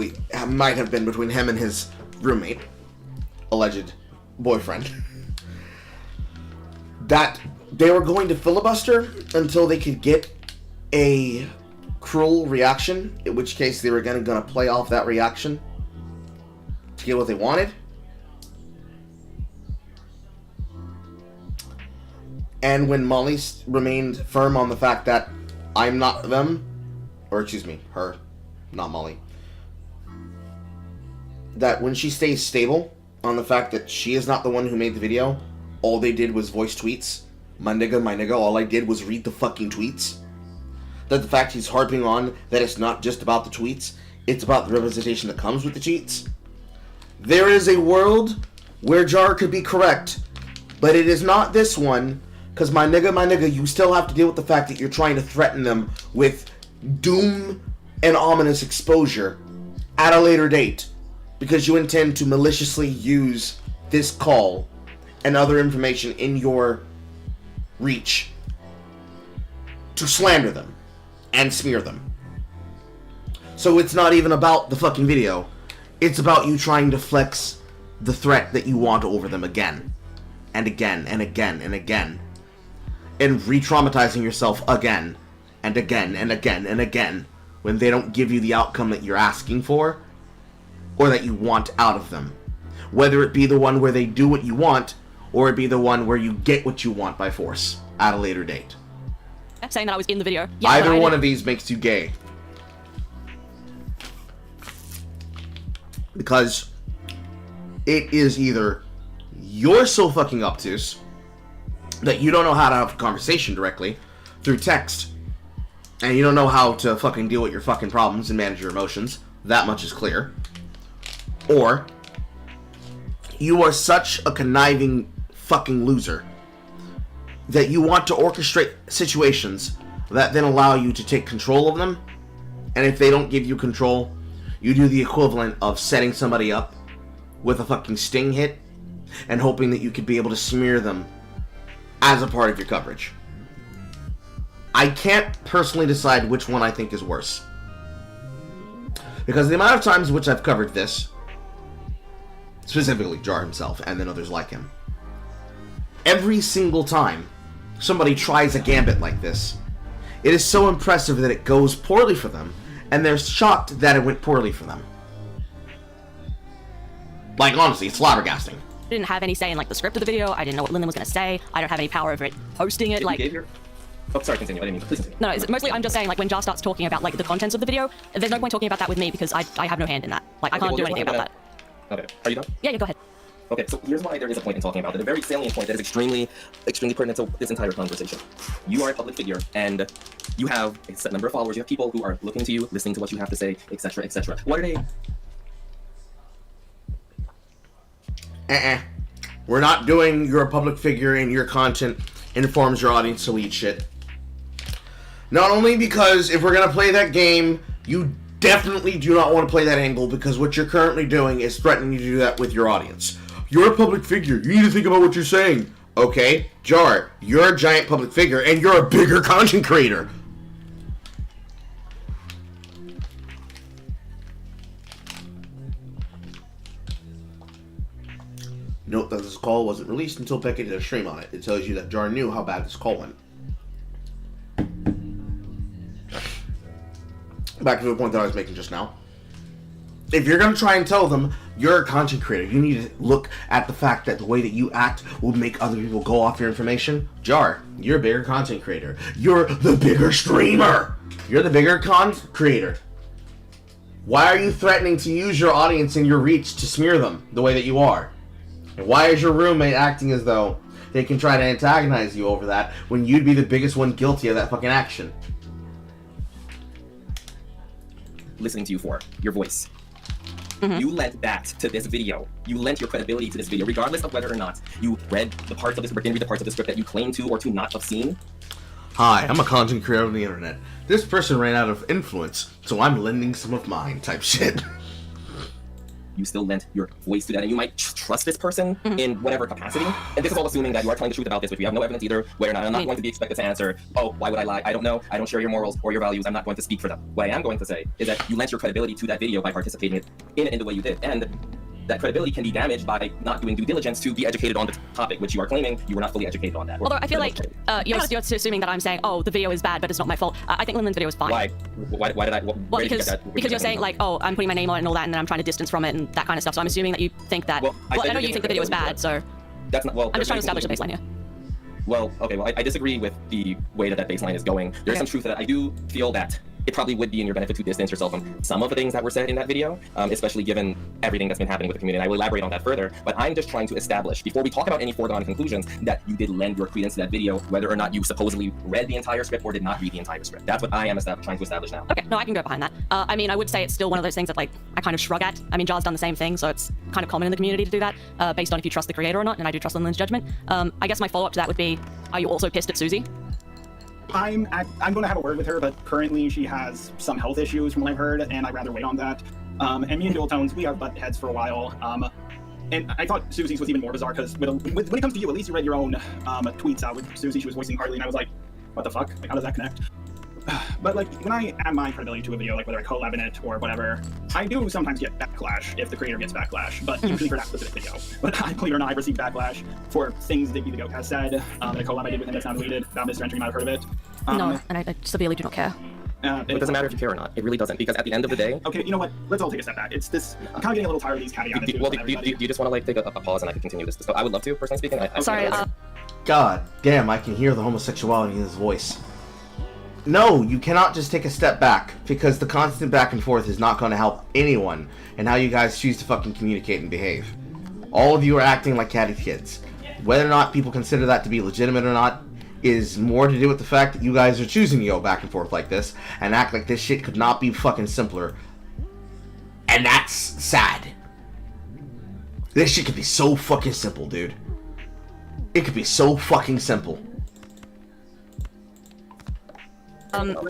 have been between him and his roommate, alleged boyfriend, that they were going to filibuster until they could get a cruel reaction, in which case they were gonna play off that reaction to get what they wanted. And when Molly remained firm on the fact that I'm not them, or excuse me, her, not Molly, that when she stays stable on the fact that she is not the one who made the video, all they did was voice tweets. My nigga, all I did was read the fucking tweets. That the fact he's harping on that it's not just about the tweets, it's about the representation that comes with the tweets. There is a world where Jar could be correct, but it is not this one, because my nigga, you still have to deal with the fact that you're trying to threaten them with doom and ominous exposure at a later date, because you intend to maliciously use this call and other information in your reach to slander them and smear them. So it's not even about the fucking video. It's about you trying to flex the threat that you want over them again and again and again and again, and re-traumatizing yourself again and again and again and again when they don't give you the outcome that you're asking for or that you want out of them. Whether it be the one where they do what you want, or it be the one where you get what you want by force at a later date.
Saying that I was in the video. Yeah,
either one of these makes you gay. Because it is either you're so fucking obtuse that you don't know how to have a conversation directly through text, and you don't know how to fucking deal with your fucking problems and manage your emotions. That much is clear. Or you are such a conniving fucking loser that you want to orchestrate situations that then allow you to take control of them. And if they don't give you control, you do the equivalent of setting somebody up with a fucking sting hit and hoping that you could be able to smear them as a part of your coverage. I can't personally decide which one I think is worse, because the amount of times which I've covered this, specifically Jar himself and then others like him, every single time somebody tries a gambit like this, it is so impressive that it goes poorly for them, and they're shocked that it went poorly for them. Like, honestly, it's flabbergasting.
I didn't have any say in like the script of the video. I didn't know what Lyndon was going to say. I don't have any power over it posting it. Like,
oh, sorry, continue. I didn't mean to. Please continue.
No, it's mostly I'm just saying, like, when Jar starts talking about like the contents of the video, there's no point talking about that with me because I have no hand in that. Like, I can't do anything about that.
Okay, are you done?
Yeah, go ahead.
Okay, so here's why there is a point in talking about it. A very salient point that is extremely pertinent to this entire conversation. You are a public figure, and you have a set number of followers. You have people who are looking to you, listening to what you have to say, etc., etc. What are they?
We're not doing you're a public figure and your content informs your audience to eat shit. Not only because if we're going to play that game, you definitely do not want to play that angle, because what you're currently doing is threatening to do that with your audience. You're a public figure. You need to think about what you're saying. Okay, Jar, you're a giant public figure and you're a bigger content creator. Note that this call wasn't released until Becky did a stream on it. It tells you that Jar knew how bad this call went. Back to the point that I was making just now. If you're going to try and tell them you're a content creator, you need to look at the fact that the way that you act will make other people go off your information. Jar, you're a bigger content creator. You're the bigger streamer. You're the bigger content creator. Why are you threatening to use your audience and your reach to smear them the way that you are? And why is your roommate acting as though they can try to antagonize you over that when you'd be the biggest one guilty of that fucking action?
Listening to you for your voice. You lent that to this video. You lent your credibility to this video, regardless of whether or not you read the parts of this, or didn't read the parts of the script that you claim to or to not have seen.
Hi, I'm a content creator on the internet. This person ran out of influence, so I'm lending some of mine type shit.
You still lent your voice to that, and you might trust this person in whatever capacity. And this is all assuming that you are telling the truth about this, which we have no evidence either, whether or not. I'm not going to be expected to answer, oh, why would I lie? I don't know. I don't share your morals or your values. I'm not going to speak for them. What I am going to say is that you lent your credibility to that video by participating in it in the way you did. And that credibility can be damaged by not doing due diligence to be educated on the topic, which you are claiming you were not fully educated on that.
Although I feel like you're assuming that I'm saying, oh, the video is bad, but it's not my fault. I think Lyndon's video is fine.
Why? Why did I?
Well, because you're saying like, oh, I'm putting my name on it and all that, and then I'm trying to distance from it and that kind of stuff. So I'm assuming that you think that. Well, I know you think the video is bad, so.
That's not. Well,
I'm just trying to establish a baseline here.
Well, okay. Well, I disagree with the way that baseline is going. There's some truth to that. I do feel that it probably would be in your benefit to distance yourself from some of the things that were said in that video, especially given everything that's been happening with the community. I will elaborate on that further, but I'm just trying to establish, before we talk about any foregone conclusions, that you did lend your credence to that video, whether or not you supposedly read the entire script or did not read the entire script. That's what I am trying to establish now.
Okay, no, I can go behind that. I mean, I would say it's still one of those things that like I kind of shrug at. I mean, Jar's done the same thing, so it's kind of common in the community to do that, based on if you trust the creator or not, and I do trust Lyndon's judgment. I guess my follow-up to that would be, are you also pissed at Susie?
I'm going to have a word with her, but currently she has some health issues from what I've heard, and I'd rather wait on that. And me and Dual Tones, we have butt heads for a while. And I thought Susie's was even more bizarre, because when it comes to you, at least you read your own tweets out with Susie. She was voicing Harley, and I was like, what the fuck? Like, how does that connect? But like, when I add my credibility to a video, like whether I collab in it or whatever, I do sometimes get backlash if the creator gets backlash, but usually for that specific video. But I, believe it or not, I've received backlash for things Digby the Goat has said. The collab I did with him that's now deleted about Mr. Entry, you might have heard of it.
No, and I severely do not care.
It doesn't matter if you care or not. It really doesn't, because at the end of the day.
Okay, you know what? Let's all take a step back. It's this. I'm kind of getting a little tired of these catty attitudes.
Well, do you just want to like take a pause and I can continue this? I would love to, personally speaking.
Sorry.
God damn, I can hear the homosexuality in his voice. No, you cannot just take a step back, because the constant back and forth is not going to help anyone in how you guys choose to fucking communicate and behave. All of you are acting like catty kids. Whether or not people consider that to be legitimate or not is more to do with the fact that you guys are choosing to go back and forth like this and act like this shit could not be fucking simpler. And that's sad. This shit could be so fucking simple, dude. It could be so fucking simple.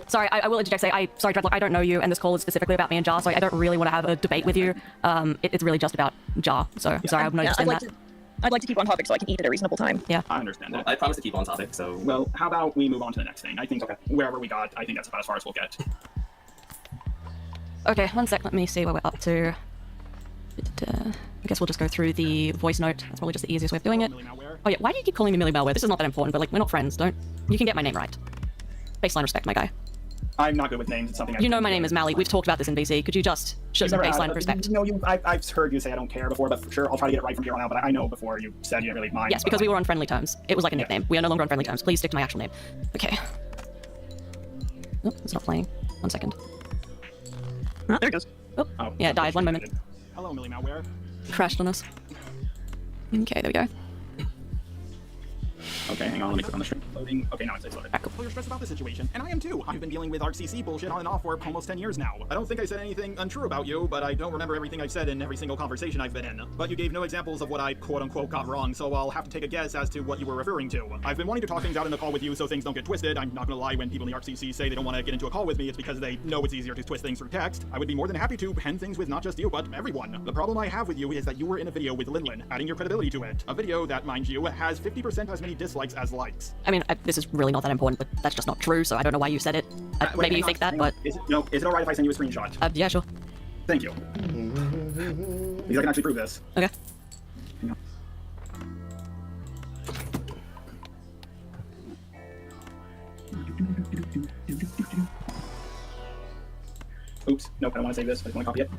Sorry, I will interject. Sorry, Dreadlock, I don't know you, and this call is specifically about me and Jar, so I don't really want to have a debate with you. It's really just about Jar, so sorry, I'm not interested in that.
I'd like to keep on topic so I can eat at a reasonable time.
Yeah.
I understand that.
I promise to keep on topic, so...
Well, how about we move on to the next thing? I think wherever we got, I think that's about as far as we'll get.
Okay, one sec, let me see where we're up to. I guess we'll just go through the voice note. That's probably just the easiest way of doing it. Oh yeah, why do you keep calling me Millie Malware? This is not that important, but like, we're not friends, don't... You can get my name right. Baseline respect, my guy.
I'm not good with names. It's something
You know my name is Mally. We've talked about this in VC. Could you just show some baseline of respect?
No, I've heard you say I don't care before, but for sure, I'll try to get it right from here on out, but I know before you said you didn't really mind.
Yes, because we were on friendly terms. It was like a nickname. We are no longer on friendly terms. Please stick to my actual name. Okay. Oh, it's not playing. 1 second.
Oh, there it goes.
Oh, yeah, it died. 1 moment.
Hello, Millie Malware.
Crashed on us. Okay, there we go.
Okay, hang on, let me click on the stream. Loading. Okay, now it's loaded. Well, you're stressed about the situation, and I am too. I've been dealing with ArcCC bullshit on and off for almost 10 years now. I don't think I said anything untrue about you, but I don't remember everything I've said in every single conversation I've been in. But you gave no examples of what I quote-unquote got wrong, so I'll have to take a guess as to what you were referring to. I've been wanting to talk things out in the call with you so things don't get twisted. I'm not gonna lie, when people in the ArcCC say they don't want to get into a call with me, it's because they know it's easier to twist things through text. I would be more than happy to pen things with not just you, but everyone. The problem I have with you is that you were in a video with Linlin, adding your credibility to it. A video that, mind you, has 50% as many dislikes as likes.
I mean, this is really not that important, but that's just not true, so I don't know why you said it. Maybe you think that, but...
Is it alright if I send you a screenshot?
Yeah, sure.
Thank you. Because I can actually prove this.
Okay.
Oops, nope, I don't want to save this, I just want to copy it.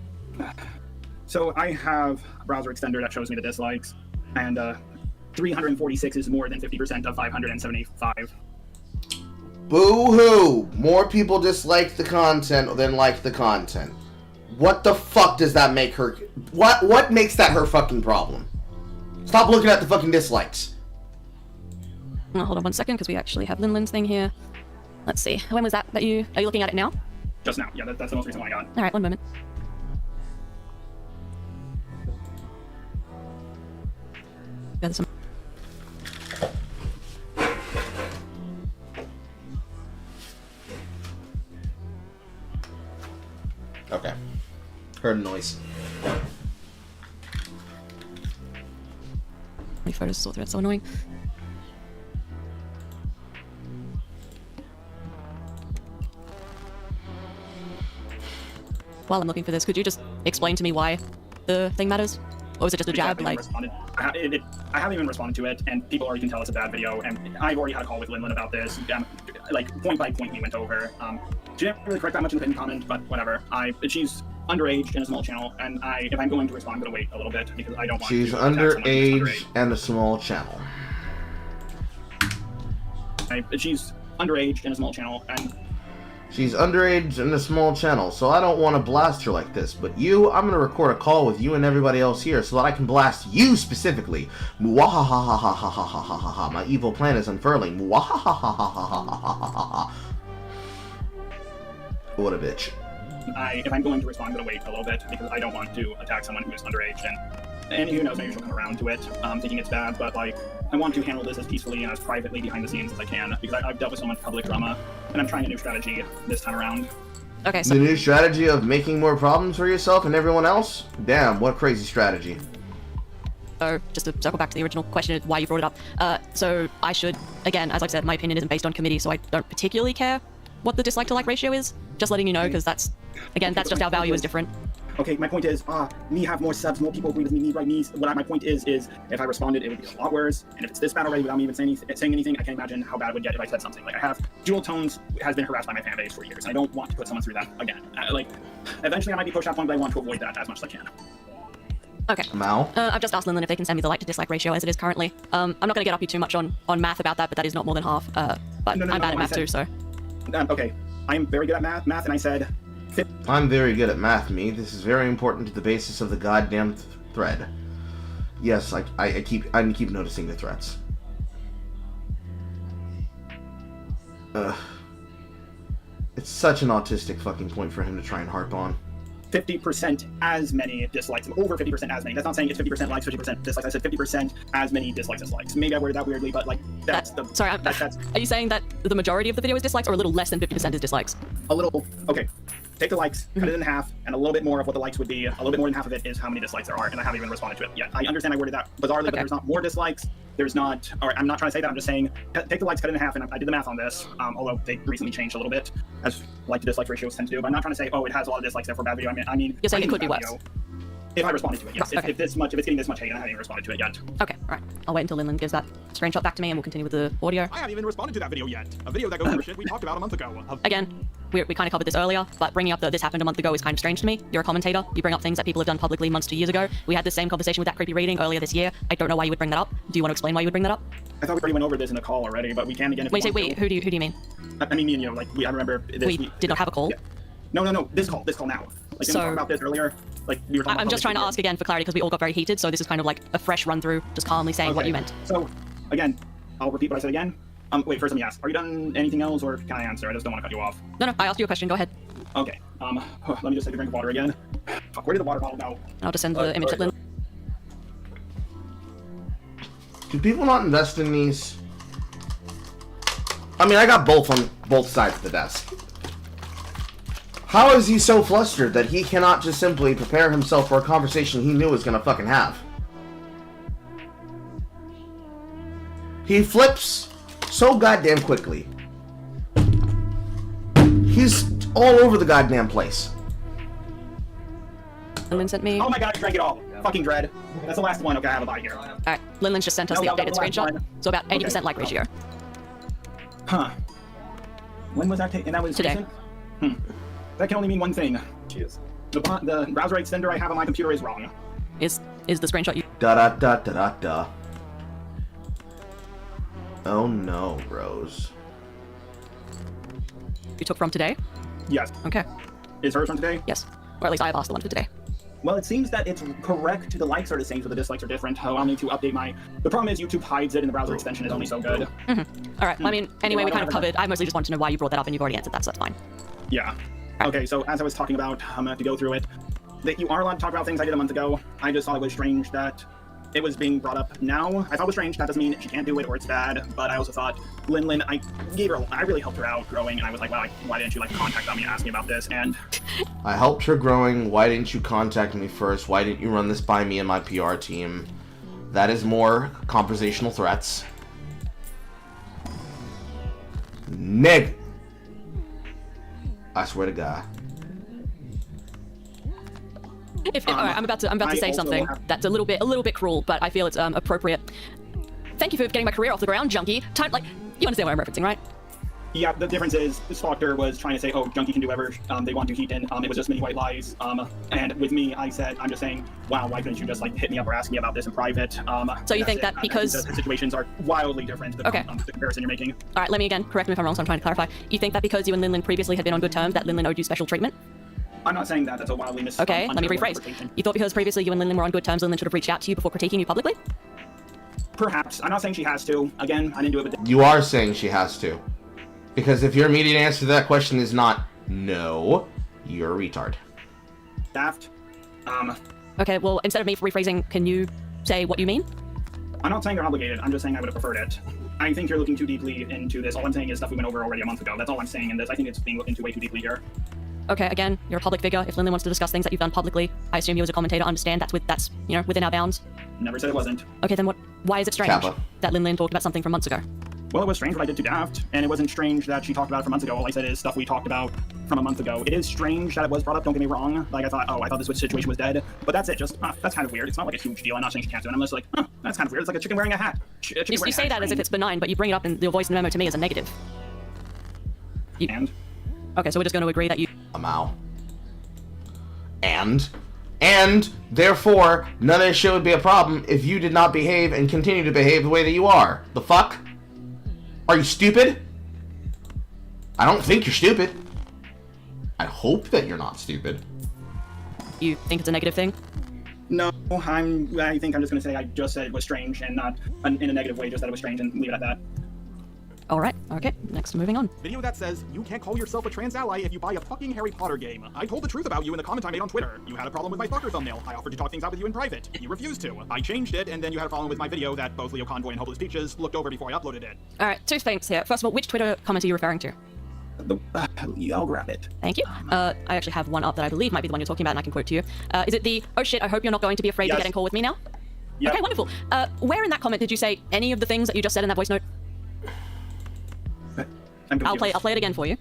So I have a browser extender that shows me the dislikes, and 346 is more than 50% of 575.
Boo-hoo! More people dislike the content than like the content. What the fuck does that make her... What makes that her fucking problem? Stop looking at the fucking dislikes.
Oh, hold on 1 second, because we actually have Linlin's thing here. Let's see. When was that you... Are you looking at it now?
Just now. Yeah, that's the most recent one I got.
Alright, 1 moment. Got some...
Okay. Heard a noise.
My photos still through, it's so annoying. While I'm looking for this, could you just explain to me why the thing matters? Or was it just a jab? Like,
I haven't even responded to it, and people already can tell it's a bad video, and I've already had a call with Linlin about this. Like, point by point we went over. She didn't really correct that much in the pinned comment, but whatever. She's underage in a small channel, and if I'm going to respond, I'm going to wait a little bit, because I don't want
She's
to attack someone who's
underage and a small channel.
She's underage in a small channel, and...
She's underage in a small channel, so I don't want to blast her like this. But you, I'm going to record a call with you and everybody else here so that I can blast you specifically. Muahahahahahahahaha. My evil plan is unfurling. Muahahahahahahaha. What a bitch.
If I'm going to respond, I'm going to wait a little bit, because I don't want to attack someone who's underage, and who knows, maybe she'll come around to it, thinking it's bad, but, like, I want to handle this as peacefully and as privately behind the scenes as I can, because I've dealt with so much public drama, and I'm trying a new strategy this time around.
Okay, so...
The new strategy of making more problems for yourself and everyone else? Damn, what crazy strategy.
So, just to circle back to the original question, why you brought it up. So, I should, again, as I've said, my opinion isn't based on committee, so I don't particularly care what the dislike to like ratio is. Just letting you know, because that's, again, that's just our value is different.
Okay, my point is, me have more subs, more people agree with me, right? My point is if I responded, it would be a lot worse. And if it's this bad already without me even saying anything, I can't imagine how bad it would get if I said something. Like, I have Dual Tones has been harassed by my fan base for years. I don't want to put someone through that again. Eventually I might be pushed that point, but I want to avoid that as much as I can.
Okay.
Mal?
I've just asked Linlin if they can send me the like to dislike ratio as it is currently. I'm not going to get up you too much on math about that, but that is not more than half. But I'm bad at math too, so.
Okay, I am very good at math, and I said...
I'm very good at math, me. This is very important to the basis of the goddamn thread. Yes, I keep noticing the threats. It's such an autistic fucking point for him to try and harp on.
50% as many dislikes, over 50% as many. That's not saying it's 50% likes, 50% dislikes. I said 50% as many dislikes as likes. Maybe I worded that weirdly, but like that's the.
Sorry,
that's
are you saying that the majority of the video is dislikes, or a little less than 50% is dislikes?
a little. Okay, take the likes, cut it in half, and a little bit more of what the likes would be. A little bit more than half of it is how many dislikes there are, and I haven't even responded to it yet. I understand I worded that bizarrely, but there's not more dislikes. There's not. Or I'm not trying to say that. I'm just saying take the likes, cut it in half, and I did the math on this. Although they recently changed a little bit, as like to dislike ratios tend to do. But I'm not trying to say, oh, it has a lot of dislikes, therefore bad video. I mean,
you're saying it could be worse.
If I responded to it, yes.
Okay.
If it's getting this much hate, and I haven't even responded to it yet.
Okay, all right. I'll wait until Linlin gives that screenshot back to me, and we'll continue with the audio.
I haven't even responded to that video yet. A video that goes over shit we talked about a month ago.
Again, we kind of covered this earlier, but bringing up that this happened a month ago is kind of strange to me. You're a commentator. You bring up things that people have done publicly months to years ago. We had the same conversation with that creepy reading earlier this year. I don't know why you would bring that up. Do you want to explain why you would bring that up?
I thought we already went over this in a call already, but we can again if
Wait,
we
say
want
wait.
to.
Who do you mean?
I mean, me and you. Like I remember this.
We did not have a call.
Yeah. No. This call now. Like didn't we talk about this earlier? Like we were talking
I'm
about
just trying to ask again for clarity because we all got very heated. So this is kind of like a fresh run through, just calmly saying what you meant.
So again, I'll repeat what I said again. Wait, first let me ask. Are you done anything else, or can I answer? I just don't want to cut you off.
No, I asked you a question. Go ahead.
Okay. Let me just take a drink of water again. Fuck, where did the water bottle go?
I'll just send the image to Lynn.
Do people not invest in these? I mean, I got both on both sides of the desk. How is he so flustered that he cannot just simply prepare himself for a conversation he knew was gonna fucking have? He flips so goddamn quickly. He's all over the goddamn place.
Linlin sent me.
Oh my god, I drank it all. Fucking dread. That's the last one. Okay, I have a bite here.
Alright, Linlin's just sent us the
No, that
updated
was the last
screenshot.
one.
So about 80%
Okay.
like ratio.
Huh. When was that taken? That was
Today.
recent? That can only mean one thing. Jeez. The browser extender I have on my computer is wrong.
Is the screenshot you?
Da da da da da da. Oh no, bros.
You took from today?
Yes.
Okay.
Is hers from today?
Yes. Or at least I have asked the one for today.
Well, it seems that it's correct. The likes are the same, so the dislikes are different. I'll need to update my... The problem is YouTube hides it, and the browser extension is only so good.
All right. I mean, anyway, we kind of covered. I mostly just wanted to know why you brought that up, and you've already answered that, so that's fine.
Yeah. Okay, so as I was talking about, I'm gonna have to go through it. That you are allowed to talk about things I did a month ago. I just thought it was strange that it was being brought up now. I thought it was strange. That doesn't mean she can't do it or it's bad. But I also thought Linlin, I really helped her out growing, and I was like, wow, why didn't you like contact me and ask me about this? And
I helped her growing. Why didn't you contact me first? Why didn't you run this by me and my PR team? That is more conversational threats. Nig. I swear to God.
All right, I'm about to say something that's a little bit cruel, but I feel it's appropriate. Thank you for getting my career off the ground, Junkie. You understand what I'm referencing, right?
yeah, the difference is Stalker was trying to say, oh, Junkie can do whatever they want to Heaton. It was just many white lies. And with me, I'm just saying, wow, why couldn't you just like hit me up or ask me about this in private?
So you think that because
the situations are wildly different, the comparison you're making.
All right, let me again correct me if I'm wrong. So I'm trying to clarify. You think that because you and Linlin previously had been on good terms, that Linlin owed you special treatment?
I'm not saying that. That's a wildly
Okay, let me rephrase. You thought because previously you and Linlin were on good terms, Linlin should have reached out to you before critiquing you publicly?
Perhaps. I'm not saying she has to. Again, I didn't do it with.
You are saying she has to. Because if your immediate answer to that question is not no, you're a retard.
Daft.
Okay, well, instead of me rephrasing, can you say what you mean?
I'm not saying you're obligated. I'm just saying I would have preferred it. I think you're looking too deeply into this. All I'm saying is stuff we went over already a month ago. That's all I'm saying in this. I think it's being looked into way too deeply here.
Okay, again, you're a public figure. If Linlin wants to discuss things that you've done publicly, I assume you as a commentator understand that's within our bounds.
Never said it wasn't.
Okay, then why is it strange
Kappa.
that Linlin talked about something from months ago?
Well, it was strange what I did to Daft, and it wasn't strange that she talked about it from months ago. All I said is stuff we talked about from a month ago. It is strange that it was brought up, don't get me wrong. Like, I thought this situation was dead. But that's it, just, that's kind of weird. It's not like a huge deal. I'm not saying she can't do it. I'm just like, that's kind of weird. It's like a chicken wearing a hat.
You say that as if it's benign, but you bring it up in your voice memo to me as a negative.
And?
Okay, so we're just going to agree that you...
Amau. And, therefore, none of this shit would be a problem if you did not behave and continue to behave the way that you are. The fuck? Are you stupid? I don't think you're stupid. I hope that you're not stupid.
You think it's a negative thing?
No, I think I'm just going to say I just said it was strange and not in a negative way, just that it was strange and leave it at that.
Alright, okay, next, moving on.
Video that says, you can't call yourself a trans ally if you buy a fucking Harry Potter game. I told the truth about you in the comment I made on Twitter. You had a problem with my stalker thumbnail. I offered to talk things out with you in private. You refused to. I changed it, and then you had a problem with my video that both Leo Convoy and Hopeless Peaches looked over before I uploaded it.
Alright, 2 things here. First of all, which Twitter comment are you referring to?
I'll grab it.
Thank you. I actually have one up that I believe might be the one you're talking about, and I can quote to you. Is it the, oh shit, I hope you're not going to be afraid to get in call with me now?
Yep.
Okay, wonderful. Where in that comment did you say any of the things that you just said in that voice note? I'll play it again for you.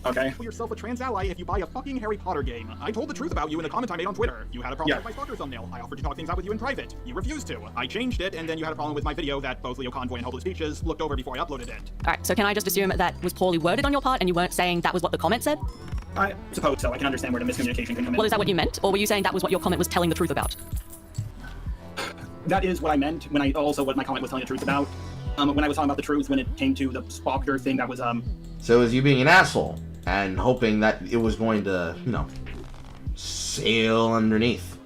Okay. Call yourself a trans ally if you buy a fucking Harry Potter game. I told the truth about you in the comment I made on Twitter. You had a problem with my stalker thumbnail. I offered to talk things out with you in private. You refused to. I changed it, and then you had a problem with my video that both Leo Convoy and Hopeless Peaches looked over before I uploaded it.
Alright, so can I just assume that was poorly worded on your part and you weren't saying that was what the comment said?
I suppose so. I can understand where the miscommunication can come in.
Well, is that what you meant? Or were you saying that was what your comment was telling the truth about?
That is what I meant when I also what my comment was telling the truth about. When I was talking about the truth when it came to the Spoctor thing, that was
So it was you being an asshole and hoping that it was going to, you know, sail underneath.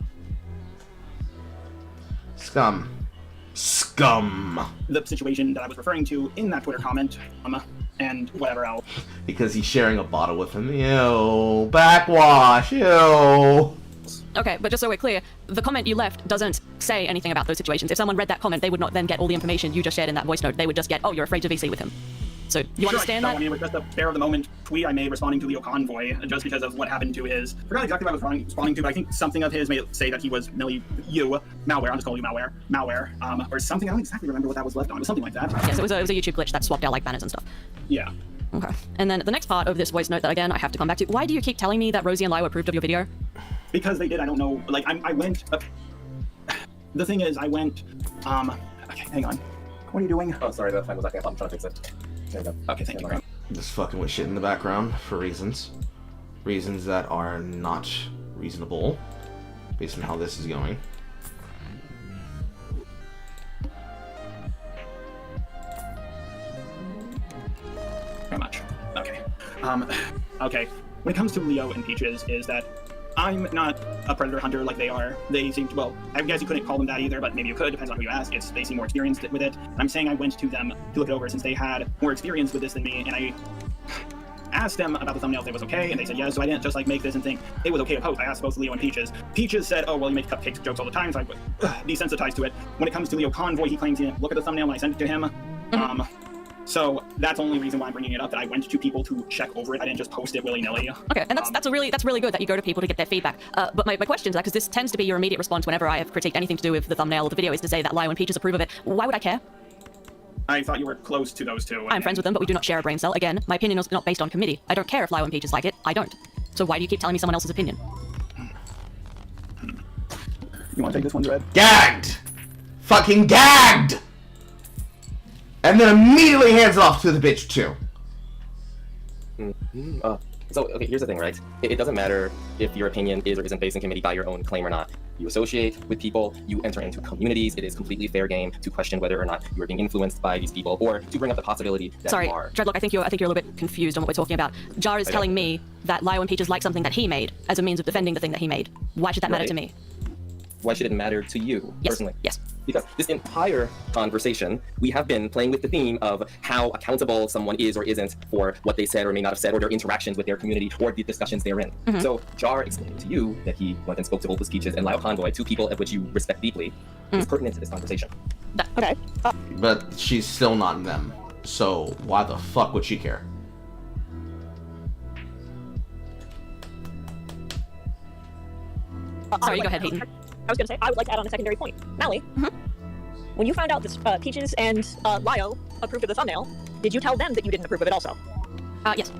Scum.
The situation that I was referring to in that Twitter comment, and whatever else.
Because he's sharing a bottle with him. Ew. Backwash. Ew.
Okay, but just so we're clear, the comment you left doesn't say anything about those situations. If someone read that comment, they would not then get all the information you just shared in that voice note. They would just get, oh, you're afraid to VC with him. So, you understand that?
I mean, it was just a spare of the moment tweet I made responding to Leo Convoy, just because of what happened to his... I forgot exactly what I was responding to, but I think something of his may say that he was malware, I'm just calling you malware, or something. I don't exactly remember what that was left on. It was something like that.
Yes, it was a YouTube glitch that swapped out like banners and stuff.
Yeah.
Okay. And then the next part of this voice note that, again, I have to come back to. Why do you keep telling me that Rosie and Lio approved of your video?
Because they did. I don't know. Like, I went... the thing is, I went... okay, hang on. What are you doing?
Oh, sorry, the fan was acting up. I'm trying to fix it. There you go.
Okay, thank you.
Just fucking with shit in the background for reasons. Reasons that are not reasonable based on how this is going.
Very much. Okay. Okay. When it comes to Leo and Peaches, is that I'm not a predator hunter like they are. They seem to, well, I guess you couldn't call them that either, but maybe you could, depends on who you ask. They seem more experienced with it. I'm saying I went to them to look it over since they had more experience with this than me, and I asked them about the thumbnail if it was okay, and they said yes, so I didn't just like make this and think it was okay to post. I asked both Leo and Peaches. Peaches said, oh, well, you make cupcake jokes all the time, so I was desensitized to it. When it comes to Leo Convoy, he claims he didn't look at the thumbnail when I sent it to him. So that's the only reason why I'm bringing it up, that I went to people to check over it. I didn't just post it willy-nilly.
Okay, and that's really good that you go to people to get their feedback. But my question to that, because this tends to be your immediate response whenever I have critiqued anything to do with the thumbnail or the video, is to say that Lio and Peaches approve of it. Why would I care?
I thought you were close to those two.
I'm friends with them, but we do not share a brain cell. Again, my opinion is not based on committee. I don't care if Lio and Peaches like it. I don't. So why do you keep telling me someone else's opinion?
You want to take this one, Dread?
Gagged! Fucking gagged! And then immediately hands it off to the bitch, too.
So, okay, here's the thing, right? It doesn't matter if your opinion is or isn't based in committee by your own claim or not. You associate with people, you enter into communities. It is completely fair game to question whether or not you are being influenced by these people, or to bring up the possibility that
Sorry,
you are.
Dreadlock, I think you're a little bit confused on what we're talking about. Jar is telling me that Lio and Peaches like something that he made as a means of defending the thing that he made. Why should that matter to me?
Why should it matter to you, personally?
Yes.
Because this entire conversation, we have been playing with the theme of how accountable someone is or isn't for what they said or may not have said, or their interactions with their community, or the discussions they're in. So Jar explained to you that he went and spoke to Hopeless Peaches and Lio Convoy, two people at which you respect deeply, is pertinent to this conversation.
Okay.
But she's still not them. So why the fuck would she care?
Sorry, go ahead, Hayden.
I was going to say, I would like to add on a secondary point. Mally, when you found out that Peaches and Lio approved of the thumbnail, did you tell them that you didn't approve of it also?
Yes.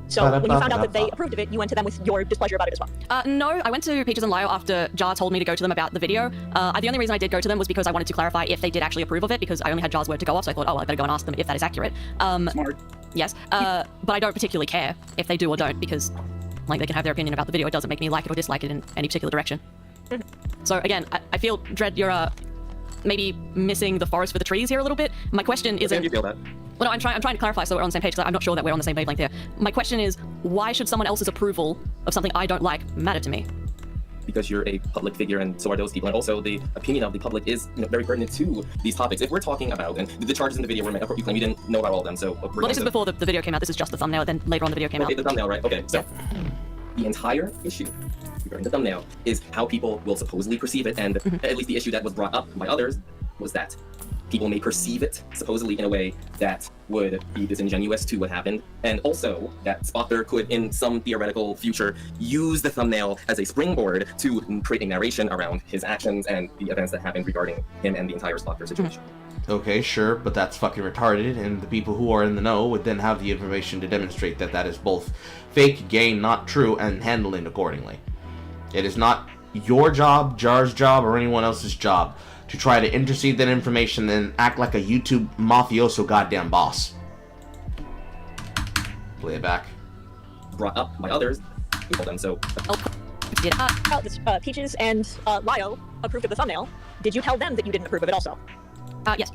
So when you found out that they approved of it, you went to them with your displeasure about it as well?
No, I went to Peaches and Lio after Jar told me to go to them about the video. The only reason I did go to them was because I wanted to clarify if they did actually approve of it, because I only had Jar's word to go off, so I thought, oh, well, I better go and ask them if that is accurate.
Smart.
Yes, but I don't particularly care if they do or don't, because like they can have their opinion about the video. It doesn't make me like it or dislike it in any particular direction. So again, I feel, Dread, you're maybe missing the forest for the trees here a little bit. My question isn't...
You feel that?
Well, no, I'm trying to clarify so we're on the same page, because I'm not sure that we're on the same wavelength here. My question is, why should someone else's approval of something I don't like matter to me?
because you're a public figure, and so are those people. And also, the opinion of the public is very pertinent to these topics. If we're talking about, and the charges in the video were, you claim you didn't know about all of them, so
well, this is before the video came out. This is just the thumbnail. Then later on, the video came out.
Okay, the thumbnail, right? Okay, so the entire issue regarding the thumbnail is how people will supposedly perceive it, and at least the issue that was brought up by others was that people may perceive it supposedly in a way that would be disingenuous to what happened, and also that Spotter could, in some theoretical future, use the thumbnail as a springboard to create a narration around his actions and the events that happened regarding him and the entire Spotter situation.
Okay, sure, but that's fucking retarded, and the people who are in the know would then have the information to demonstrate that that is both fake, gay, not true, and handle it accordingly. It is not your job, Jar's job, or anyone else's job to try to intercede that information and act like a YouTube mafioso goddamn boss. Play it back.
Brought up by others, we told them so.
Peaches and Lio approved of the thumbnail. Did you tell them that you didn't approve of it also?
Yes.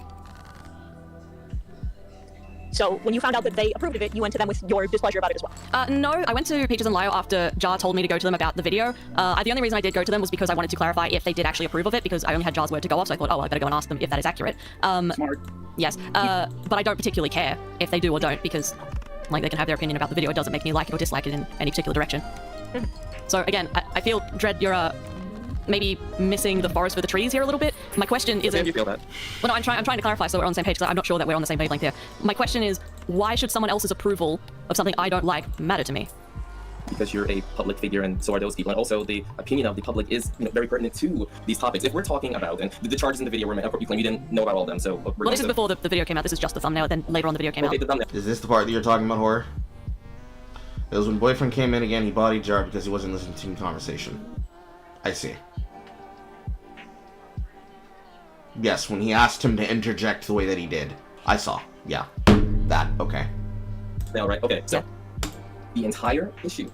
So when you found out that they approved of it, you went to them with your displeasure about it as well?
No, I went to Peaches and Lio after Jar told me to go to them about the video. The only reason I did go to them was because I wanted to clarify if they did actually approve of it, because I only had Jar's word to go off, so I thought, oh, well, I better go and ask them if that is accurate.
Smart.
Yes, but I don't particularly care if they do or don't, because like they can have their opinion about the video. It doesn't make me like it or dislike it in any particular direction. So again, I feel, Dread, you're maybe missing the forest for the trees here a little bit. My question isn't...
Do you feel that?
Well, no, I'm trying to clarify so we're on the same page, because I'm not sure that we're on the same wavelength here. My question is, why should someone else's approval of something I don't like matter to me?
Because you're a public figure, and so are those people. And also, the opinion of the public is very pertinent to these topics. If we're talking about, and the charges in the video were, you claim you didn't know about all of them, so...
Well, this is before the video came out. This is just the thumbnail. Then later on, the video came out.
The thumbnail.
Is this the part that you're talking about, Horror? It was when boyfriend came in again, he bodied Jar because he wasn't listening to the conversation. I see. Yes, when he asked him to interject the way that he did. I saw. Yeah. That. Okay.
Now, right? Okay, so the entire issue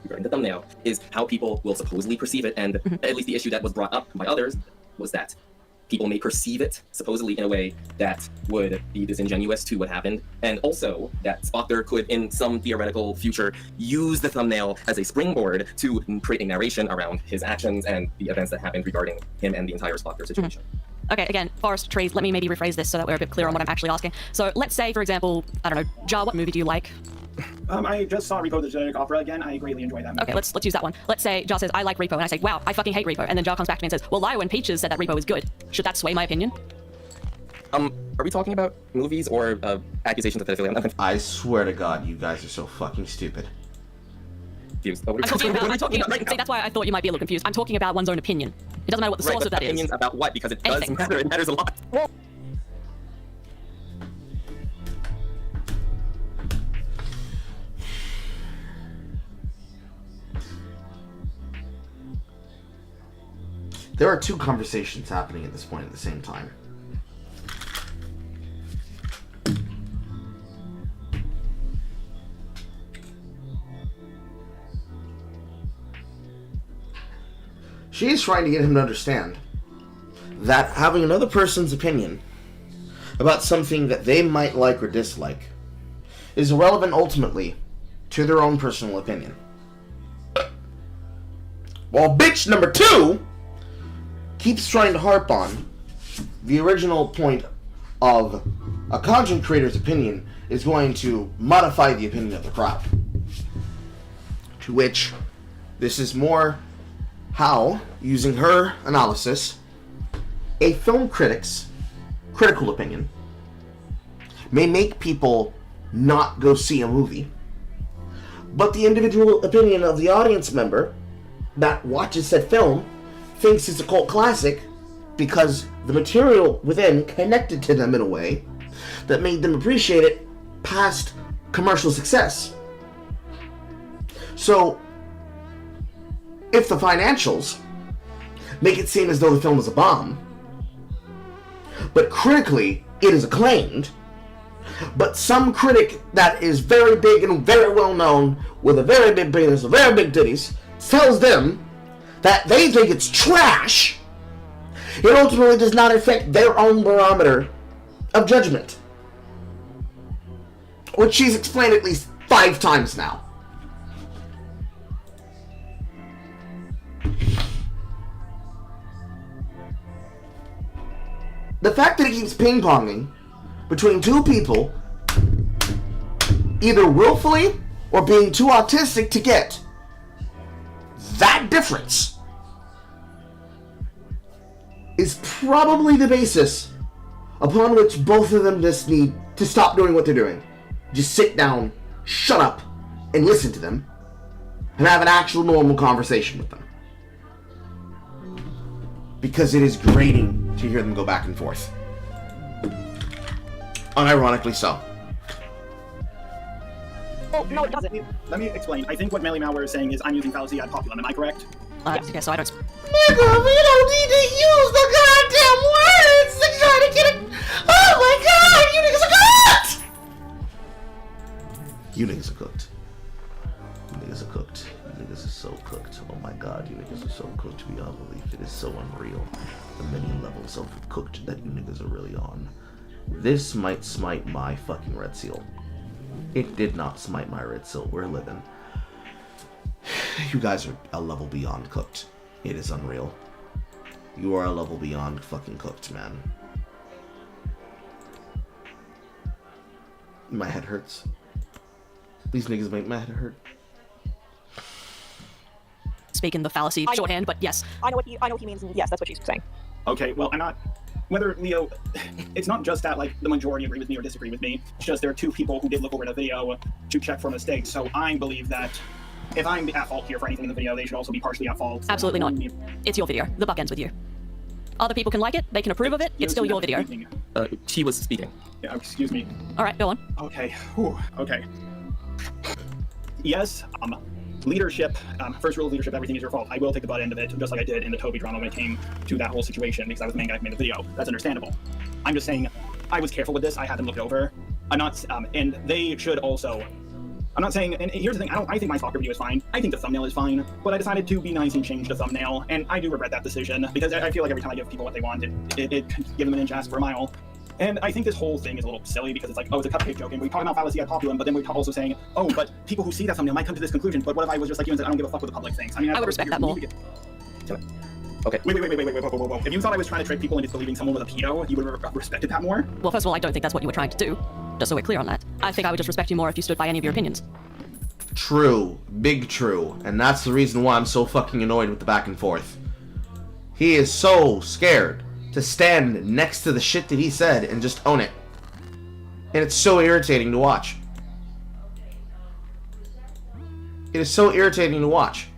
regarding the thumbnail is how people will supposedly perceive it, and at least the issue that was brought up by others was that people may perceive it supposedly in a way that would be disingenuous to what happened, and also that Spotter could, in some theoretical future, use the thumbnail as a springboard to create a narration around his actions and the events that happened regarding him and the entire Spotter situation.
Okay, again, forest, trees, let me maybe rephrase this so that we're a bit clearer on what I'm actually asking. So let's say, for example, I don't know, Jar, what movie do you like?
I just saw Repo the Genetic Opera again. I greatly enjoyed that movie.
Okay, let's use that one. Let's say Jar says, I like Repo, and I say, wow, I fucking hate Repo. And then Jar comes back to me and says, well, Lio and Peaches said that Repo is good. Should that sway my opinion?
Are we talking about movies or accusations of pedophilia?
I swear to God, you guys are so fucking stupid.
See, that's why I thought you might be a little confused. I'm talking about one's own opinion. It doesn't matter what the source of that is.
Opinions about what? Because it does
Anything.
matter. It matters a lot.
Well,
There are two conversations happening at this point at the same time. She is trying to get him to understand that having another person's opinion about something that they might like or dislike is irrelevant ultimately to their own personal opinion. While bitch number two keeps trying to harp on the original point of a content creator's opinion is going to modify the opinion of the crowd. To which this is more how, using her analysis, a film critic's critical opinion may make people not go see a movie, but the individual opinion of the audience member that watches said film thinks it's a cult classic because the material within connected to them in a way that made them appreciate it past commercial success. So, if the financials make it seem as though the film is a bomb, but critically it is acclaimed, but some critic that is very big and very well known with a very big penis, very big titties, tells them that they think it's trash, it ultimately does not affect their own barometer of judgment. Which she's explained at least 5 times now. the fact that it keeps ping-ponging between two people either willfully or being too autistic to get that difference is probably the basis upon which both of them just need to stop doing what they're doing. Just sit down, shut up, and listen to them, and have an actual normal conversation with them. Because it is grating to hear them go back and forth. Unironically so.
Oh, no, it doesn't. Let me explain. I think what Melee Malware is saying is I'm using fallacy ad populum. Am I correct?
Okay, so I don't...
Nigga, we don't need to use the goddamn words to try to get it. Oh my god, you niggas are cooked! You niggas are cooked. You niggas are cooked. You niggas are so cooked. Oh my god, you niggas are so cooked beyond belief. It is so unreal. The many levels of cooked that you niggas are really on. This might smite my fucking red seal. It did not smite my red seal. We're living. You guys are a level beyond cooked. It is unreal. You are a level beyond fucking cooked, man. My head hurts. These niggas make my head hurt.
Speaking the fallacy shorthand, but yes.
I know what he means, and yes, that's what she's saying.
Okay, well, I'm not... Whether, Leo, it's not just that, like, the majority agree with me or disagree with me. It's just there are two people who did look over the video to check for mistakes, so I believe that if I'm at fault here for anything in the video, they should also be partially at fault.
Absolutely not. It's your video. The buck ends with you. Other people can like it, they can approve of it, it's still your video.
She was speaking.
Yeah, excuse me.
Alright, go on.
Okay, whew, okay. Yes, leadership, first rule of leadership, everything is your fault. I will take the butt end of it, just like I did in the Toby drama when it came to that whole situation, because I was the main guy who made the video. That's understandable. I'm just saying, I was careful with this, I had them looked over. I'm not, and they should also, I'm not saying, and here's the thing, I think my soccer video is fine. I think the thumbnail is fine, but I decided to be nice and change the thumbnail, and I do regret that decision, because I feel like every time I give people what they want, it give them an inch, ask for a mile. And I think this whole thing is a little silly because it's like, oh, it's a cupcake joke, and we talk about fallacy ad populum, but then we're also saying, oh, but people who see that thumbnail might come to this conclusion, but what if I was just like you and said, I don't give a fuck what the public thinks? I mean,
I would respect that more.
Okay.
Wait, whoa. If you thought I was trying to trick people into believing someone was a pedo, you would have respected that more?
Well, first of all, I don't think that's what you were trying to do, just so we're clear on that. I think I would just respect you more if you stood by any of your opinions.
True. Big true. And that's the reason why I'm so fucking annoyed with the back and forth. He is so scared to stand next to the shit that he said and just own it. And it's so irritating to watch. It is so irritating to watch.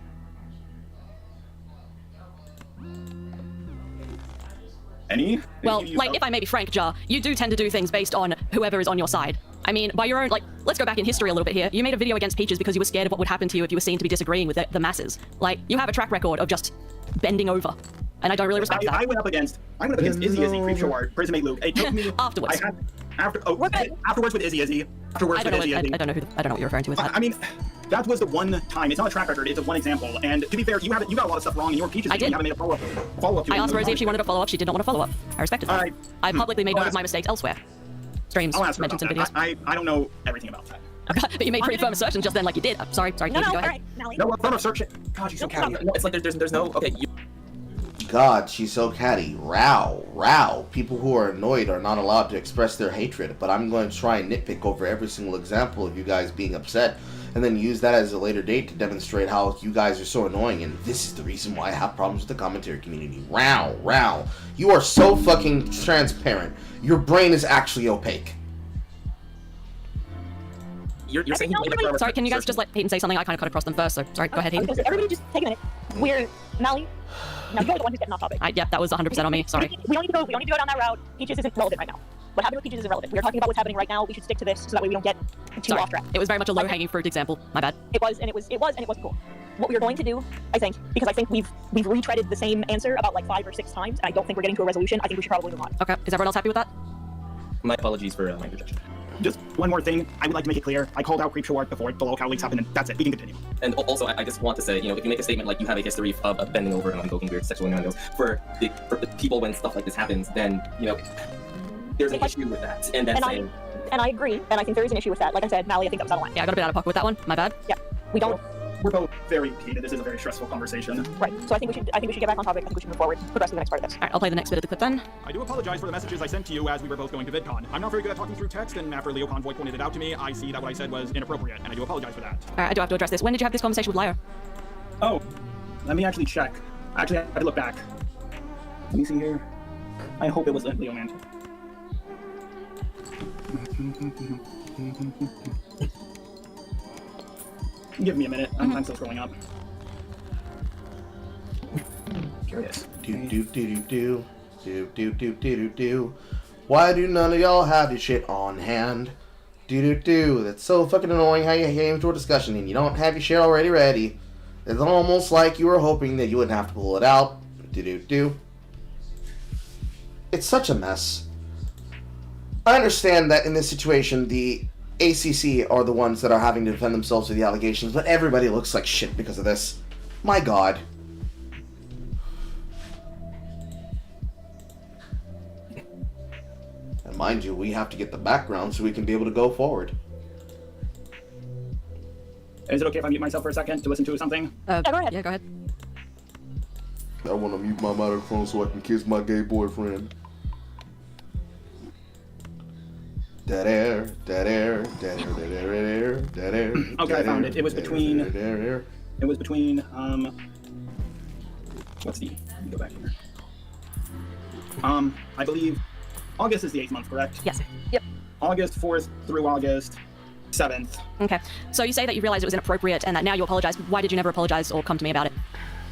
Well, like, if I may be frank, Jar, you do tend to do things based on whoever is on your side. I mean, by your own, like, let's go back in history a little bit here. You made a video against Peaches because you were scared of what would happen to you if you were seen to be disagreeing with the masses. Like, you have a track record of just bending over. And I don't really respect that.
I went up against Izzy, Creepshow Art, Prismate Luke. It took me...
Afterwards.
Afterwards with Izzy.
I don't know what you're referring to with that.
I mean, that was the one time. It's not a track record. It's a one example. And to be fair, you got a lot of stuff wrong in your Peaches.
I did.
You haven't made a follow-up to it.
I asked Rosie if she wanted a follow-up. She did not want a follow-up. I respected that. I publicly made note of my mistakes elsewhere. Streams, mentions, and videos.
I don't know everything about that.
But you made pretty firm assertions just then like you did. Sorry, go ahead.
All right, Mally.
No, firm assertion. God, she's so catty.
No, it's like there's no... Okay,
God, she's so catty. Row. People who are annoyed are not allowed to express their hatred, but I'm going to try and nitpick over every single example of you guys being upset, and then use that as a later date to demonstrate how you guys are so annoying, and this is the reason why I have problems with the commentary community. Row. You are so fucking transparent. Your brain is actually opaque.
You're saying...
Sorry, can you guys just let Peyton say something? I kind of cut across them first, so sorry, go ahead, Hayden.
Everybody just take a minute. We're... Mally... Now you're the one who's getting off topic.
Yeah, that was 100% on me, sorry.
We don't need to go down that route. Peaches isn't relevant right now. What happened with Peaches is irrelevant. We're talking about what's happening right now. We should stick to this so that way we don't get too off track.
It was very much a low-hanging fruit example. My bad.
It was, and it wasn't cool. What we were going to do, I think, because I think we've retreaded the same answer about like 5 or 6 times, and I don't think we're getting to a resolution. I think we should probably move on.
Okay, is everyone else happy with that?
My apologies for my interjection.
Just one more thing, I would like to make it clear. I called out Creepshow Art before the locale leaks happened, and that's it. We can continue.
And also, I just want to say, if you make a statement like you have a history of bending over and invoking weird sexual innuendos for the people when stuff like this happens, then, there's an issue with that. And I
agree, and I think there is an issue with that. Like I said, Mally, I think that was out of line.
Yeah, I got a bit out of pocket with that one. My bad.
Yeah, we don't
We're both very heated. This is a very stressful conversation.
Right. So I think we should get back on topic. I think we should move forward. Progress to the next part of this.
All right, I'll play the next bit of the clip then.
I do apologize for the messages I sent to you as we were both going to VidCon. I'm not very good at talking through text, and after Leo Convoy pointed it out to me, I see that what I said was inappropriate, and I do apologize for that.
All right, I do have to address this. When did you have this conversation with Leo?
Oh, let me actually check. Actually, I had to look back. Let me see here. I hope it was Leo Mantle. Give me a minute. I'm still scrolling up. Curious.
Do. Why do none of y'all have your shit on hand? That's so fucking annoying how you came to a discussion and you don't have your shit already ready. It's almost like you were hoping that you wouldn't have to pull it out. It's such a mess. I understand that in this situation, the ACC are the ones that are having to defend themselves with the allegations, but everybody looks like shit because of this. My God. And mind you, we have to get the background so we can be able to go forward.
Is it okay if I mute myself for a second to listen to something?
Go ahead. Yeah, go ahead.
I want to mute my microphone so I can kiss my gay boyfriend. Dead air.
Okay, I found it. It was between. What's the? Let me go back here. I believe August is the 8th month, correct?
Yes. Yep.
August 4th through August 7th.
Okay. So you say that you realized it was inappropriate and that now you apologize. Why did you never apologize or come to me about it?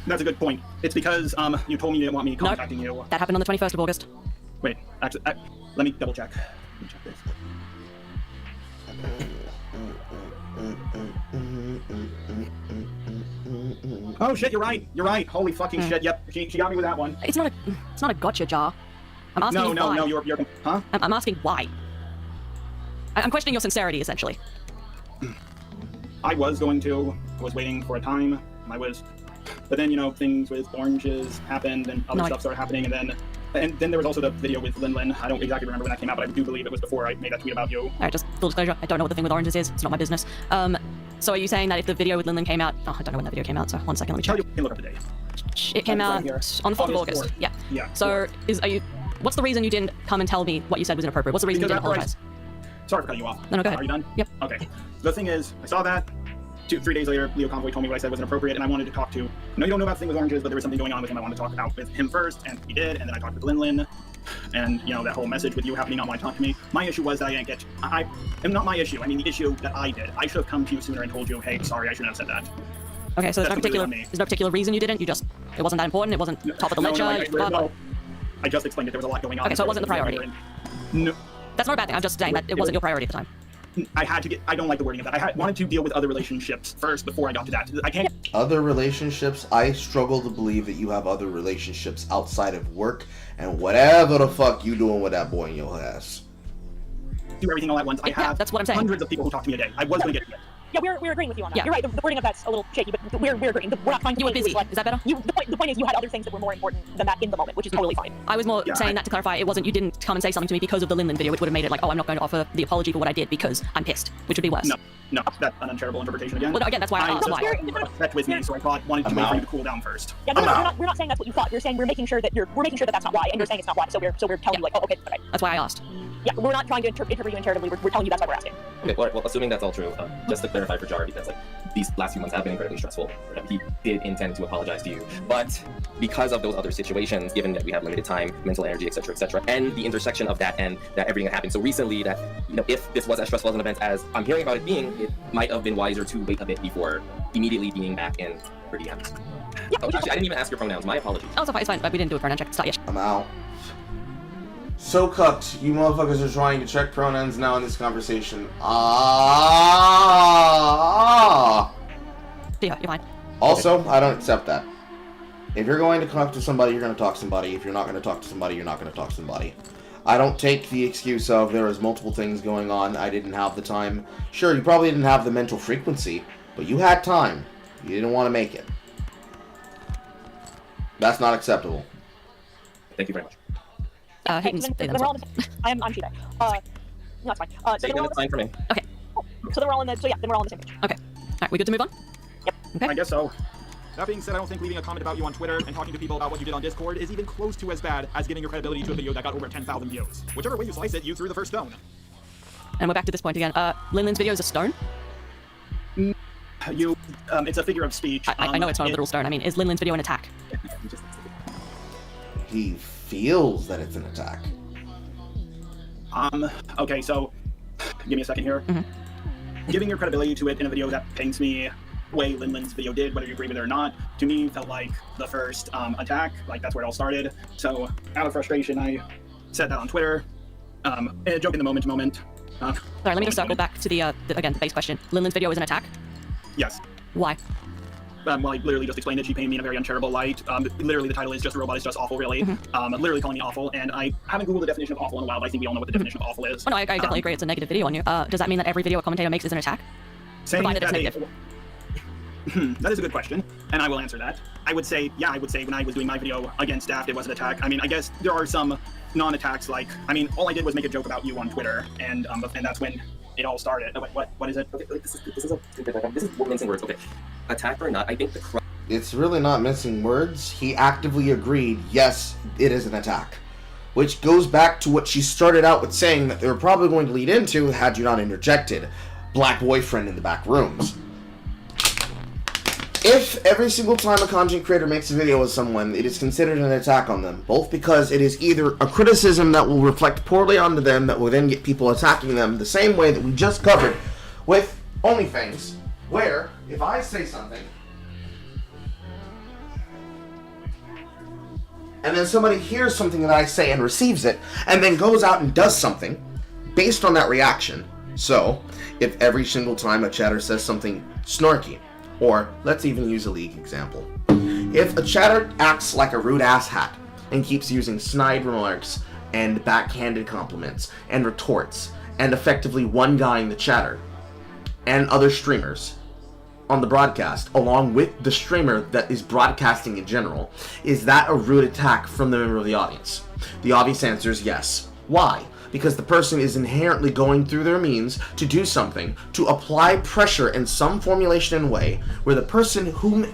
That's a good point. It's because you told me you didn't want me contacting you.
That happened on the 21st of August.
Wait, actually, let me double check. Let me check this. Oh shit, you're right. You're right. Holy fucking shit. Yep, she got me with that one.
It's not a gotcha, Jar. I'm asking you why.
No, you're huh?
I'm asking why. I'm questioning your sincerity, essentially.
I was waiting for a time. But then, things with oranges happened and other stuff started happening, and then there was also the video with Lin. I don't exactly remember when that came out, but I do believe it was before I made that tweet about you.
Alright, just full disclosure, I don't know what the thing with oranges is. It's not my business. So are you saying that if the video with Lin came out... Oh, I don't know when that video came out, so 1 second, let me check.
You can look up the date.
It came out on the 4th of August.
4th.
Yeah.
Yeah.
So, what's the reason you didn't come and tell me what you said was inappropriate? What's the reason you didn't apologize?
Sorry for cutting you off.
No, go ahead.
Are you done?
Yep.
Okay. The thing is, I saw that. 3 days later, Leo Convoy told me what I said was inappropriate, and I wanted to talk to... I know you don't know about the thing with oranges, but there was something going on with him I wanted to talk about with him first, and he did, and then I talked with Lin, and, that whole message with you happening, not wanting to talk to me. My issue was that I didn't get... And not my issue, I mean the issue that I did. I should have come to you sooner and told you, hey, sorry, I shouldn't have said that.
Okay, so there's no particular reason you didn't? It wasn't that important? It wasn't top of the ledger?
I just explained that there was a lot going on.
Okay, so it wasn't the priority?
No.
That's not a bad thing, I'm just saying that it wasn't your priority at the time.
I don't like the wording of that. I wanted to deal with other relationships first before I got to that. I can't...
Other relationships? I struggle to believe that you have other relationships outside of work and whatever the fuck you doing with that boy in your ass.
Do everything all at once. I have
that's what I'm saying.
Hundreds of people who talk to me a day. I was going to get to it.
Yeah, we're agreeing with you on that.
Yeah.
You're right. The wording of that's a little shaky, but we're agreeing. We're not trying to.
You were busy. Is that better?
The point is, you had other things that were more important than that in the moment, which is totally fine.
I was more saying that to clarify. It wasn't you didn't come and say something to me because of the Lin video, which would have made it like, oh, I'm not going to offer the apology for what I did because I'm pissed, which would be worse.
No, that's an uncharitable interpretation again.
Well, no, again, that's why I asked why.
Upset with me, so I wanted to wait for you to cool down first.
Yeah, we're not saying that's what you thought. You're saying we're making sure that that's not why, and you're saying it's not why. So we're telling you like, oh, okay.
That's why I asked.
Yeah, we're not trying to interpret you uncharitably. We're telling you that's why we're asking.
Okay, well, assuming that's all true, just to clarify for Jar, because these last few months have been incredibly stressful. He did intend to apologize to you, but because of those other situations, given that we have limited time, mental energy, etc., and the intersection of that and that everything that happened so recently, that if this was as stressful as an event as I'm hearing about it being, it might have been wiser to wait a bit before immediately being back in her DMs. Yeah, actually, I didn't even ask your pronouns. My apologies.
Oh, it's fine. We didn't do a pronoun check. It's not yet.
I'm out. So cucked. You motherfuckers are trying to check pronouns now in this conversation.
Yeah, you're fine.
Also, I don't accept that. If you're going to talk to somebody, you're going to talk to somebody. If you're not going to talk to somebody, you're not going to talk to somebody. I don't take the excuse of there was multiple things going on, I didn't have the time. Sure, you probably didn't have the mental frequency, but you had time. You didn't want to make it. That's not acceptable.
Thank you very much.
I'm Shida. No, it's fine.
It's fine for me.
Okay.
So then we're all on the same page.
Okay. Alright, we good to move on?
Yep.
I guess so. That being said, I don't think leaving a comment about you on Twitter and talking to people about what you did on Discord is even close to as bad as giving your credibility to a video that got over 10,000 views. Whichever way you slice it, you threw the first stone.
And we're back to this point again. Linlin's video is a stone?
It's a figure of speech.
I know it's not a literal stone. I mean, is Linlin's video an attack?
He feels that it's an attack.
Okay, so give me a second here. Giving your credibility to it in a video that paints me the way Linlin's video did, whether you agree with it or not, to me felt like the first attack. Like, that's where it all started. So out of frustration, I said that on Twitter. Joking the moment to moment.
Sorry, let me just circle back to the base question. Linlin's video is an attack?
Yes.
Why?
Well, I literally just explained it. She painted me in a very uncharitable light. Literally, the title is Just a Robot is Just Awful, really. Literally calling me awful. And I haven't Googled the definition of awful in a while, but I think we all know what the definition of awful is.
Oh, no, I definitely agree. It's a negative video on you. Does that mean that every video a commentator makes is an attack?
Saying
Provided it's
that
negative.
That is a good question, and I will answer that. I would say when I was doing my video against Daft, it was an attack. I mean, I guess there are some non-attacks, like, I mean, all I did was make a joke about you on Twitter, and that's when it all started. Wait, what is it?
Okay, this is missing words. Okay, attack or not, I think
It's really not missing words. He actively agreed, yes, it is an attack. Which goes back to what she started out with saying that they were probably going to lead into had you not interjected. Black boyfriend in the back rooms. If every single time a content creator makes a video with someone, it is considered an attack on them, both because it is either a criticism that will reflect poorly onto them that will then get people attacking them the same way that we just covered with OnlyFans, where if I say something and then somebody hears something that I say and receives it and then goes out and does something based on that reaction. So, if every single time a chatter says something snarky, or let's even use a League example. If a chatter acts like a rude asshat and keeps using snide remarks and backhanded compliments and retorts and effectively one-guying the chatter and other streamers on the broadcast along with the streamer that is broadcasting in general, is that a rude attack from the member of the audience? The obvious answer is yes. Why? Because the person is inherently going through their means to do something, to apply pressure in some formulation and way, where the person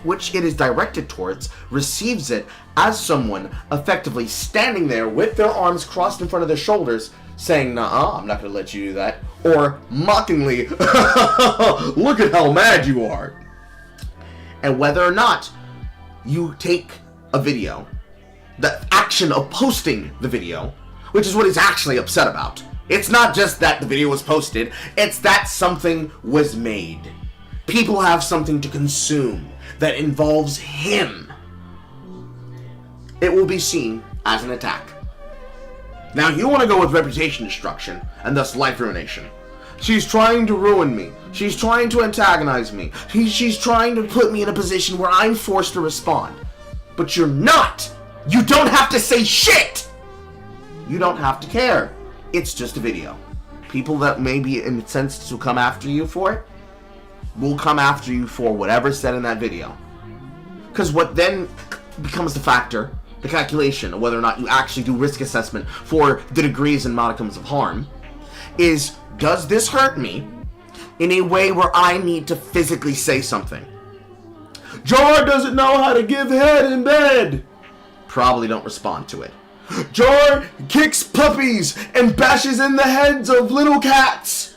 which it is directed towards receives it as someone effectively standing there with their arms crossed in front of their shoulders, saying, "Nuh-uh, I'm not going to let you do that," or mockingly, "Look at how mad you are." And whether or not you take a video, the action of posting the video, which is what he's actually upset about. It's not just that the video was posted, it's that something was made. People have something to consume that involves him. It will be seen as an attack. Now, you want to go with reputation destruction and thus life ruination. She's trying to ruin me. She's trying to antagonize me. She's trying to put me in a position where I'm forced to respond. But you're not! You don't have to say shit! You don't have to care. It's just a video. People that may be incensed to come after you for it will come after you for whatever's said in that video. Because what then becomes the factor, the calculation of whether or not you actually do risk assessment for the degrees and modicums of harm, is, does this hurt me in a way where I need to physically say something? Jar doesn't know how to give head in bed. Probably don't respond to it. Jar kicks puppies and bashes in the heads of little cats.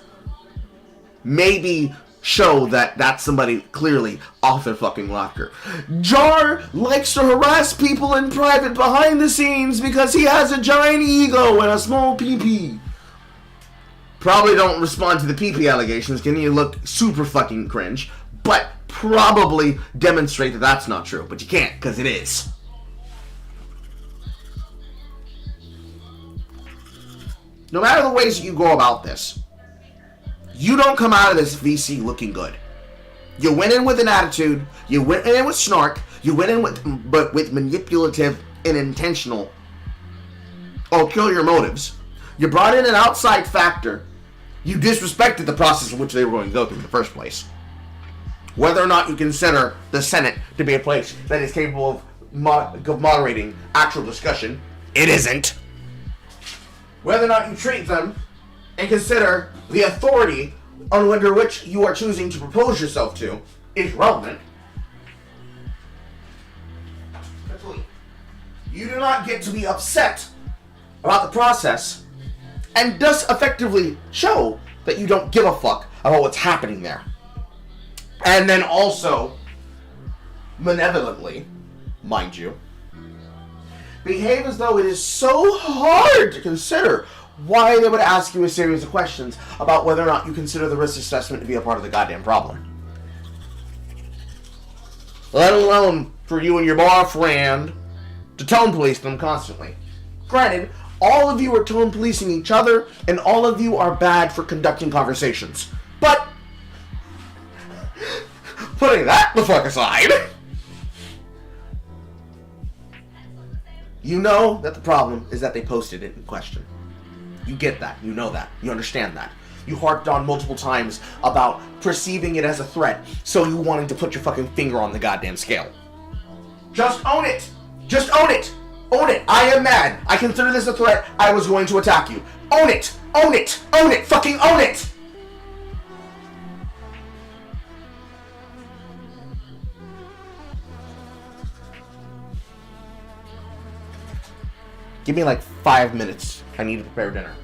Maybe show that that's somebody clearly off their fucking locker. Jar likes to harass people in private behind the scenes because he has a giant ego and a small pee-pee. Probably don't respond to the pee-pee allegations, can you look super fucking cringe, but probably demonstrate that that's not true, but you can't, because it is. No matter the ways that you go about this, you don't come out of this VC looking good. You went in with an attitude, you went in with snark, you went in with manipulative and intentional ulterior motives. You brought in an outside factor. You disrespected the process in which they were going to go through in the first place. Whether or not you consider the Senate to be a place that is capable of moderating actual discussion, it isn't. Whether or not you treat them and consider the authority under which you are choosing to propose yourself to is relevant. You do not get to be upset about the process and thus effectively show that you don't give a fuck about what's happening there. And then also, malevolently, mind you, behave as though it is so hard to consider why they would ask you a series of questions about whether or not you consider the risk assessment to be a part of the goddamn problem. Let alone for you and your boyfriend to tone police them constantly. Granted, all of you are tone policing each other, and all of you are bad for conducting conversations. But, putting that the fuck aside, you know that the problem is that they posted it in question. You get that. You know that. You understand that. You harped on multiple times about perceiving it as a threat, so you wanting to put your fucking finger on the goddamn scale. Just own it! Just own it! Own it! I am mad! I consider this a threat. I was going to attack you. Own it! Own it! Own it! Fucking own it! Give me like 5 minutes. I need to prepare dinner.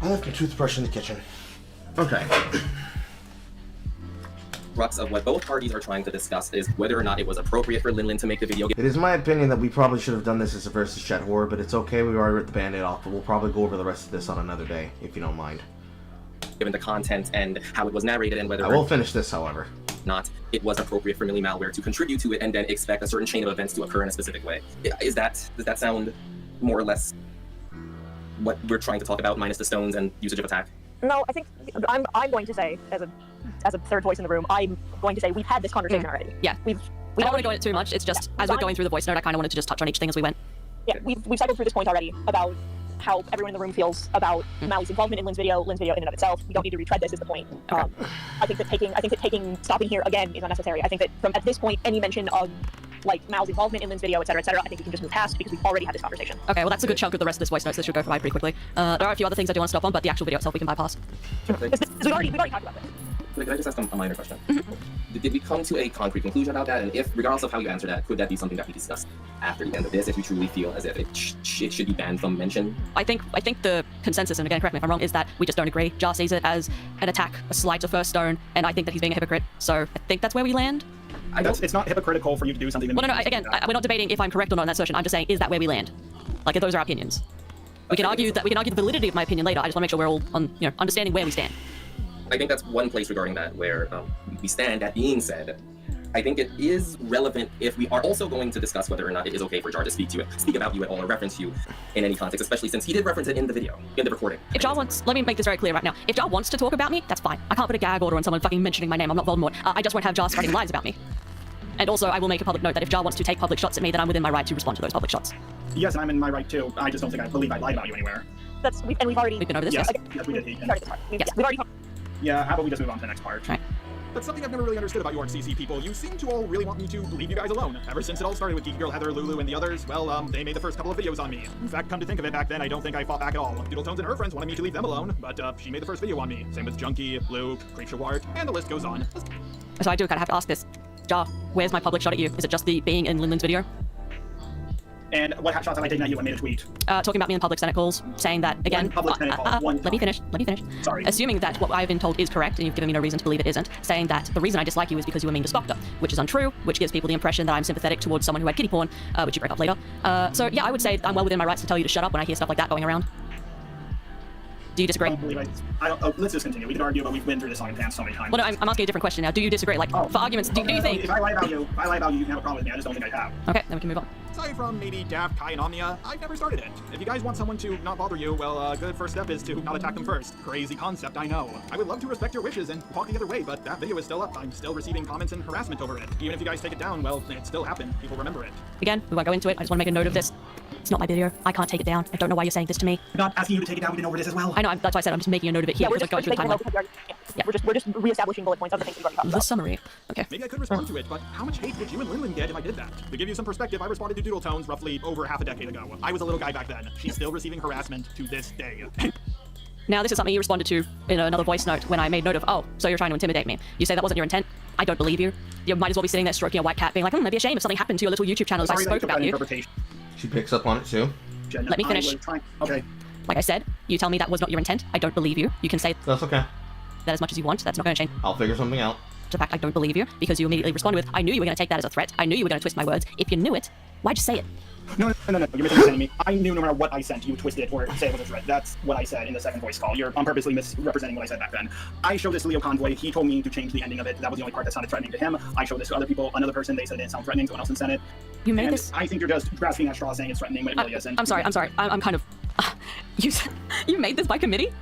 I left my toothbrush in the kitchen. Okay.
Crux of what both parties are trying to discuss is whether or not it was appropriate for Linlin to make the video.
It is my opinion that we probably should have done this as a versus chat horror, but it's okay, we've already ripped the band-aid off, but we'll probably go over the rest of this on another day, if you don't mind.
Given the content and how it was narrated and whether
I will finish this, however.
Not, it was appropriate for Millie Malware to contribute to it and then expect a certain chain of events to occur in a specific way. Does that sound more or less what we're trying to talk about, minus the stones and usage of attack?
No, I think I'm going to say, as a third voice in the room, I'm going to say we've had this conversation already.
Yeah.
We
don't want to go into it too much. It's just, as we're going through the voice note, I kind of wanted to just touch on each thing as we went.
Yeah, we've cycled through this point already about how everyone in the room feels about Mali's involvement in Lynn's video in and of itself. We don't need to retread this, is the point.
Okay.
I think that stopping here again is unnecessary. I think that at this point, any mention of like Mal's involvement in Lynn's video, etc., I think we can just move past because we've already had this conversation.
Okay, well that's a good chunk of the rest of this voice note, so this should go by pretty quickly. There are a few other things I do want to stop on, but the actual video itself we can bypass.
We've already talked about this.
Could I just ask a minor question? Did we come to a concrete conclusion about that? And if, regardless of how you answer that, could that be something that we discuss after the end of this, if you truly feel as if it should be banned from mention?
I think the consensus, and again, correct me if I'm wrong, is that we just don't agree. Jar sees it as an attack, a slight to First Stone, and I think that he's being a hypocrite. So I think that's where we land.
It's not hypocritical for you to do something.
Well, no, again, we're not debating if I'm correct or not in that assertion. I'm just saying, is that where we land? Like, those are our opinions. We can argue the validity of my opinion later. I just want to make sure we're all on, understanding where we stand.
I think that's one place regarding that where we stand. That being said, I think it is relevant if we are also going to discuss whether or not it is okay for Jar to speak about you at all or reference you in any context, especially since he did reference it in the video, in the recording.
If Jar wants, let me make this very clear right now. If Jar wants to talk about me, that's fine. I can't put a gag order on someone fucking mentioning my name. I'm not Voldemort. I just won't have Jar spreading lies about me. And also, I will make a public note that if Jar wants to take public shots at me, then I'm within my right to respond to those public shots.
Yes, and I'm in my right too. I just don't think I believe I lied about you anywhere.
We've already...
We've been over this,
yes.
yes?
Yes, we did.
We started this part.
Yes.
We've already...
Yeah, how about we just move on to the next part?
Right.
That's something I've never really understood about York CC people. You seem to all really want me to leave you guys alone. Ever since it all started with Geeky Girl Heather, Lulu, and the others, well, they made the first couple of videos on me. In fact, come to think of it, back then I don't think I fought back at all. Doodletones and her friends wanted me to leave them alone, but she made the first video on me. Same with Junkie, Luke, Creepshawart, and the list goes on.
So I do kind of have to ask this. Jar, where's my public shot at you? Is it just the being in Linden's video?
And what shots have I taken at you? I made a tweet.
Talking about me in public Senate calls, saying that, again... Let me finish.
Sorry.
Assuming that what I've been told is correct, and you've given me no reason to believe it isn't, saying that the reason I dislike you is because you were mean to Spoctor, which is untrue, which gives people the impression that I'm sympathetic towards someone who had kitty porn, which you break up later. So yeah, I would say I'm well within my rights to tell you to shut up when I hear stuff like that going around. Do you disagree?
Let's just continue. We can argue, but we've been through this on your pants so many times.
Well, no, I'm asking a different question now. Do you disagree? Like, for arguments, do you think...
If I lie about you, you can have a problem with me. I just don't think I have.
Okay, then we can move on.
Aside from maybe Daft, Kai, and Omnia, I've never started it. If you guys want someone to not bother you, well, a good first step is to not attack them first. Crazy concept, I know. I would love to respect your wishes and walk the other way, but that video is still up. I'm still receiving comments and harassment over it. Even if you guys take it down, well, it still happened. People remember it.
Again, we won't go into it. I just want to make a note of this. It's not my video. I can't take it down. I don't know why you're saying this to me.
I'm not asking you to take it down. We've been over this as well.
I know. That's why I said I'm just making a note of it here.
Yeah, we're just reestablishing bullet points of the things we've already talked about.
The summary. Okay.
Maybe I could respond to it, but how much hate would you and Linlin get if I did that? To give you some perspective, I responded to Doodletones roughly over half a decade ago. I was a little guy back then. She's still receiving harassment to this day.
Now, this is something you responded to in another voice note when I made note of, oh, so you're trying to intimidate me. You say that wasn't your intent. I don't believe you. You might as well be sitting there stroking a white cat being like, it'd be a shame if something happened to your little YouTube channel as I spoke about you.
She picks up on it too.
Let me finish.
Okay.
Like I said, you tell me that was not your intent. I don't believe you. You can say
that's okay.
That as much as you want. That's not going to change.
I'll figure something out.
The fact I don't believe you because you immediately responded with, I knew you were going to take that as a threat. I knew you were going to twist my words. If you knew it, why'd you say it?
No, you're misunderstanding me. I knew no matter what I sent, you would twist it or say it was a threat. That's what I said in the second voice call. You're on purposely misrepresenting what I said back then. I showed this to Leo Convoy. He told me to change the ending of it. That was the only part that sounded threatening to him. I showed this to other people. Another person, they said it didn't sound threatening. Someone else in Senate.
You made this?
I think you're just grasping at straw saying it's threatening, but it really isn't.
I'm sorry. I'm kind of... You made this by committee?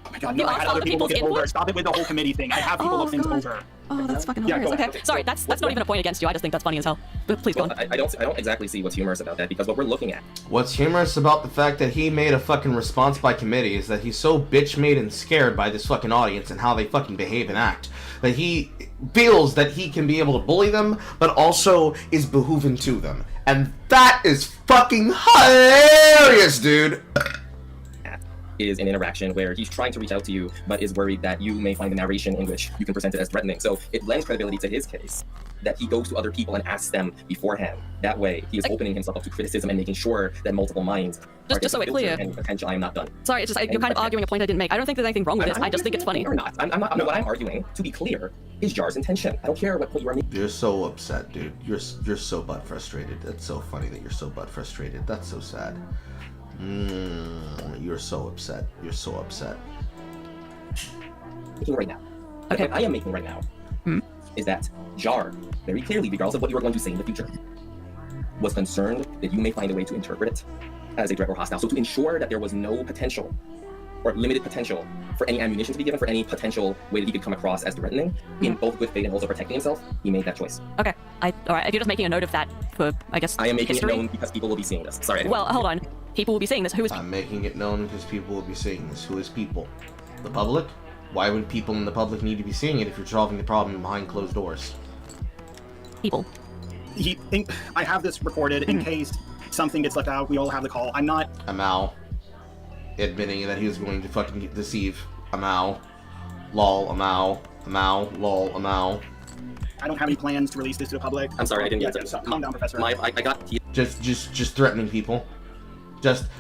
Oh my god, no, I had other people look it over. Stop it with the whole committee thing. I have people look things over.
Oh, that's fucking hilarious. Okay, sorry, that's not even a point against you. I just think that's funny as hell. But please go on.
I don't exactly see what's humorous about that, because what we're looking at...
What's humorous about the fact that he made a fucking response by committee is that he's so bitch-made and scared by this fucking audience and how they fucking behave and act, that he feels that he can be able to bully them, but also is behooving to them. And that is fucking hilarious, dude!
Is an interaction where he's trying to reach out to you, but is worried that you may find the narration in which you can present it as threatening. So it lends credibility to his case that he goes to other people and asks them beforehand. That way, he is opening himself up to criticism and making sure that multiple minds
just so it's clear.
And potential, I am not done.
Sorry, it's just you're kind of arguing a point I didn't make. I don't think there's anything wrong with this. I just think it's funny.
Or not. I'm not. What I'm arguing, to be clear, is Jar's intention. I don't care what point you are making.
You're so upset, dude. You're so butt frustrated. That's so funny that you're so butt frustrated. That's so sad. You're so upset. You're so upset.
Making right now. Okay. What I am making right now is that Jar, very clearly, regardless of what you are going to say in the future, was concerned that you may find a way to interpret it as a threat or hostile. So to ensure that there was no potential or limited potential for any ammunition to be given, for any potential way that he could come across as threatening, in both good faith and also protecting himself, he made that choice.
Okay. All right. If you're just making a note of that for, I guess,
I am making
history?
it known because people will be seeing this. Sorry.
Well, hold on. People will be seeing this. Who is?
I'm making it known because people will be seeing this. Who is people? The public? Why would people in the public need to be seeing it if you're solving the problem behind closed doors?
People.
I have this recorded in case something gets left out. We all have the call. I'm not...
Amal admitting that he was going to fucking deceive Amal. Lol, lol,
I don't have any plans to release this to the public.
I'm sorry, I didn't get
to. Calm down, Professor.
I got
just threatening people.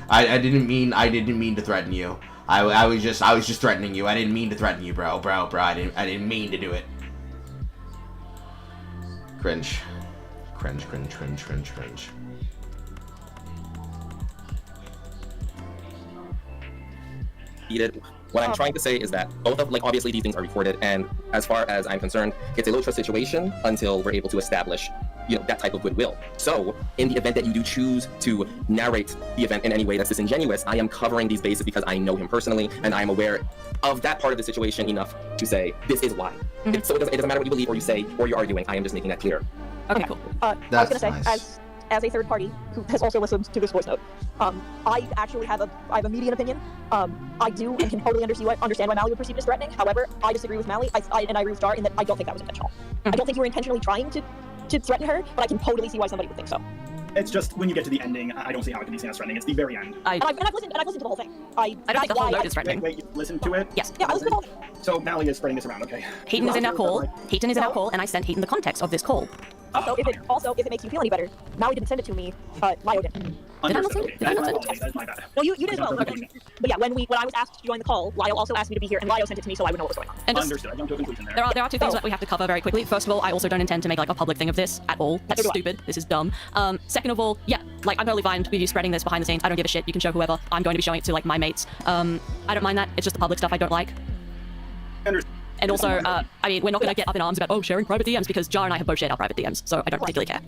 I didn't mean to threaten you. I was just threatening you. I didn't mean to threaten you, bro. I didn't mean to do it. Cringe.
What I'm trying to say is that both of, like, obviously these things are recorded, and as far as I'm concerned, it's a low trust situation until we're able to establish, you know, that type of goodwill. So, in the event that you do choose to narrate the event in any way that's disingenuous, I am covering these bases because I know him personally, and I am aware of that part of the situation enough to say, this is why. So it doesn't matter what you believe or you say or you're arguing, I am just making that clear.
Okay, cool. I was gonna say, as a third party who has also listened to this voice note, I actually have a median opinion. I do and can totally understand why Mally would perceive it as threatening. However, I disagree with Mally, and I agree with Jar in that I don't think that was intentional. I don't think you were intentionally trying to threaten her, but I can totally see why somebody would think so.
It's just when you get to the ending, I don't see how it can be seen as threatening. It's the very end.
I've listened to the whole thing. I
don't think the whole note is threatening.
Wait, you listened to it?
Yes. Yeah, I listened to the whole thing.
So Mally is spreading this around, okay?
Heaton is in our call. Heaton is in our call, and I sent Heaton the context of this call.
Also, if it makes you feel any better, Mally didn't send it to me. Lio did.
Did I not send it?
That's my bad.
No, you did as well. But yeah, when I was asked to join the call, Lio also asked me to be here, and Lio sent it to me so I would know what was going on.
And
Understood. I jumped to a conclusion there.
There are two things that we have to cover very quickly. First of all, I also don't intend to make like a public thing of this at all. That's stupid. This is dumb. Second of all, yeah, like I'm totally fine with you spreading this behind the scenes. I don't give a shit. You can show whoever. I'm going to be showing it to like my mates. I don't mind that. It's just the public stuff I don't like. And also, I mean, we're not going to get up in arms about, sharing private DMs, because Jar and I have both shared our private DMs, so I don't particularly care.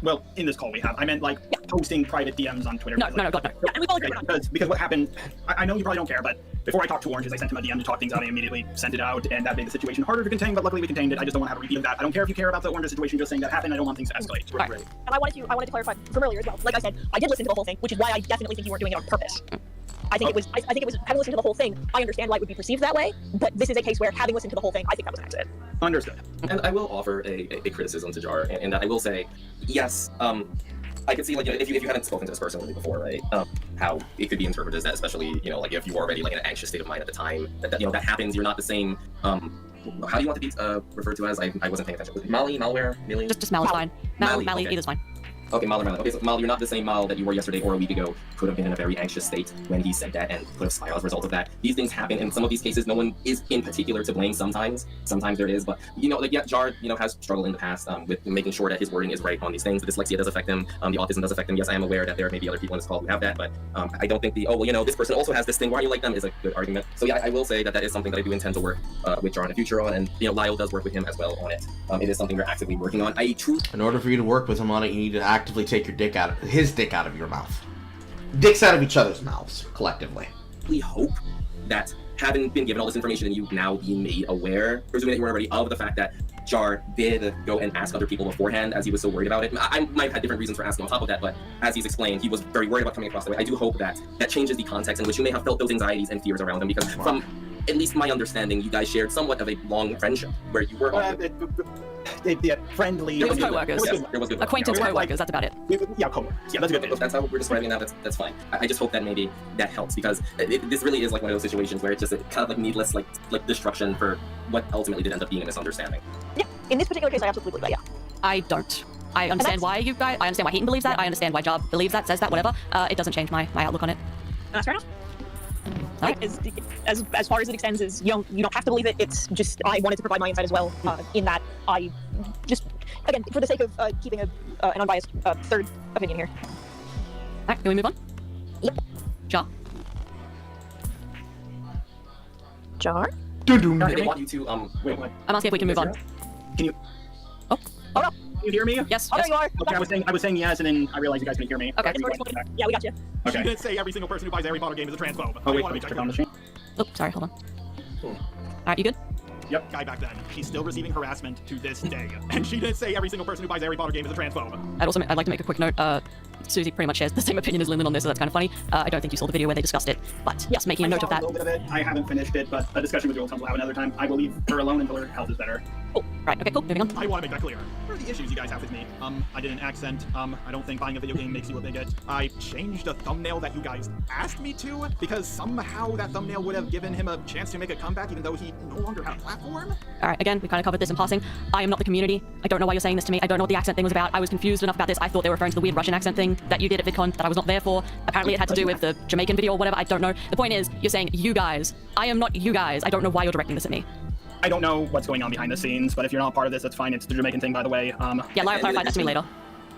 Well, in this call we have. I meant, like, posting private DMs on Twitter.
No, God, no.
And we all agree.
Because what happened, I know you probably don't care, but before I talked to Orange, I sent him a DM to talk things out, I immediately sent it out, and that made the situation harder to contain, but luckily we contained it. I just don't want to have a repeat of that. I don't care if you care about the Orange situation, just saying that happened. I don't want things to escalate.
Right. And I wanted to clarify from earlier as well. Like I said, I did listen to the whole thing, which is why I definitely think you weren't doing it on purpose. I think it was having listened to the whole thing, I understand why it would be perceived that way, but this is a case where having listened to the whole thing, I think that was an accident.
Understood.
And I will offer a criticism to Jar, and that I will say, yes, I could see, like, you know, if you hadn't spoken to this person really before, right, how it could be interpreted as that, especially, you know, like, if you were already, like, in an anxious state of mind at the time, that you know, that happens, you're not the same, how do you want to be referred to as? I wasn't paying attention. Was it Mally, Malware, Millie?
Just Mal's fine. Mally,
okay.
either's fine.
Okay, Mal or Mal. Okay, so Mal, you're not the same Mal that you were yesterday or a week ago. Could have been in a very anxious state when he said that and could have spiraled as a result of that. These things happen. In some of these cases, no one is in particular to blame sometimes. Sometimes there is, but, you know, like, yeah, Jar, you know, has struggled in the past with making sure that his wording is right on these things. The dyslexia does affect him. The autism does affect him. Yes, I am aware that there may be other people in this call who have that, but I don't think you know, this person also has this thing. Why are you like them is a good argument. So yeah, I will say that is something that I do intend to work with Jar in the future on, and, you know, Lyle does work with him as well on it. It is something we're actively working on. In
order for you to work with him on it, you need to actively take your his dick out of your mouth. Dicks out of each other's mouths, collectively.
We hope that, having been given all this information and you now being made aware, presuming that you were already of the fact that Jar did go and ask other people beforehand as he was so worried about it. I might have had different reasons for asking on top of that, but as he's explained, he was very worried about coming across that way. I do hope that changes the context in which you may have felt those anxieties and fears around him, because from at least my understanding, you guys shared somewhat of a long friendship where you were
friendly.
It was co-workers.
There was good
Acquaintance co-workers, that's about it.
Yeah, co-workers. Yeah, that's good.
If that's how we're describing that, that's fine. I just hope that maybe that helps, because this really is like one of those situations where it's just kind of like needless like destruction for what ultimately did end up being a misunderstanding.
Yeah, in this particular case, I absolutely believe that, yeah.
I don't. I understand why you guys, I understand why Heaton believes that, I understand why Job believes that, says that, whatever. It doesn't change my outlook on it.
That's fair enough. As far as it extends, is you don't have to believe it. It's just I wanted to provide my insight as well. In that I just, again, for the sake of keeping an unbiased third opinion here.
Alright, can we move on?
Yep.
Jar.
Jar.
I want you to
wait, what?
I'm asking if we can move on.
Can you?
Oh no.
Can you hear me?
Yes.
Oh, there you are.
Okay, I was saying yes, and then I realized you guys couldn't hear me.
Okay. Yeah, we got you.
Okay. She didn't say every single person who buys a Harry Potter game is a transphobe. Oh wait, let me check on the machine.
Oh, sorry, hold on. Alright, you good?
Yep, guy back then. He's still receiving harassment to this day. And she didn't say every single person who buys a Harry Potter game is a transphobe.
I'd like to make a quick note. Susie pretty much shares the same opinion as Lyndon on this, so that's kind of funny. I don't think you saw the video where they discussed it, but yes, making a note of that.
I haven't finished it, but a discussion with Joel comes will have another time. I will leave her alone until her health is better.
Cool.
Right, okay, cool, moving on.
I want to make that clear. What are the issues you guys have with me? I did an accent. I don't think buying a video game makes you a bigot. I changed a thumbnail that you guys asked me to, because somehow that thumbnail would have given him a chance to make a comeback even though he no longer had a platform.
Alright, again, we kind of covered this in passing. I am not the community. I don't know why you're saying this to me. I don't know what the accent thing was about. I was confused enough about this. I thought they were referring to the weird Russian accent thing that you did at VidCon that I was not there for. Apparently it had to do with the Jamaican video or whatever. I don't know. The point is, you're saying you guys. I am not you guys. I don't know why you're directing this at me.
I don't know what's going on behind the scenes, but if you're not part of this, that's fine. It's the Jamaican thing, by the way.
Yeah, Lyra clarified that to me later.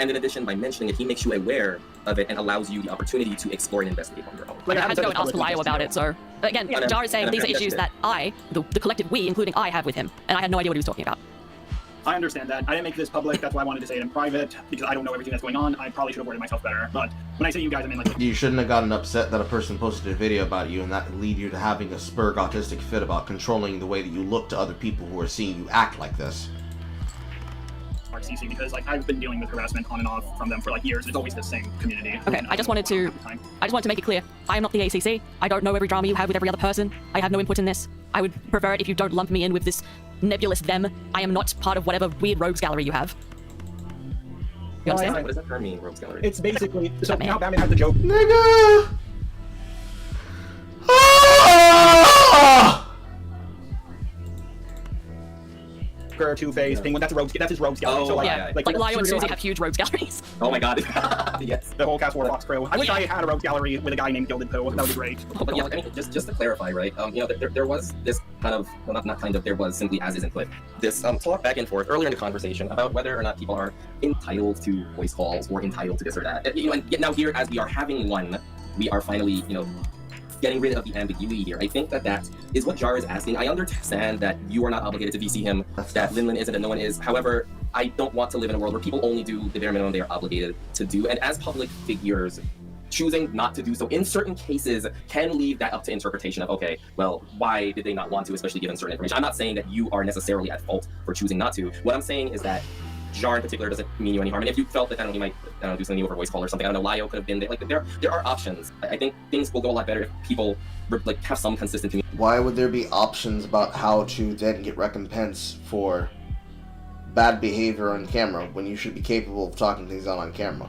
And in addition, by mentioning it, he makes you aware of it and allows you the opportunity to explore and investigate on your own.
Like, I had to go and ask Lyo about it, so... Again, Jar is saying these are issues that I, the collective we, including I, have with him, and I had no idea what he was talking about.
I understand that. I didn't make this public, that's why I wanted to say it in private, because I don't know everything that's going on. I probably should have worded myself better, but when I say you guys, I mean like...
You shouldn't have gotten upset that a person posted a video about you and that could lead you to having a Spurg autistic fit about controlling the way that you look to other people who are seeing you act like this.
CC, because like I've been dealing with harassment on and off from them for like years. It's always the same community.
Okay, I just wanted to make it clear. I am not the ACC. I don't know every drama you have with every other person. I have no input in this. I would prefer it if you don't lump me in with this nebulous them. I am not part of whatever weird rogues gallery you have. You understand?
What does that term mean, rogues gallery?
It's basically so now Batman has the joke.
Nigga!
Two-Face, Penguin, that's his rogues gallery.
Oh,
so like,
yeah.
like
Lyo and Susie have huge rogues galleries.
Oh my god. Yes.
The whole Cast Warbox crew. I wish I had a rogues gallery with a guy named Gilded Pooh. That would be great.
But yeah, I mean, just to clarify, right? You know, there was this kind of, well, not kind of, there was simply as is input. This talk back and forth earlier in the conversation about whether or not people are entitled to voice calls or entitled to this or that. You know, and now here, as we are having one, we are finally, you know, getting rid of the ambiguity here. I think that is what Jar is asking. I understand that you are not obligated to VC him, that Linlin isn't and no one is. However, I don't want to live in a world where people only do the bare minimum they are obligated to do. And as public figures, choosing not to do so in certain cases can leave that up to interpretation of, okay, well, why did they not want to, especially given certain information? I'm not saying that you are necessarily at fault for choosing not to. What I'm saying is that Jar in particular doesn't mean you any harm. And if you felt that, I don't know, he might, I don't know, do something over voice call or something. I don't know, Lyo could have been there. Like, there are options. I think things will go a lot better if people like have some consistent community.
Why would there be options about how to then get recompense for bad behavior on camera when you should be capable of talking things out on camera?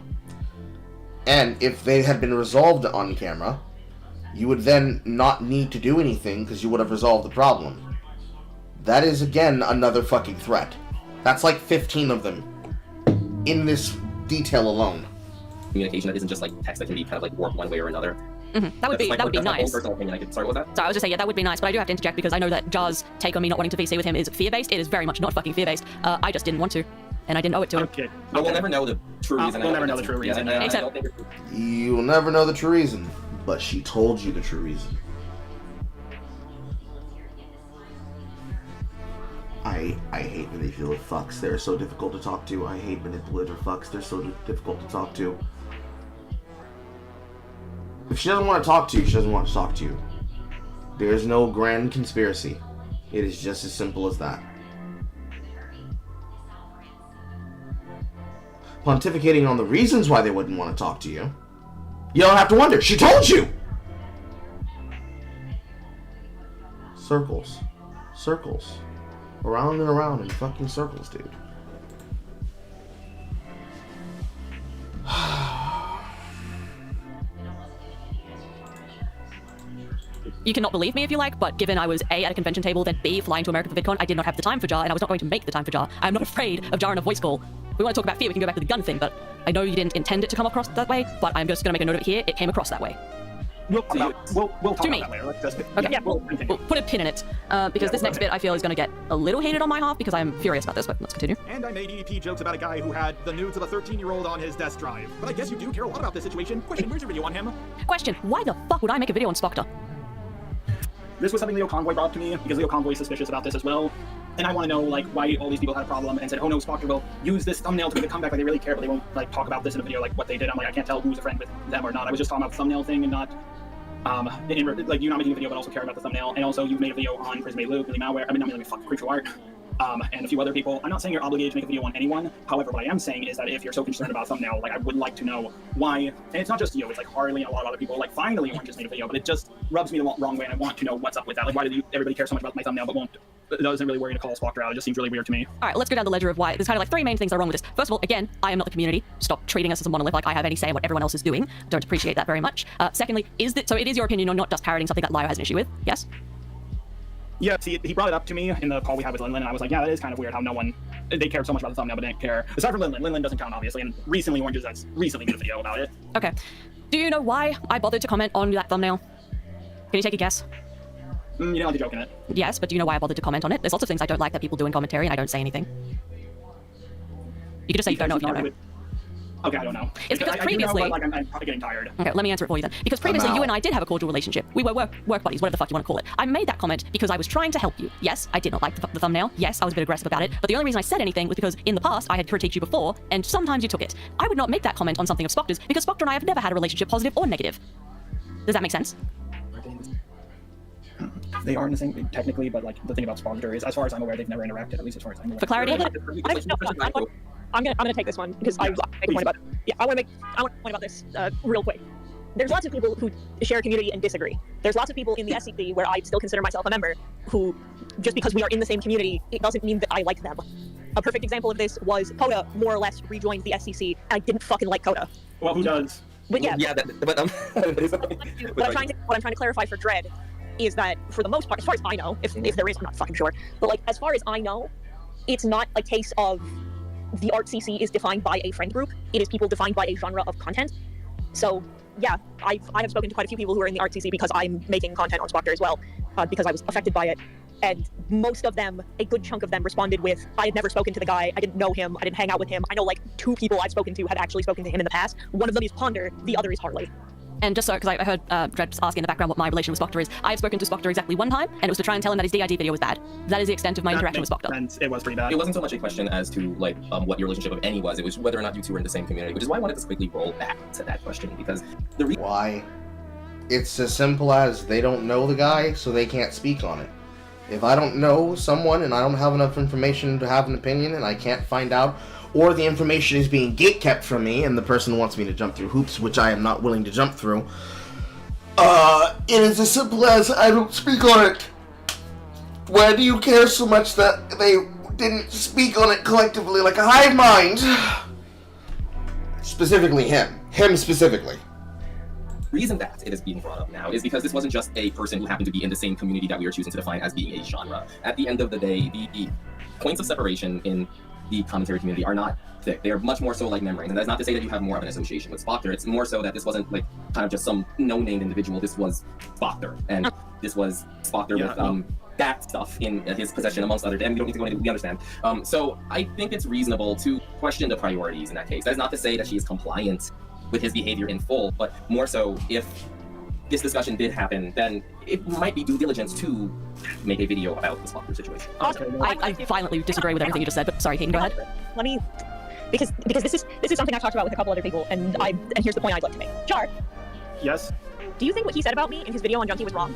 And if they had been resolved on camera, you would then not need to do anything because you would have resolved the problem. That is, again, another fucking threat. That's like 15 of them in this detail alone.
Communication that isn't just like text that can be kind of like warped one way or another.
Mm-hmm. That would be
that's my
nice.
own personal opinion. Sorry, what was that?
Sorry, I was just saying, yeah, that would be nice, but I do have to interject because I know that Jar's take on me not wanting to VC with him is fear-based. It is very much not fucking fear-based. I just didn't want to, and I didn't owe it to him.
Okay.
But we'll never know the true reason.
We'll never know the true reason.
You'll never know the true reason, but she told you the true reason. I hate manipulative fucks. They're so difficult to talk to. I hate manipulative fucks. They're so difficult to talk to. If she doesn't want to talk to you, she doesn't want to talk to you. There's no grand conspiracy. It is just as simple as that. Pontificating on the reasons why they wouldn't want to talk to you, you don't have to wonder. She told you! Circles. Circles. Around and around in fucking circles, dude.
You cannot believe me if you like, but given I was A, at a convention table, then B, flying to America for VidCon, I did not have the time for Jar, and I was not going to make the time for Jar. I'm not afraid of Jar in a voice call. If we want to talk about fear, we can go back to the gun thing, but I know you didn't intend it to come across that way, but I'm just going to make a note of it here. It came across that way.
We'll talk about that later.
Okay, yeah, we'll put a pin in it, because this next bit I feel is going to get a little hated on my half because I'm furious about this, but let's continue.
And I made EP jokes about a guy who had the nudes of a 13-year-old on his desk drive. But I guess you do care a lot about this situation. Question, where's your video on him?
Question, why the fuck would I make a video on Spoctor?
This was something Leo Convoy brought up to me, because Leo Convoy is suspicious about this as well. And I want to know, like, why all these people had a problem and said, oh no, Spoctor will use this thumbnail to make a comeback, like they really care, but they won't, like, talk about this in a video, like, what they did. I'm like, I can't tell who's a friend with them or not. I was just talking about the thumbnail thing and not, like, you not making a video, but also caring about the thumbnail. And also, you made a video on Prisme Luke, Billy Malware, not Millie, fuck, Creature Art, and a few other people. I'm not saying you're obligated to make a video on anyone. However, what I am saying is that if you're so concerned about thumbnail, like, I would like to know why, and it's not just you, it's like Harley and a lot of other people, like, finally Orange just made a video, but it just rubs me the wrong way, and I want to know what's up with that. Like, why did everybody care so much about my thumbnail, but won't doesn't really worry to call Spoctor out. It just seems really weird to me.
All right, let's go down the ledger of why. There's kind of like 3 main things that are wrong with this. First of all, again, I am not the community. Stop treating us as a monolith like I have any say in what everyone else is doing. Don't appreciate that very much. Secondly, so it is your opinion you're not just parroting something that Lio has an issue with? Yes?
Yeah, see, he brought it up to me in the call we had with Linlin, and I was like, yeah, that is kind of weird how they cared so much about the thumbnail, but didn't care. Aside from Linlin. Linlin doesn't count, obviously, and recently Oranges has recently made a video about it.
Okay. Do you know why I bothered to comment on that thumbnail? Can you take a guess?
You don't like to joke in it.
Yes, but do you know why I bothered to comment on it? There's lots of things I don't like that people do in commentary, and I don't say anything. You could just say you don't know if you don't know.
Okay, I don't know.
It's because
I
previously...
do know, but, like, I'm probably getting tired.
Okay, let me answer it for you then. Because previously you and I did have a cordial relationship. We were work buddies, whatever the fuck you want to call it. I made that comment because I was trying to help you. Yes, I did not like the thumbnail. Yes, I was a bit aggressive about it. But the only reason I said anything was because in the past I had critiqued you before, and sometimes you took it. I would not make that comment on something of Spoctor's because Spoctor and I have never had a relationship, positive or negative. Does that make sense?
They are in the same, technically, but like the thing about Spoctor is, as far as I'm aware, they've never interacted, at least as far as I'm aware.
For clarity,
I'm gonna take this one because I make a point about it. Yeah, I want to make a point about this real quick. There's lots of people who share a community and disagree. There's lots of people in the SCC where I still consider myself a member who, just because we are in the same community, it doesn't mean that I like them. A perfect example of this was Coda more or less rejoined the SCC, and I didn't fucking like Coda.
Well, who does?
But yeah.
Yeah, what
I'm trying to clarify for Dread is that for the most part, as far as I know, if there is, I'm not fucking sure, but like as far as I know, it's not a case of the art CC is defined by a friend group. It is people defined by a genre of content. So yeah, I have spoken to quite a few people who are in the art CC because I'm making content on Spoctor as well, because I was affected by it. And most of them, a good chunk of them, responded with, I had never spoken to the guy, I didn't know him, I didn't hang out with him. I know like 2 people I've spoken to had actually spoken to him in the past. One of them is Ponder, the other is Harley.
And just so, because I heard Dredd ask in the background what my relation with Spoctor is, I have spoken to Spoctor exactly 1 time, and it was to try and tell him that his DID video was bad. That is the extent of my interaction with Spoctor.
And it was pretty bad.
It wasn't so much a question as to like what your relationship with any was. It was whether or not you two were in the same community, which is why I wanted to quickly roll back to that question, because the
why? It's as simple as they don't know the guy, so they can't speak on it. If I don't know someone and I don't have enough information to have an opinion and I can't find out, or the information is being gatekept from me and the person wants me to jump through hoops, which I am not willing to jump through, it is as simple as I don't speak on it. Why do you care so much that they didn't speak on it collectively like a hive mind? Specifically him. Him specifically.
reason that it is being brought up now is because this wasn't just a person who happened to be in the same community that we are choosing to define as being a genre. At the end of the day, the points of separation in the commentary community are not thick. They are much more so like membranes, and that's not to say that you have more of an association with Spoctor. It's more so that this wasn't like kind of just some no-named individual. This was Spoctor, and this was Spoctor with that stuff in his possession, amongst other. And we don't need to go into. We understand. So I think it's reasonable to question the priorities in that case. That's not to say that she is compliant with his behavior in full, but more so if this discussion did happen, then it might be due diligence to make a video about the Spoctor situation.
I violently disagree with everything you just said, but sorry, Hayden, go ahead.
Let me, because this is something I've talked about with a couple other people, and here's the point I'd like to make. Char.
Yes.
Do you think what he said about me in his video on Junkie was wrong?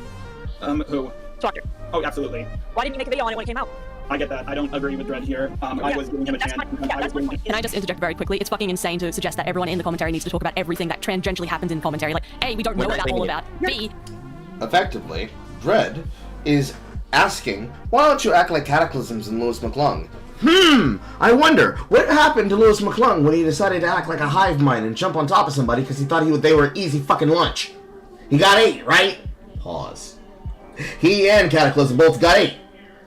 Who?
Spoctor.
Oh, absolutely.
Why didn't you make a video on it when it came out?
I get that. I don't agree with Dredd here. I was giving him a chance.
Can I just interject very quickly? It's fucking insane to suggest that everyone in the commentary needs to talk about everything that tangentially happens in commentary. Like, A, we don't know what that's all about. B,
effectively, Dredd is asking, why don't you act like Cataclysms in Lewis McClung? I wonder, what happened to Lewis McClung when he decided to act like a hive mind and jump on top of somebody because he thought they were easy fucking lunch? He got 8, right? Pause. He and Cataclysm both got 8.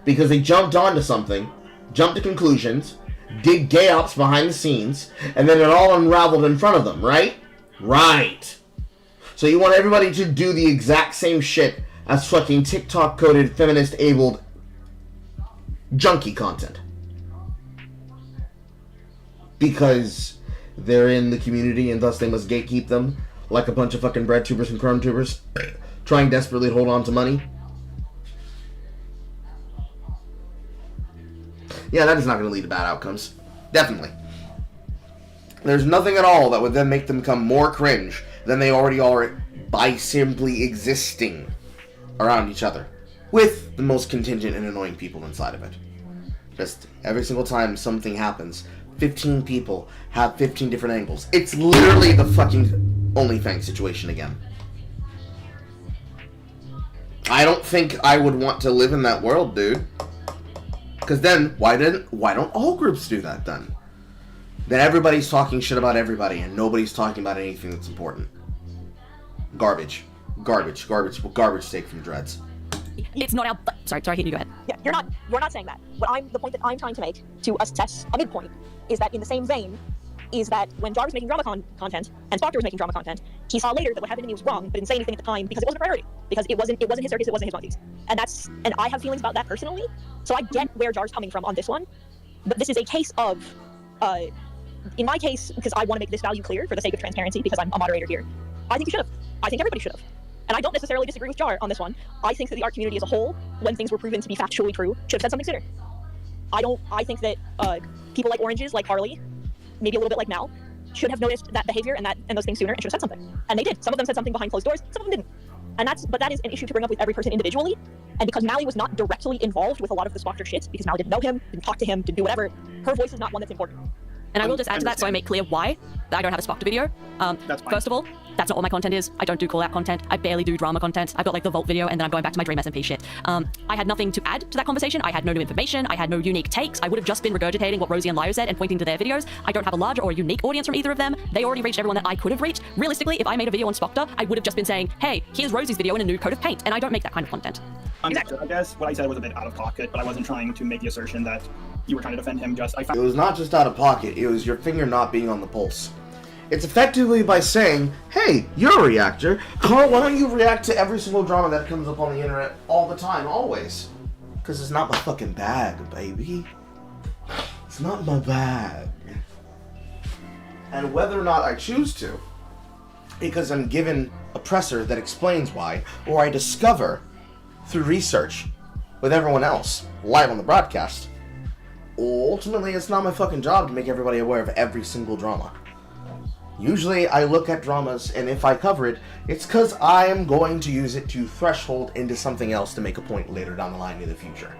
Because they jumped onto something, jumped to conclusions, did gay ops behind the scenes, and then it all unraveled in front of them, right? Right. So you want everybody to do the exact same shit as fucking TikTok-coded, feminist-abled junkie content. Because they're in the community and thus they must gatekeep them, like a bunch of fucking bread tubers and crumb tubers, trying desperately to hold on to money. Yeah, that is not going to lead to bad outcomes. Definitely. There's nothing at all that would then make them become more cringe than they already are by simply existing around each other. With the most contingent and annoying people inside of it. Just every single time something happens, 15 people have 15 different angles. It's literally the fucking OnlyFans situation again. I don't think I would want to live in that world, dude. Because then, why don't all groups do that then? Then everybody's talking shit about everybody and nobody's talking about anything that's important. Garbage take from Dreads.
It's not our. Sorry, you go ahead.
Yeah, you're not saying that. The point that I'm trying to make to assess a midpoint is that in the same vein, is that when Jar was making drama content and Spoctor was making drama content, he saw later that what happened to me was wrong, but didn't say anything at the time because it wasn't a priority. Because it wasn't his circus, it wasn't his monkeys. And I have feelings about that personally. So I get where Jar's coming from on this one. But this is a case of in my case, because I want to make this value clear for the sake of transparency, because I'm a moderator here, I think you should have. I think everybody should have. And I don't necessarily disagree with Jar on this one. I think that the art community as a whole, when things were proven to be factually true, should have said something sooner. I think that people like Oranges, like Harley, maybe a little bit like Mal, should have noticed that behavior and those things sooner and should have said something. And they did. Some of them said something behind closed doors, some of them didn't. But that is an issue to bring up with every person individually. And because Mally was not directly involved with a lot of the Spoctor shit, because Mally didn't know him, didn't talk to him, didn't do whatever, her voice is not one that's important.
And I will just add to that so I make clear why I don't have a Spoctor video. First of all, that's not what my content is. I don't do call-out content. I barely do drama content. I've got like the Vault video and then I'm going back to my Dream SMP shit. I had nothing to add to that conversation. I had no new information. I had no unique takes. I would have just been regurgitating what Rosie and Lyo said and pointing to their videos. I don't have a large or unique audience from either of them. They already reached everyone that I could have reached. Realistically, if I made a video on Spoctor, I would have just been saying, hey, here's Rosie's video in a new coat of paint. And I don't make that kind of content.
Exactly. I guess what I said was a bit out of pocket, but I wasn't trying to make the assertion that you were trying to defend him.
It was not just out of pocket, it was your finger not being on the pulse. It's effectively by saying, hey, you're a reactor. Carl, why don't you react to every single drama that comes up on the internet all the time, always? Because it's not my fucking bag, baby. It's not my bag. And whether or not I choose to, because I'm given a presser that explains why, or I discover through research with everyone else, live on the broadcast, ultimately it's not my fucking job to make everybody aware of every single drama. Usually I look at dramas, and if I cover it, it's because I am going to use it to threshold into something else to make a point later down the line in the future,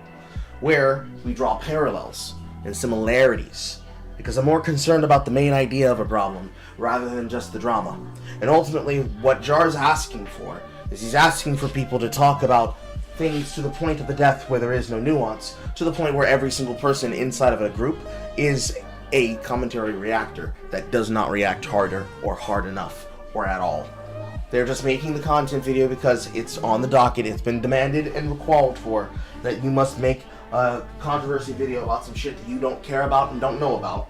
where we draw parallels and similarities, because I'm more concerned about the main idea of a problem rather than just the drama. And ultimately, what Jar's asking for is he's asking for people to talk about things to the point of the death where there is no nuance, to the point where every single person inside of a group is a commentary reactor that does not react harder or hard enough or at all. They're just making the content video because it's on the docket, it's been demanded and called for that you must make a controversy video about some shit that you don't care about and don't know about.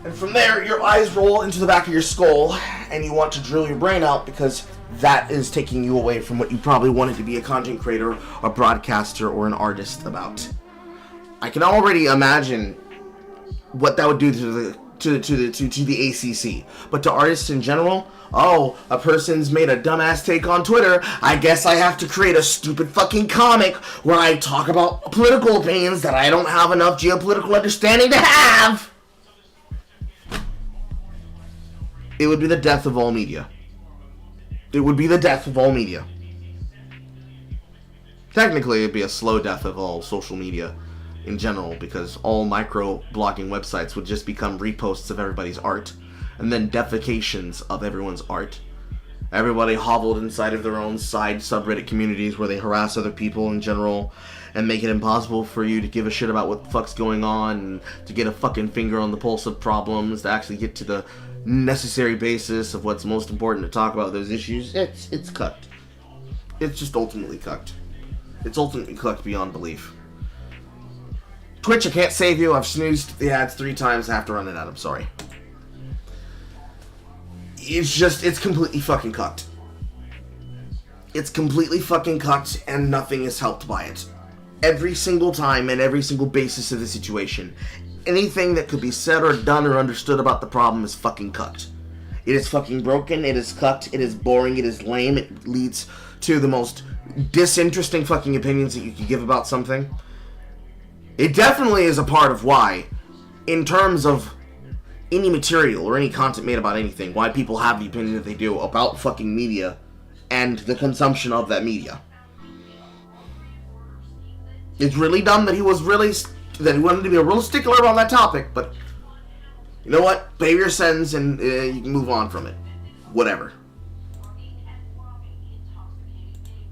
And from there, your eyes roll into the back of your skull and you want to drill your brain out because that is taking you away from what you probably wanted to be a content creator, a broadcaster, or an artist about. I can already imagine what that would do to the ACC, but to artists in general, oh, a person's made a dumbass take on Twitter, I guess I have to create a stupid fucking comic where I talk about political opinions that I don't have enough geopolitical understanding to have. It would be the death of all media. It would be the death of all media. Technically, it'd be a slow death of all social media in general, because all micro-blogging websites would just become reposts of everybody's art, and then defecations of everyone's art. Everybody hoveled inside of their own side subreddit communities where they harass other people in general, and make it impossible for you to give a shit about what the fuck's going on, and to get a fucking finger on the pulse of problems, to actually get to the necessary basis of what's most important to talk about those issues. It's cucked. It's just ultimately cucked. It's ultimately cucked beyond belief. Twitch, I can't save you. I've snoozed the ads 3 times. I have to run it out. I'm sorry. It's completely fucking cucked. It's completely fucking cucked, and nothing is helped by it. Every single time and every single basis of the situation, anything that could be said or done or understood about the problem is fucking cucked. It is fucking broken, it is cucked, it is boring, it is lame, it leads to the most disinteresting fucking opinions that you could give about something. It definitely is a part of why, in terms of any material or any content made about anything, why people have the opinion that they do about fucking media and the consumption of that media. It's really dumb that he wanted to be a real stickler on that topic, but you know what? Pay your sentence and you can move on from it. Whatever.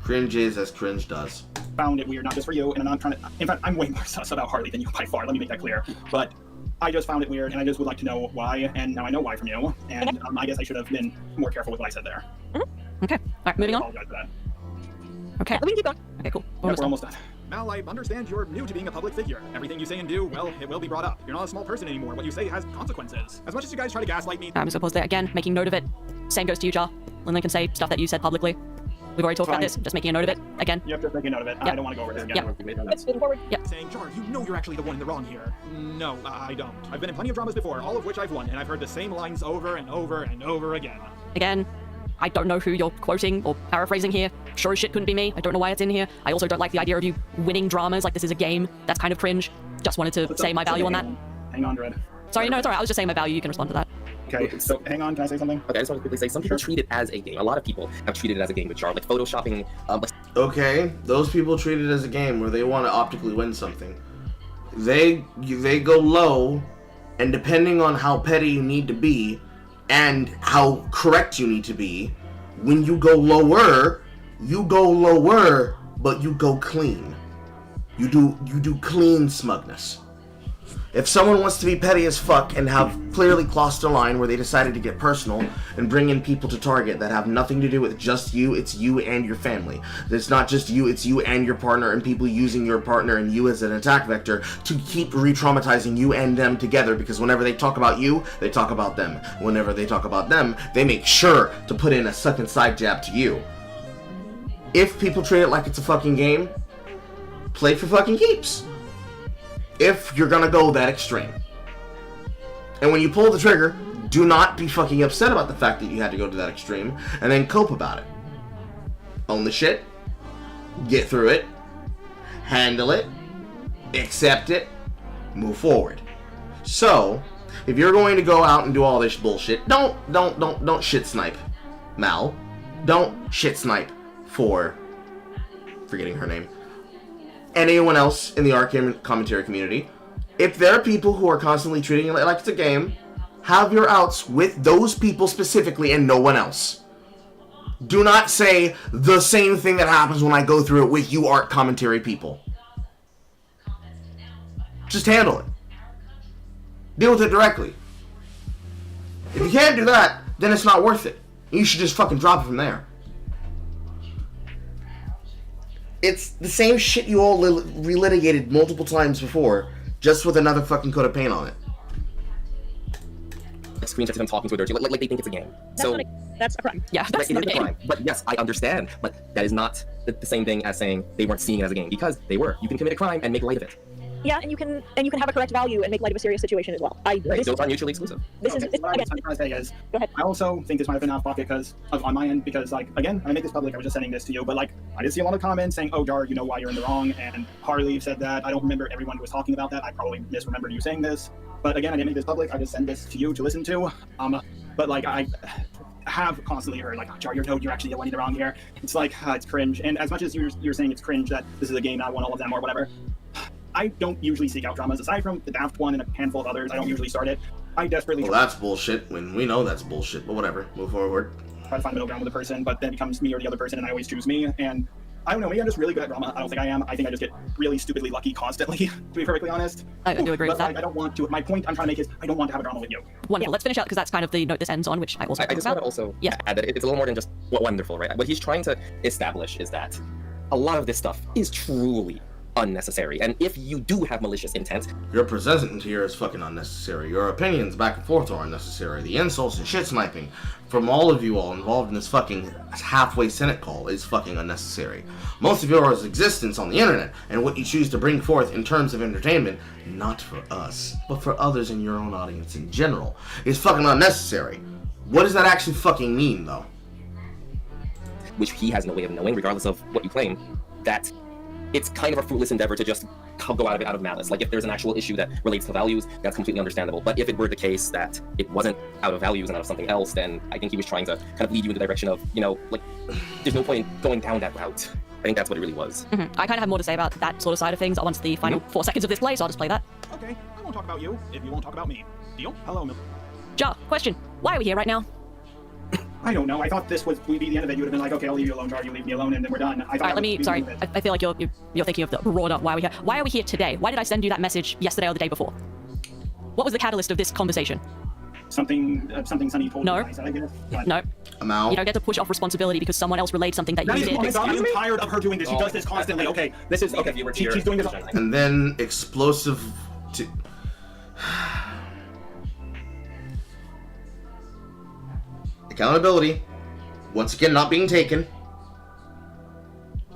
Cringe is as cringe does.
Found it weird, not just for you, and I'm not trying to. In fact, I'm way more sus about Harley than you by far. Let me make that clear. But I just found it weird, and I just would like to know why. And now I know why from you. And I guess I should have been more careful with what I said there.
Okay. All right, moving
I
on.
apologize for that.
Okay. Let me keep going. Okay, cool.
Yep, we're almost done. Mal, I understand you're new to being a public figure. Everything you say and do, well, it will be brought up. You're not a small person anymore. What you say has consequences. As much as you guys try to gaslight me.
I'm just gonna pause there again, making note of it. Same goes to you, Jar. Linlin can say stuff that you said publicly. We've already talked about this. Just making a note of it again.
Yep, just making a note of it. I don't want to go over this again.
Yep.
Saying, Jar, you know you're actually the one in the wrong here. No, I don't. I've been in plenty of dramas before, all of which I've won, and I've heard the same lines over and over and over again.
Again, I don't know who you're quoting or paraphrasing here. Sure as shit couldn't be me. I don't know why it's in here. I also don't like the idea of you winning dramas like this is a game. That's kind of cringe. Just wanted to say my value on that.
Hang on, Dread.
Sorry, no, it's alright. I was just saying my value. You can respond to that.
Okay, so hang on. Can I say something?
Okay, I just want to quickly say some people treat it as a game. A lot of people have treated it as a game with Jar, like photoshopping.
Okay, those people treat it as a game where they want to optically win something. They go low, and depending on how petty you need to be, and how correct you need to be, when you go lower, but you go clean. You do clean smugness. If someone wants to be petty as fuck and have clearly crossed a line where they decided to get personal and bring in people to target that have nothing to do with just you, it's you and your family. It's not just you, it's you and your partner, and people using your partner and you as an attack vector to keep re-traumatizing you and them together, because whenever they talk about you, they talk about them. Whenever they talk about them, they make sure to put in a second side jab to you. If people treat it like it's a fucking game, play for fucking keeps. If you're gonna go that extreme. And when you pull the trigger, do not be fucking upset about the fact that you had to go to that extreme, and then cope about it. Own the shit, get through it, handle it, accept it, move forward. So, if you're going to go out and do all this bullshit, don't shit snipe Mal. Don't shit snipe for forgetting her name. Anyone else in the Arcane commentary community. If there are people who are constantly treating it like it's a game, have your outs with those people specifically and no one else. Do not say the same thing that happens when I go through it with you art commentary people. Just handle it. Deal with it directly. If you can't do that, then it's not worth it. You should just fucking drop it from there. It's the same shit you all relitigated multiple times before, just with another fucking coat of paint on it.
Screenshots of them talking to a dirty, like they think it's a game.
That's a crime.
Yeah, that's not a game.
Crime. But yes, I understand. But that is not the same thing as saying they weren't seeing it as a game, because they were. You can commit a crime and make light of it.
Yeah, and you can have a correct value and make light of a serious situation as well.
Right, those are mutually exclusive.
This is
what I'm trying to say is,
go ahead.
I also think this might have been off pocket because on my end, because like again, I make this public. I was just sending this to you, but like I did see a lot of comments saying, "Oh, Jar, you know why you're in the wrong," and Harley said that. I don't remember everyone who was talking about that. I probably misremembered you saying this, but again, I didn't make this public. I just send this to you to listen to. But like I have constantly heard like, Jar, you're actually the one in the wrong here. It's like it's cringe, and as much as you're saying it's cringe that this is a game, I won all of them or whatever. I don't usually seek out dramas. Aside from the Daft one and a handful of others, I don't usually start it. I desperately
Well, that's bullshit. When we know that's bullshit, but whatever. Move forward.
try to find a middle ground with a person, but then it becomes me or the other person, and I always choose me. And I don't know, maybe I'm just really good at drama. I don't think I am. I think I just get really stupidly lucky constantly, to be perfectly honest.
I do agree with that.
I don't want to. My point I'm trying to make is I don't want to have a drama with you.
Wonderful. Let's finish out because that's kind of the note this ends on, which I also
I just want to also add that it's a little more than just wonderful, right? What he's trying to establish is that a lot of this stuff is truly unnecessary, and if you do have malicious intent,
your presence here is fucking unnecessary. Your opinions back and forth are unnecessary. The insults and shit sniping from all of you all involved in this fucking halfway Senate call is fucking unnecessary. Most of yours existence on the internet and what you choose to bring forth in terms of entertainment, not for us, but for others in your own audience in general, is fucking unnecessary. What does that actually fucking mean, though?
Which he has no way of knowing, regardless of what you claim, that it's kind of a fruitless endeavor to just go out of it out of malice. Like, if there's an actual issue that relates to values, that's completely understandable. But if it were the case that it wasn't out of values and out of something else, then I think he was trying to kind of lead you in the direction of, you know, like, there's no point going down that route. I think that's what it really was.
I kind of have more to say about that sort of side of things once the final 4 seconds of this play, so I'll just play that.
Okay, I won't talk about you if you won't talk about me. Deal? Hello, Mil.
Jar, question. Why are we here right now?
I don't know. I thought this would be the end of it. You would have been like, okay, I'll leave you alone, Jar. You leave me alone, and then we're done. I thought.
All right, let me. Sorry, I feel like you're thinking of the broader why are we here. Why are we here today? Why did I send you that message yesterday or the day before? What was the catalyst of this conversation?
Something Sunny told
me.
I said, I guess.
No.
I'm out.
You don't get to push off responsibility because someone else relayed something that you did.
I'm tired of her doing this. She does this constantly. Okay, this is okay. She's doing this.
And then explosive. Accountability. Once again, not being taken.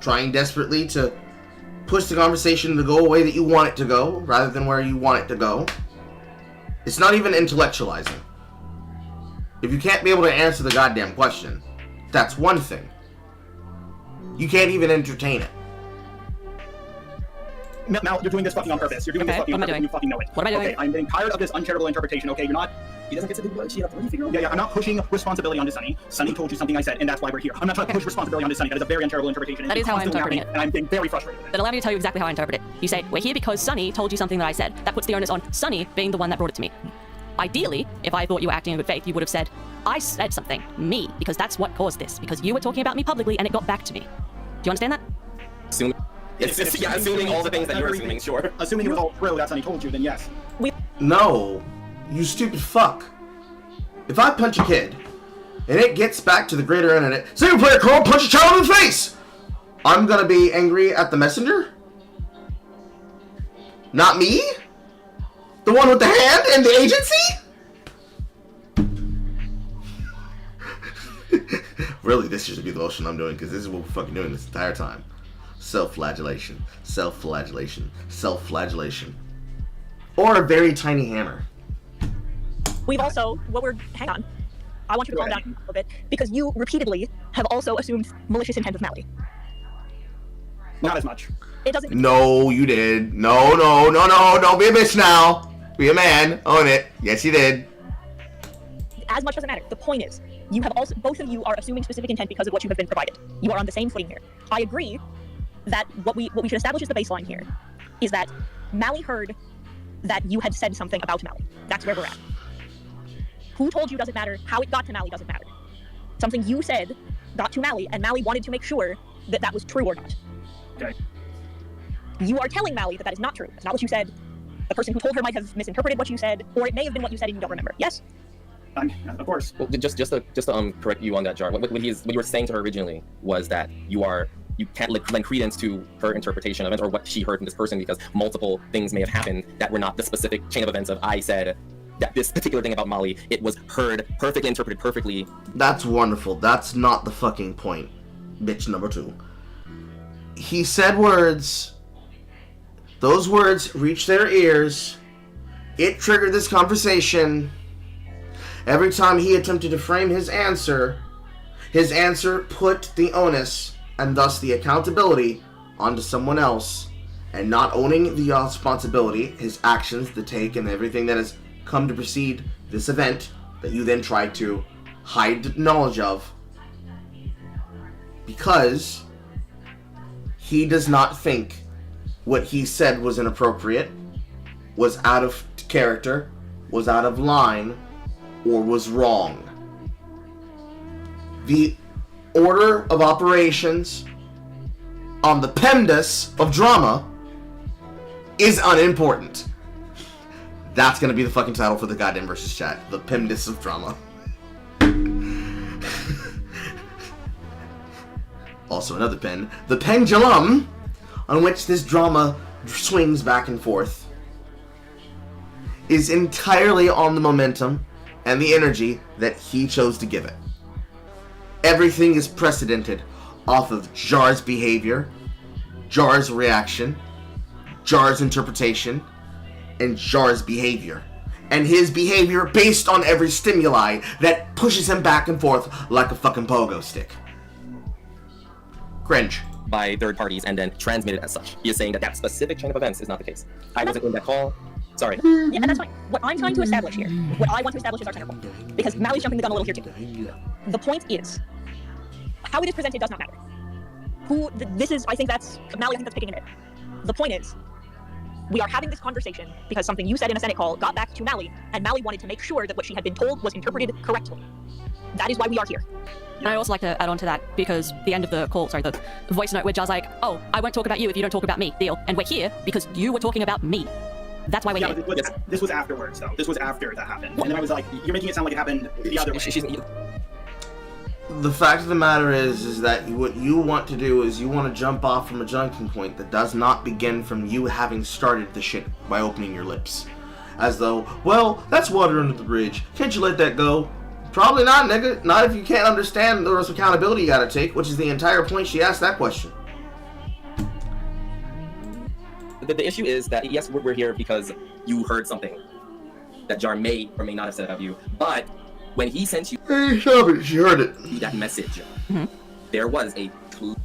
Trying desperately to push the conversation to go away that you want it to go, rather than where you want it to go. It's not even intellectualizing. If you can't be able to answer the goddamn question, that's one thing. You can't even entertain it.
Mal, you're doing this fucking on purpose. You're doing this fucking on purpose and you fucking know it.
What am I doing?
Okay, I'm getting tired of this uncharitable interpretation. Okay, you're not...
He doesn't get to do what she has to figure out.
Yeah, I'm not pushing responsibility onto Sunny. Sunny told you something I said, and that's why we're here. I'm not trying to push responsibility onto Sunny. That is a very uncharitable interpretation.
That is how I'm interpreting it.
And I'm getting very frustrated with it.
Then allow me to tell you exactly how I interpret it. You say, we're here because Sunny told you something that I said. That puts the onus on Sunny being the one that brought it to me. Ideally, if I thought you were acting in good faith, you would have said, I said something, me, because that's what caused this. Because you were talking about me publicly and it got back to me. Do you understand that?
Assuming all the things that you're assuming, sure.
Assuming it was all true, that's Sunny told you, then yes.
No, you stupid fuck. If I punch a kid, and it gets back to the greater internet, single player Carl punch a child in the face! I'm gonna be angry at the messenger? Not me? The one with the hand and the agency? Really, this should be the motion I'm doing, because this is what we're fucking doing this entire time. Self-flagellation. Self-flagellation. Self-flagellation. Or a very tiny hammer.
We've also, hang on. I want you to calm down a little bit, because you repeatedly have also assumed malicious intent of Mally.
Not as much.
It doesn't.
No, you did. No, don't be a bitch now. Be a man. Own it. Yes, you did.
As much doesn't matter. The point is, you have also, both of you are assuming specific intent because of what you have been provided. You are on the same footing here. I agree that what we should establish as the baseline here is that Mally heard that you had said something about Mally. That's where we're at. Who told you doesn't matter. How it got to Mally doesn't matter. Something you said got to Mally, and Mally wanted to make sure that that was true or not.
Okay.
You are telling Mally that that is not true. That's not what you said. The person who told her might have misinterpreted what you said, or it may have been what you said and you don't remember. Yes?
Of course.
Well, just to correct you on that, Jar. What you were saying to her originally was that you can't lend credence to her interpretation of it or what she heard from this person because multiple things may have happened that were not the specific chain of events of I said that this particular thing about Molly, it was heard perfectly, interpreted perfectly.
That's wonderful. That's not the fucking point. Bitch number 2. He said words. Those words reached their ears. It triggered this conversation. Every time he attempted to frame his answer put the onus and thus the accountability onto someone else, and not owning the responsibility, his actions, the take, and everything that has come to precede this event that you then tried to hide knowledge of, because he does not think what he said was inappropriate, was out of character, was out of line, or was wrong. The order of operations on the PEMDAS of drama is unimportant. That's gonna be the fucking title for the goddamn versus chat. The PEMDAS of drama. Also another pen. The pendulum on which this drama swings back and forth is entirely on the momentum and the energy that he chose to give it. Everything is precedented off of Jar's behavior, Jar's reaction, Jar's interpretation, and Jar's behavior. And his behavior based on every stimuli that pushes him back and forth like a fucking pogo stick. Cringe.
By third parties and then transmitted as such. He is saying that specific chain of events is not the case. I wasn't in that call. Sorry.
Yeah, and that's fine. What I'm trying to establish here, what I want to establish is our technical point. Because Mally's jumping the gun a little here too. The point is, how it is presented does not matter. I think that's picking in it. The point is, We are having this conversation because something you said in a Senate call got back to Mally, and Mally wanted to make sure that what she had been told was interpreted correctly. That is why we are here.
And I also like to add on to that, because the end of the call, sorry, the voice note where Jar's like, oh, I won't talk about you if you don't talk about me, deal. And we're here because you were talking about me. That's why we're here.
But this was afterwards, though. This was after that happened. And then I was like, you're making it sound like it happened the other way.
The fact of the matter is that what you want to do is you want to jump off from a junction point that does not begin from you having started the shit by opening your lips. As though, well, that's water under the bridge. Can't you let that go? Probably not, nigga. Not if you can't understand the accountability you gotta take, which is the entire point she asked that question.
The issue is that, yes, we're here because you heard something that Jar may or may not have said about you, but when he sent you
she heard it.
That message, there was a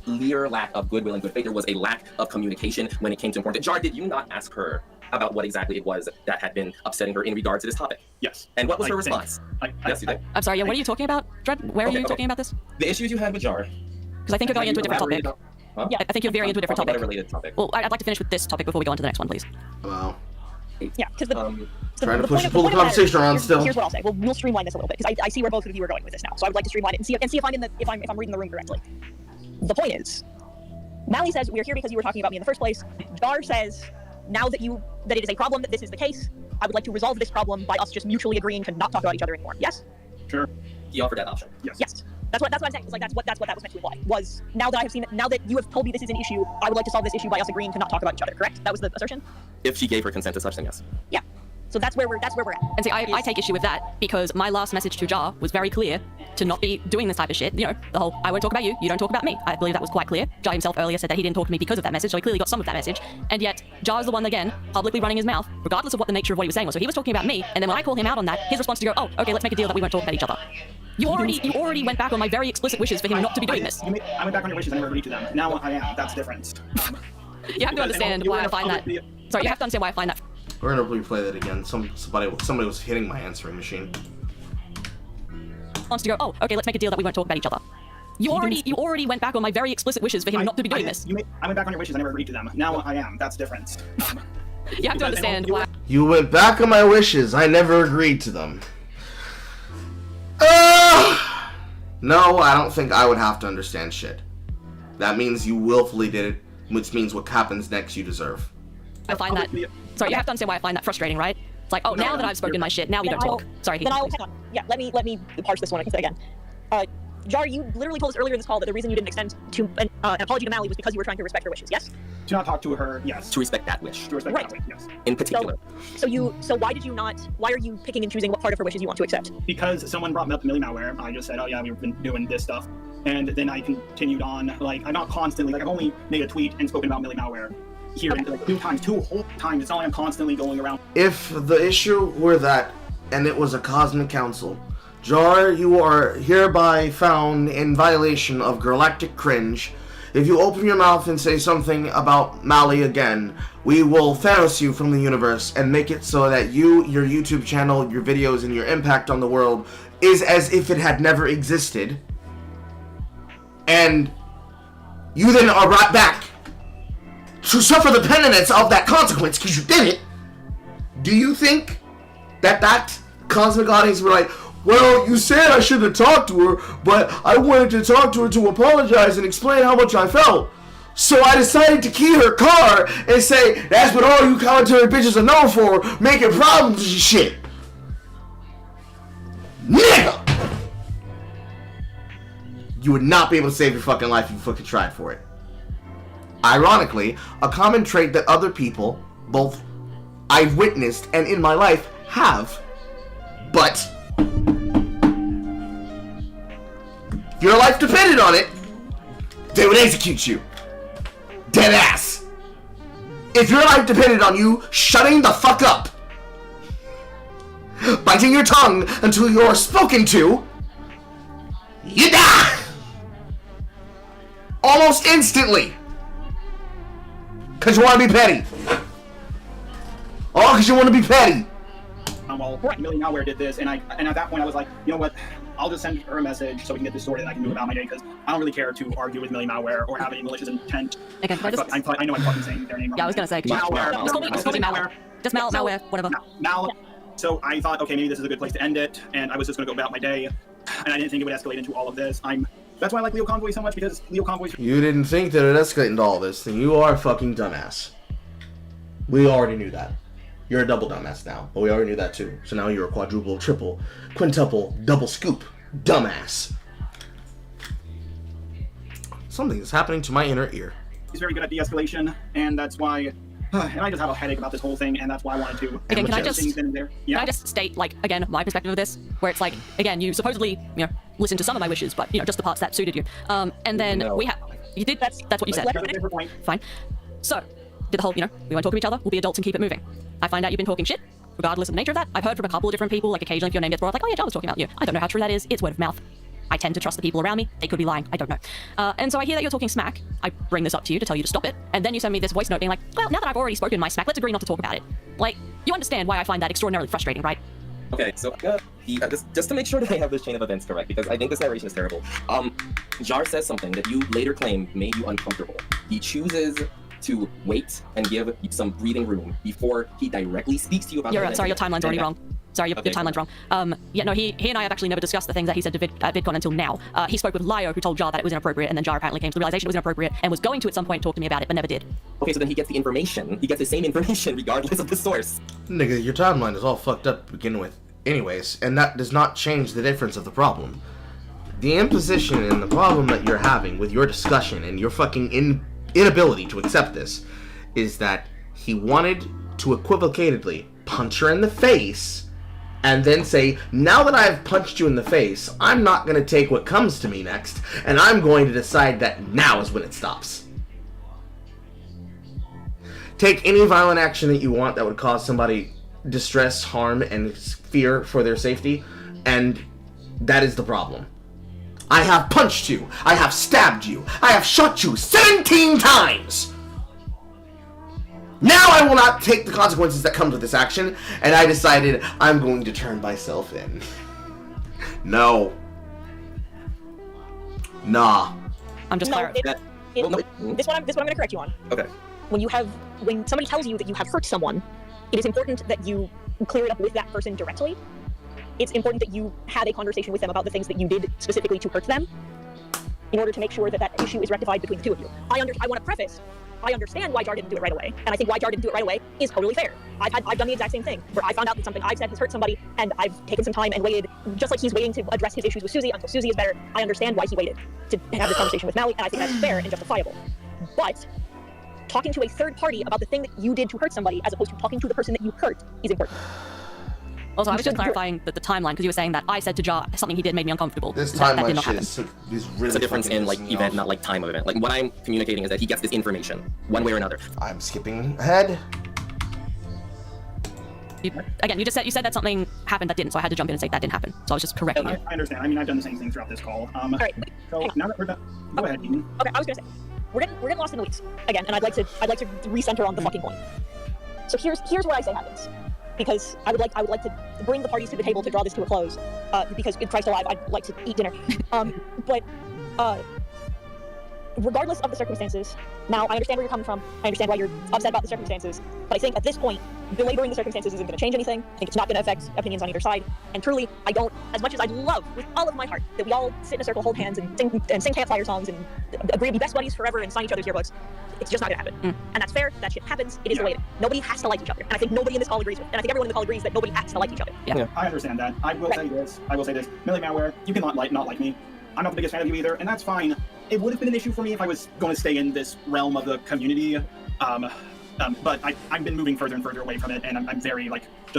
clear lack of goodwill and good faith. There was a lack of communication when it came to important. Jar, did you not ask her about what exactly it was that had been upsetting her in regard to this topic?
Yes.
And what was her response? Yes, you did.
I'm sorry, yeah, what are you talking about, Dread? Where are you talking about this?
The issues you had with Jar.
Because I think you're going into a different topic.
Huh?
Yeah, I think you're veering into a different
Talk about
topic.
a related topic.
Well, I'd like to finish with this topic before we go on to the next one, please.
Wow.
Yeah, because
Trying to pull the conversation around still.
Here's what I'll say. We'll streamline this a little bit because I see where both of you are going with this now. So I would like to streamline it and see if I'm if I'm reading the room correctly. The point is, Mally says we're here because you were talking about me in the first place. Jar says now that it is a problem that this is the case, I would like to resolve this problem by us just mutually agreeing to not talk about each other anymore. Yes?
Sure.
He offered that option.
Yes. That's what I'm saying. It's like that's what that was meant to imply. Was now that I have seen it, now that you have told me this is an issue, I would like to solve this issue by us agreeing to not talk about each other. Correct? That was the assertion.
If she gave her consent to such, then yes.
Yeah. So that's where we're at.
And see, I take issue with that because my last message to Jar was very clear to not be doing this type of shit. You know, the whole I won't talk about you, you don't talk about me. I believe that was quite clear. Jar himself earlier said that he didn't talk to me because of that message, so he clearly got some of that message. And yet, Jar is the one again publicly running his mouth, regardless of what the nature of what he was saying was. So he was talking about me, and then when I call him out on that, his response to go, oh, okay, let's make a deal that we won't talk about each other. You already went back on my very explicit wishes for him not to be doing this.
I went back on your wishes. I never agreed to them. Now I am. That's different.
You have to understand why I find that. Sorry, you have to understand why I find that.
We're gonna replay that again. Somebody was hitting my answering machine.
Wants to go, oh, okay, let's make a deal that we won't talk about each other. You already went back on my very explicit wishes for him not to be doing this.
I went back on your wishes. I never agreed to them. Now I am. That's different.
You have to understand why.
You went back on my wishes. I never agreed to them. No, I don't think I would have to understand shit. That means you willfully did it, which means what happens next you deserve.
I find that. Sorry, you have to understand why I find that frustrating, right? It's like, oh, now that I've spoken my shit, now we don't talk. Sorry.
Then hang on. Yeah, let me parse this one again. Jar, you literally told us earlier in this call that the reason you didn't extend to an apology to Mally was because you were trying to respect her wishes. Yes?
To not talk to her. Yes.
To respect that wish.
To respect that wish. Yes.
In particular.
So why did you not? Why are you picking and choosing what part of her wishes you want to accept?
Because someone brought up Millie Malware. I just said, oh yeah, we've been doing this stuff, and then I continued on. Like I'm not constantly. Like I've only made a tweet and spoken about Millie Malware here like two whole times. It's not like I'm constantly going around.
If the issue were that, and it was a cosmic council, Jar, you are hereby found in violation of Galactic Cringe. If you open your mouth and say something about Mally again, we will Thanos you from the universe and make it so that you, your YouTube channel, your videos, and your impact on the world is as if it had never existed. And you then are brought back to suffer the penitence of that consequence because you did it. Do you think that cosmic audience were like, well, you said I shouldn't have talked to her, but I wanted to talk to her to apologize and explain how much I felt. So I decided to key her car and say, that's what all you commentary bitches are known for, making problems and shit. Nigga! You would not be able to save your fucking life if you fucking tried for it. Ironically, a common trait that other people, both I've witnessed and in my life, have. But if your life depended on it, they would execute you. Dead ass. If your life depended on you shutting the fuck up, biting your tongue until you're spoken to, you die. Almost instantly. Because you want to be petty. All because you want to be petty.
Well, Millie Malware did this, and at that point I was like, you know what? I'll just send her a message so we can get this sorted and I can move about my day, because I don't really care to argue with Millie Malware or have any malicious intent.
Again,
I know I'm fucking saying their name wrong.
Yeah, I was gonna say.
Malware.
Just call me Malware. Just Malware, whatever.
Mal. So I thought, okay, maybe this is a good place to end it, and I was just gonna go about my day, and I didn't think it would escalate into all of this. That's why I like Leo Convoy so much, because Leo Convoy's...
You didn't think that it would escalate into all this, then you are a fucking dumbass. We already knew that. You're a double dumbass now, but we already knew that too. So now you're a quadruple, triple, quintuple, double scoop dumbass. Something is happening to my inner ear.
He's very good at de-escalation, and that's why... and I just have a headache about this whole thing, and that's why I wanted to...
Again, can I just
Yeah.
can I just state, like, again, my perspective of this, where it's like, again, you supposedly, listen to some of my wishes, but just the parts that suited you. And then we have, you did. That's what you said. Fine. So, did the whole, we won't talk to each other. We'll be adults and keep it moving. I find out you've been talking shit, regardless of the nature of that. I've heard from a couple of different people, like occasionally if your name gets brought up, like, oh yeah, Jar was talking about you. I don't know how true that is. It's word of mouth. I tend to trust the people around me. They could be lying. I don't know. And so I hear that you're talking smack. I bring this up to you to tell you to stop it. And then you send me this voice note being like, well, now that I've already spoken my smack, let's agree not to talk about it. Like, you understand why I find that extraordinarily frustrating, right?
Okay, so just to make sure that I have this chain of events correct, because I think this narration is terrible. Jar says something that you later claim made you uncomfortable. He chooses to wait and give some breathing room before he directly speaks to you about...
Sorry, your timeline's already wrong. Sorry, your timeline's wrong. He and I have actually never discussed the things that he said to VidCon until now. He spoke with Lio, who told Jar that it was inappropriate, and then Jar apparently came to the realization it was inappropriate and was going to at some point talk to me about it, but never did.
Okay, so then he gets the information. He gets the same information regardless of the source.
Nigga, your timeline is all fucked up to begin with. Anyways, and that does not change the difference of the problem. The imposition and the problem that you're having with your discussion and your fucking inability to accept this is that he wanted to equivocatedly punch her in the face and then say, now that I've punched you in the face, I'm not going to take what comes to me next, and I'm going to decide that now is when it stops. Take any violent action that you want that would cause somebody distress, harm, and fear for their safety, and that is the problem. I have punched you, I have stabbed you, I have shot you 17 times! Now I will not take the consequences that come with this action, and I decided I'm going to turn myself in. No. Nah.
I'm just
this one I'm going to correct you on.
Okay.
When somebody tells you that you have hurt someone, it is important that you clear it up with that person directly. It's important that you have a conversation with them about the things that you did specifically to hurt them, in order to make sure that that issue is rectified between the two of you. I want to preface, I understand why Jar didn't do it right away, and I think why Jar didn't do it right away is totally fair. I've done the exact same thing, where I found out that something I've said has hurt somebody, and I've taken some time and waited, just like he's waiting to address his issues with Susie until Susie is better. I understand why he waited to have this conversation with Mally, and I think that's fair and justifiable. But talking to a third party about the thing that you did to hurt somebody, as opposed to talking to the person that you hurt, is important.
Also, I was just clarifying the timeline, because you were saying that I said to Jar something he did made me uncomfortable.
This
that did
timeline
not
shit
happen.
is really
It's a difference in like
pissing me
event,
off.
not like time of event. Like what I'm communicating is that he gets this information one way or another.
I'm skipping ahead.
You said that something happened that didn't, so I had to jump in and say that didn't happen. So I was just correcting you.
I understand. I mean, I've done the same thing throughout this call.
All right.
So now that we're done, go ahead, Eden.
Okay, I was gonna say, we're getting lost in the weeds again, and I'd like to recenter on the fucking point. So here's what I say happens, because I would like to bring the parties to the table to draw this to a close, because in Christ alive, I'd like to eat dinner. But regardless of the circumstances, now I understand where you're coming from. I understand why you're upset about the circumstances, but I think at this point, belaboring the circumstances isn't going to change anything. I think it's not going to affect opinions on either side. And truly, I don't, as much as I'd love with all of my heart that we all sit in a circle, hold hands, and sing campfire songs and agree to be best buddies forever and sign each other's yearbooks, it's just not going to happen. And that's fair. That shit happens. It is the way it is. Nobody has to like each other. And I think nobody in this call agrees with. And I think everyone in the call agrees that nobody has to like each other.
Yeah. I understand that. I will say this. Millie Malware, you can not like me. I'm not the biggest fan of you either, and that's fine. It would have been an issue for me if I was going to stay in this realm of the community. But I've been moving further and further away from it, and I'm very, just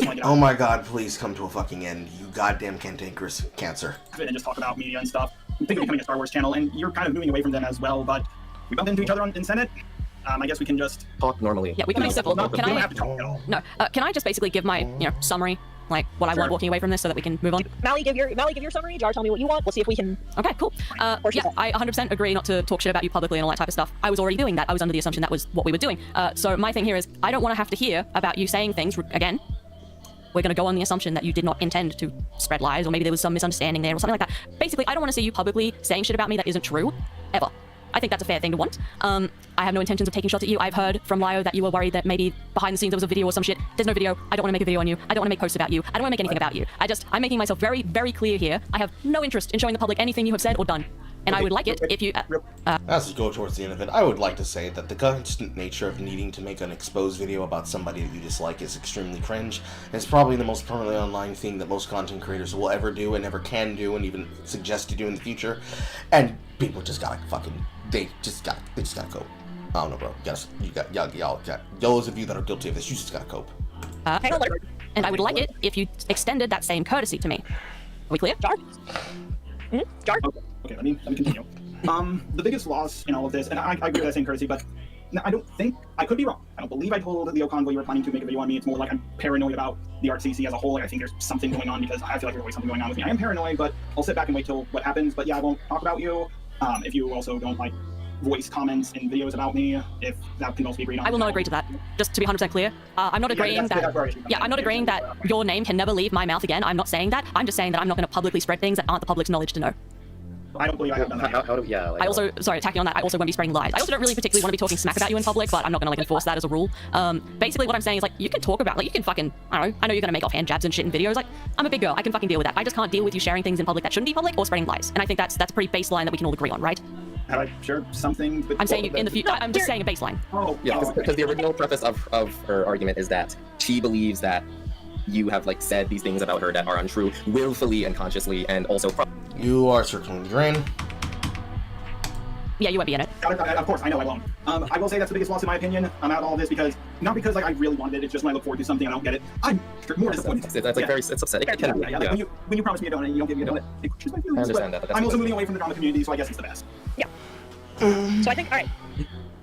want to get out.
Oh my god, please come to a fucking end, you goddamn cantankerous cancer.
And just talk about media and stuff. I'm thinking of becoming a Star Wars channel, and you're kind of moving away from them as well, but we bumped into each other in Senate. I guess we can just
talk normally.
Yeah, we can be civil.
We don't have to talk at all.
No, can I just basically give my summary, like what I want walking away from this, so that we can move on?
Mally, give your summary. Jar, tell me what you want. We'll see if we can.
Okay, cool. Yeah, I 100% agree not to talk shit about you publicly and all that type of stuff. I was already doing that. I was under the assumption that was what we were doing. So my thing here is, I don't want to have to hear about you saying things again we're going to go on the assumption that you did not intend to spread lies, or maybe there was some misunderstanding there or something like that. Basically, I don't want to see you publicly saying shit about me that isn't true, ever. I think that's a fair thing to want. I have no intentions of taking shots at you. I've heard from Lio that you were worried that maybe behind the scenes there was a video or some shit. There's no video. I don't want to make a video on you. I don't want to make posts about you. I don't want to make anything about you. I'm making myself very, very clear here. I have no interest in showing the public anything you have said or done. And I would like it if you...
As we go towards the end of it, I would like to say that the constant nature of needing to make an exposed video about somebody that you dislike is extremely cringe. It's probably the most permanently online thing that most content creators will ever do and ever can do and even suggest to do in the future. And people just gotta fucking... They just gotta cope. I don't know, bro. Y'all, those of you that are guilty of this, you just gotta cope.
And I would like it if you extended that same courtesy to me. Are we clear?
Jar? Jar?
Okay, let me continue. The biggest loss in all of this, and I agree with that same courtesy, but I don't think, I could be wrong. I don't believe I told Leo Convoy you were planning to make a video on me. It's more like I'm paranoid about the ArtCC as a whole. Like, I think there's something going on because I feel like there's always something going on with me. I am paranoid, but I'll sit back and wait till what happens. But yeah, I won't talk about you. If you also don't like voice comments in videos about me, if that can also be agreed on.
I will not agree to that. Just to be 100% clear, I'm not agreeing I'm not agreeing that your name can never leave my mouth again. I'm not saying that. I'm just saying that I'm not going to publicly spread things that aren't the public's knowledge to know.
I don't believe I have done that.
How do we, yeah. Like,
I also, sorry, tacking on that, I also won't be spreading lies. I also don't really particularly want to be talking smack about you in public, but I'm not going to like enforce that as a rule. Basically what I'm saying is like, you can talk about, like you can fucking, I don't know, I know you're going to make offhand jabs and shit in videos. Like, I'm a big girl. I can fucking deal with that. I just can't deal with you sharing things in public that shouldn't be public or spreading lies. And I think that's a pretty baseline that we can all agree on, right?
Have I shared something?
I'm saying in the future, I'm just saying a baseline.
Oh,
yeah, because the original preface of her argument is that she believes that you have like said these things about her that are untrue, willfully and consciously, and also.
You are circling the drain.
Yeah, you won't be in it.
Of course, I know I won't. I will say that's the biggest loss in my opinion out of all this because, not because like I really wanted it, it's just when I look forward to something and I don't get it, I'm more disappointed.
It's like very, it's upsetting. It can be,
like when you promise me a donut and you don't give me a donut, it crushes my feelings.
I understand that, but
I'm also moving away from the drama community, so I guess it's the best.
Yeah. So I think, all right,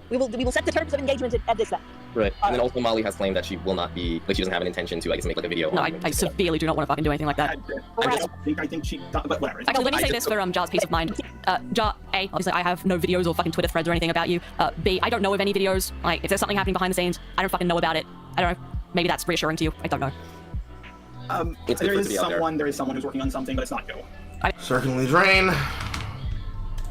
we will set the terms of engagement at this then.
Right. And then also Molly has claimed that she will not be, like she doesn't have an intention to, I guess, make like a video.
No, I severely do not want to fucking do anything like that.
I think she, but whatever.
Okay, let me say this for Jar's peace of mind. Jar, A, obviously I have no videos or fucking Twitter threads or anything about you. B, I don't know of any videos. Like, if there's something happening behind the scenes, I don't fucking know about it. I don't know. Maybe that's reassuring to you. I don't know.
There is someone who's working on something, but it's not you.
Circling the drain.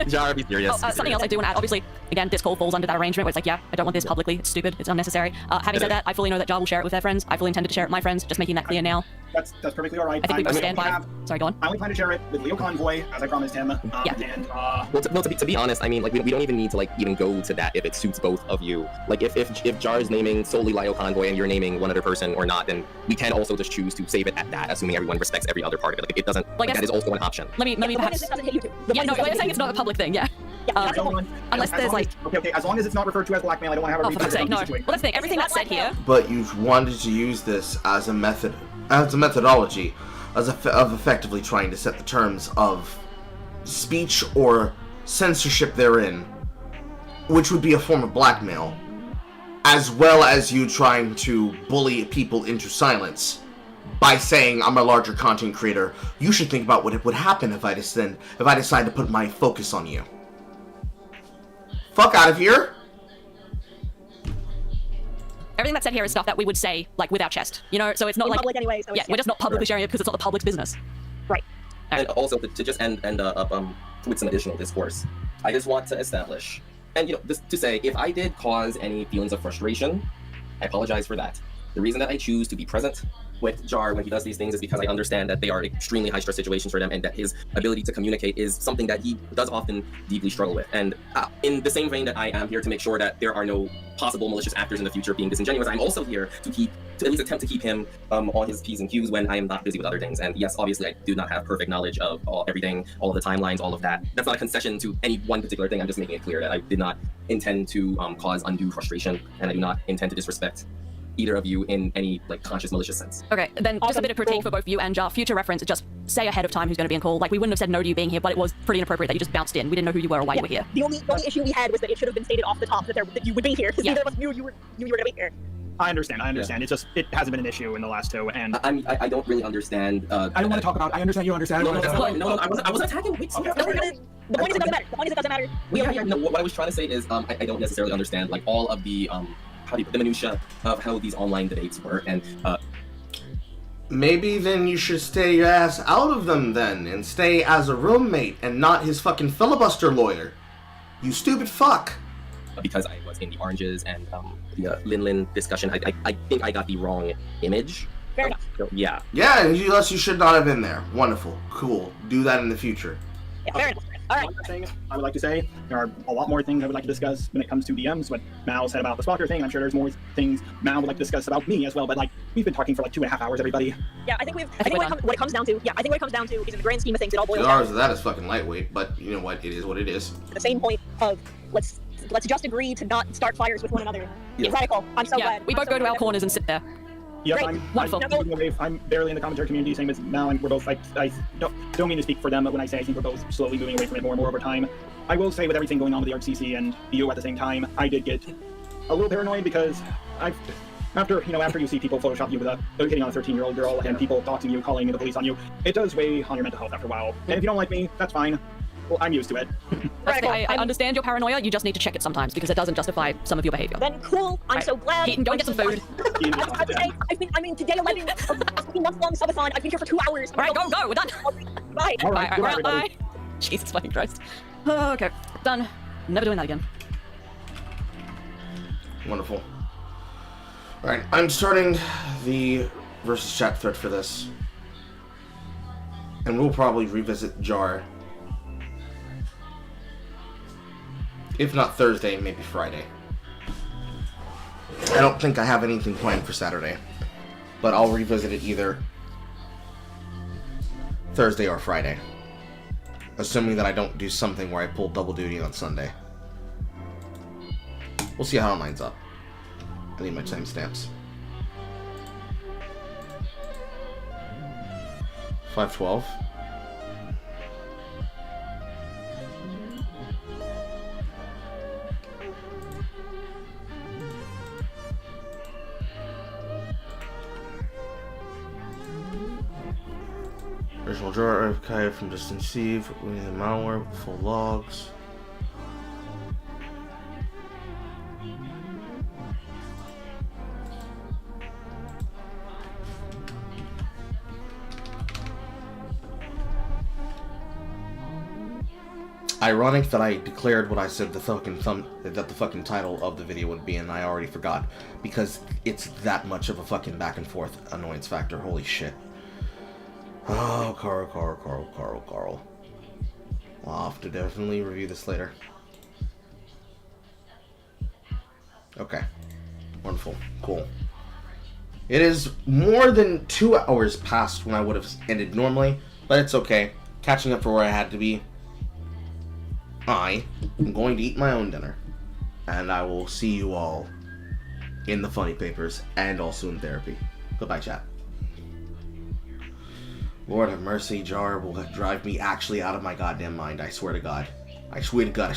Jar, be serious.
Something else I do want to add. Obviously, again, this call falls under that arrangement where it's like, yeah, I don't want this publicly. It's stupid. It's unnecessary. Having said that, I fully know that Jar will share it with their friends. I fully intended to share it with my friends. Just making that clear now.
That's perfectly all right.
I think we both stand by. Sorry, go on.
I only plan to share it with Leo Convoy, as I promised him.
Yeah.
And,
well, to be honest, I mean, like, we don't even need to, like, even go to that if it suits both of you. Like, if Jar is naming solely Lio Convoy and you're naming one other person or not, then we can also just choose to save it at that, assuming everyone respects every other part of it. Like, it doesn't, like, that is also an option.
Let me perhaps...
doesn't hit you too.
Yeah, no, you're saying it's not a public thing, yeah. Unless there's, like...
Okay, as long as it's not referred to as blackmail, I don't want to have a
for fuck's sake, no. Well, that's the thing. Everything that's said here...
But you wanted to use this as a methodology of effectively trying to set the terms of speech or censorship therein, which would be a form of blackmail, as well as you trying to bully people into silence by saying, I'm a larger content creator, you should think about what would happen if I decide to put my focus on you. Fuck out of here!
Everything that's said here is stuff that we would say, like, with our chest. You know, so it's not
in
like...
public anyway, so
yeah, we're just not publicly sharing it because it's not the public's business.
Right.
And also, to just end up with some additional discourse, I just want to establish, and, you know, just to say, if I did cause any feelings of frustration, I apologize for that. The reason that I choose to be present with Jar when he does these things is because I understand that they are extremely high-stress situations for them and that his ability to communicate is something that he does often deeply struggle with. And in the same vein that I am here to make sure that there are no possible malicious actors in the future being disingenuous, I'm also here to at least attempt to keep him on his P's and Q's when I am not busy with other things. And yes, obviously, I do not have perfect knowledge of everything, all of the timelines, all of that. That's not a concession to any one particular thing. I'm just making it clear that I did not intend to cause undue frustration, and I do not intend to disrespect either of you in any like conscious malicious sense.
Okay, then just a bit of critique for both you and Jar. Future reference, just say ahead of time who's going to be in call. Like, we wouldn't have said no to you being here, but it was pretty inappropriate that you just bounced in. We didn't know who you were or why you were here.
The only issue we had was that it should have been stated off the top that you would be here, because neither of us knew you were going to be here.
I understand. It's just, it hasn't been an issue in the last two, and...
I don't really understand...
I don't want to talk about it. I understand you understand.
No, I wasn't attacking. Wait,
the point is it doesn't matter. The point is it doesn't matter.
No, what I was trying to say is, I don't necessarily understand, like, all of the, the minutia of how these online debates work, and
Maybe then you should stay your ass out of them then, and stay as a roommate and not his fucking filibuster lawyer. You stupid fuck.
Because I was in the oranges and the Lin discussion, I think I got the wrong image.
Fair enough.
So, yeah.
Yeah, and you should not have been there. Wonderful. Cool. Do that in the future.
Yeah, fair enough. All right.
One last thing I would like to say, there are a lot more things I would like to discuss when it comes to DMs. What Mal said about the Spotter thing, I'm sure there's more things Mal would like to discuss about me as well, but like, we've been talking for like 2.5 hours, everybody.
Yeah, I think what it comes down to, is in the grand scheme of things, it all boils
2
down
hours of that is fucking lightweight, but you know what? It is what it is.
to the same point of let's just agree to not start fires with one another.
Yeah.
It's radical. I'm so glad.
We both go to our corners and sit there.
Yes,
Great.
I'm barely in the commentary community, same as Mal, and we're both, I don't mean to speak for them, but when I say I think we're both slowly moving away from it more and more over time, I will say with everything going on with the RCC and BO at the same time, I did get a little paranoid because after you see people Photoshop you with hitting on a 13-year-old girl and people doxing you, calling the police on you, it does weigh on your mental health after a while. And if you don't like me, that's fine. Well, I'm used to it.
I understand your paranoia, you just need to check it sometimes because it doesn't justify some of your behavior.
Then cool, I'm so glad.
Keaton, go and get some food.
I have to say, I'm in day 11 of the month-long subathon. I've been here for 2 hours.
All right, go, we're done.
Bye.
All right,
Bye. Jesus fucking Christ. Okay, done. Never doing that again.
Wonderful. Alright, I'm starting the versus chat thread for this. And we'll probably revisit Jar. If not Thursday, maybe Friday. I don't think I have anything planned for Saturday. But I'll revisit it either Thursday or Friday. Assuming that I don't do something where I pull double duty on Sunday. We'll see how it lines up. I need my timestamps. 5:12. Original drawer archive from distant receive, winning the malware, full logs. Ironic that I declared what I said the fucking title of the video would be, and I already forgot because it's that much of a fucking back and forth annoyance factor. Holy shit. Oh, Carl. I'll have to definitely review this later. Okay. Wonderful. Cool. It is more than 2 hours past when I would have ended normally, but it's okay. Catching up for where I had to be. I am going to eat my own dinner. And I will see you all in the funny papers and also in therapy. Goodbye, chat. Lord have mercy, Jar will drive me actually out of my goddamn mind. I swear to God. I swear to God.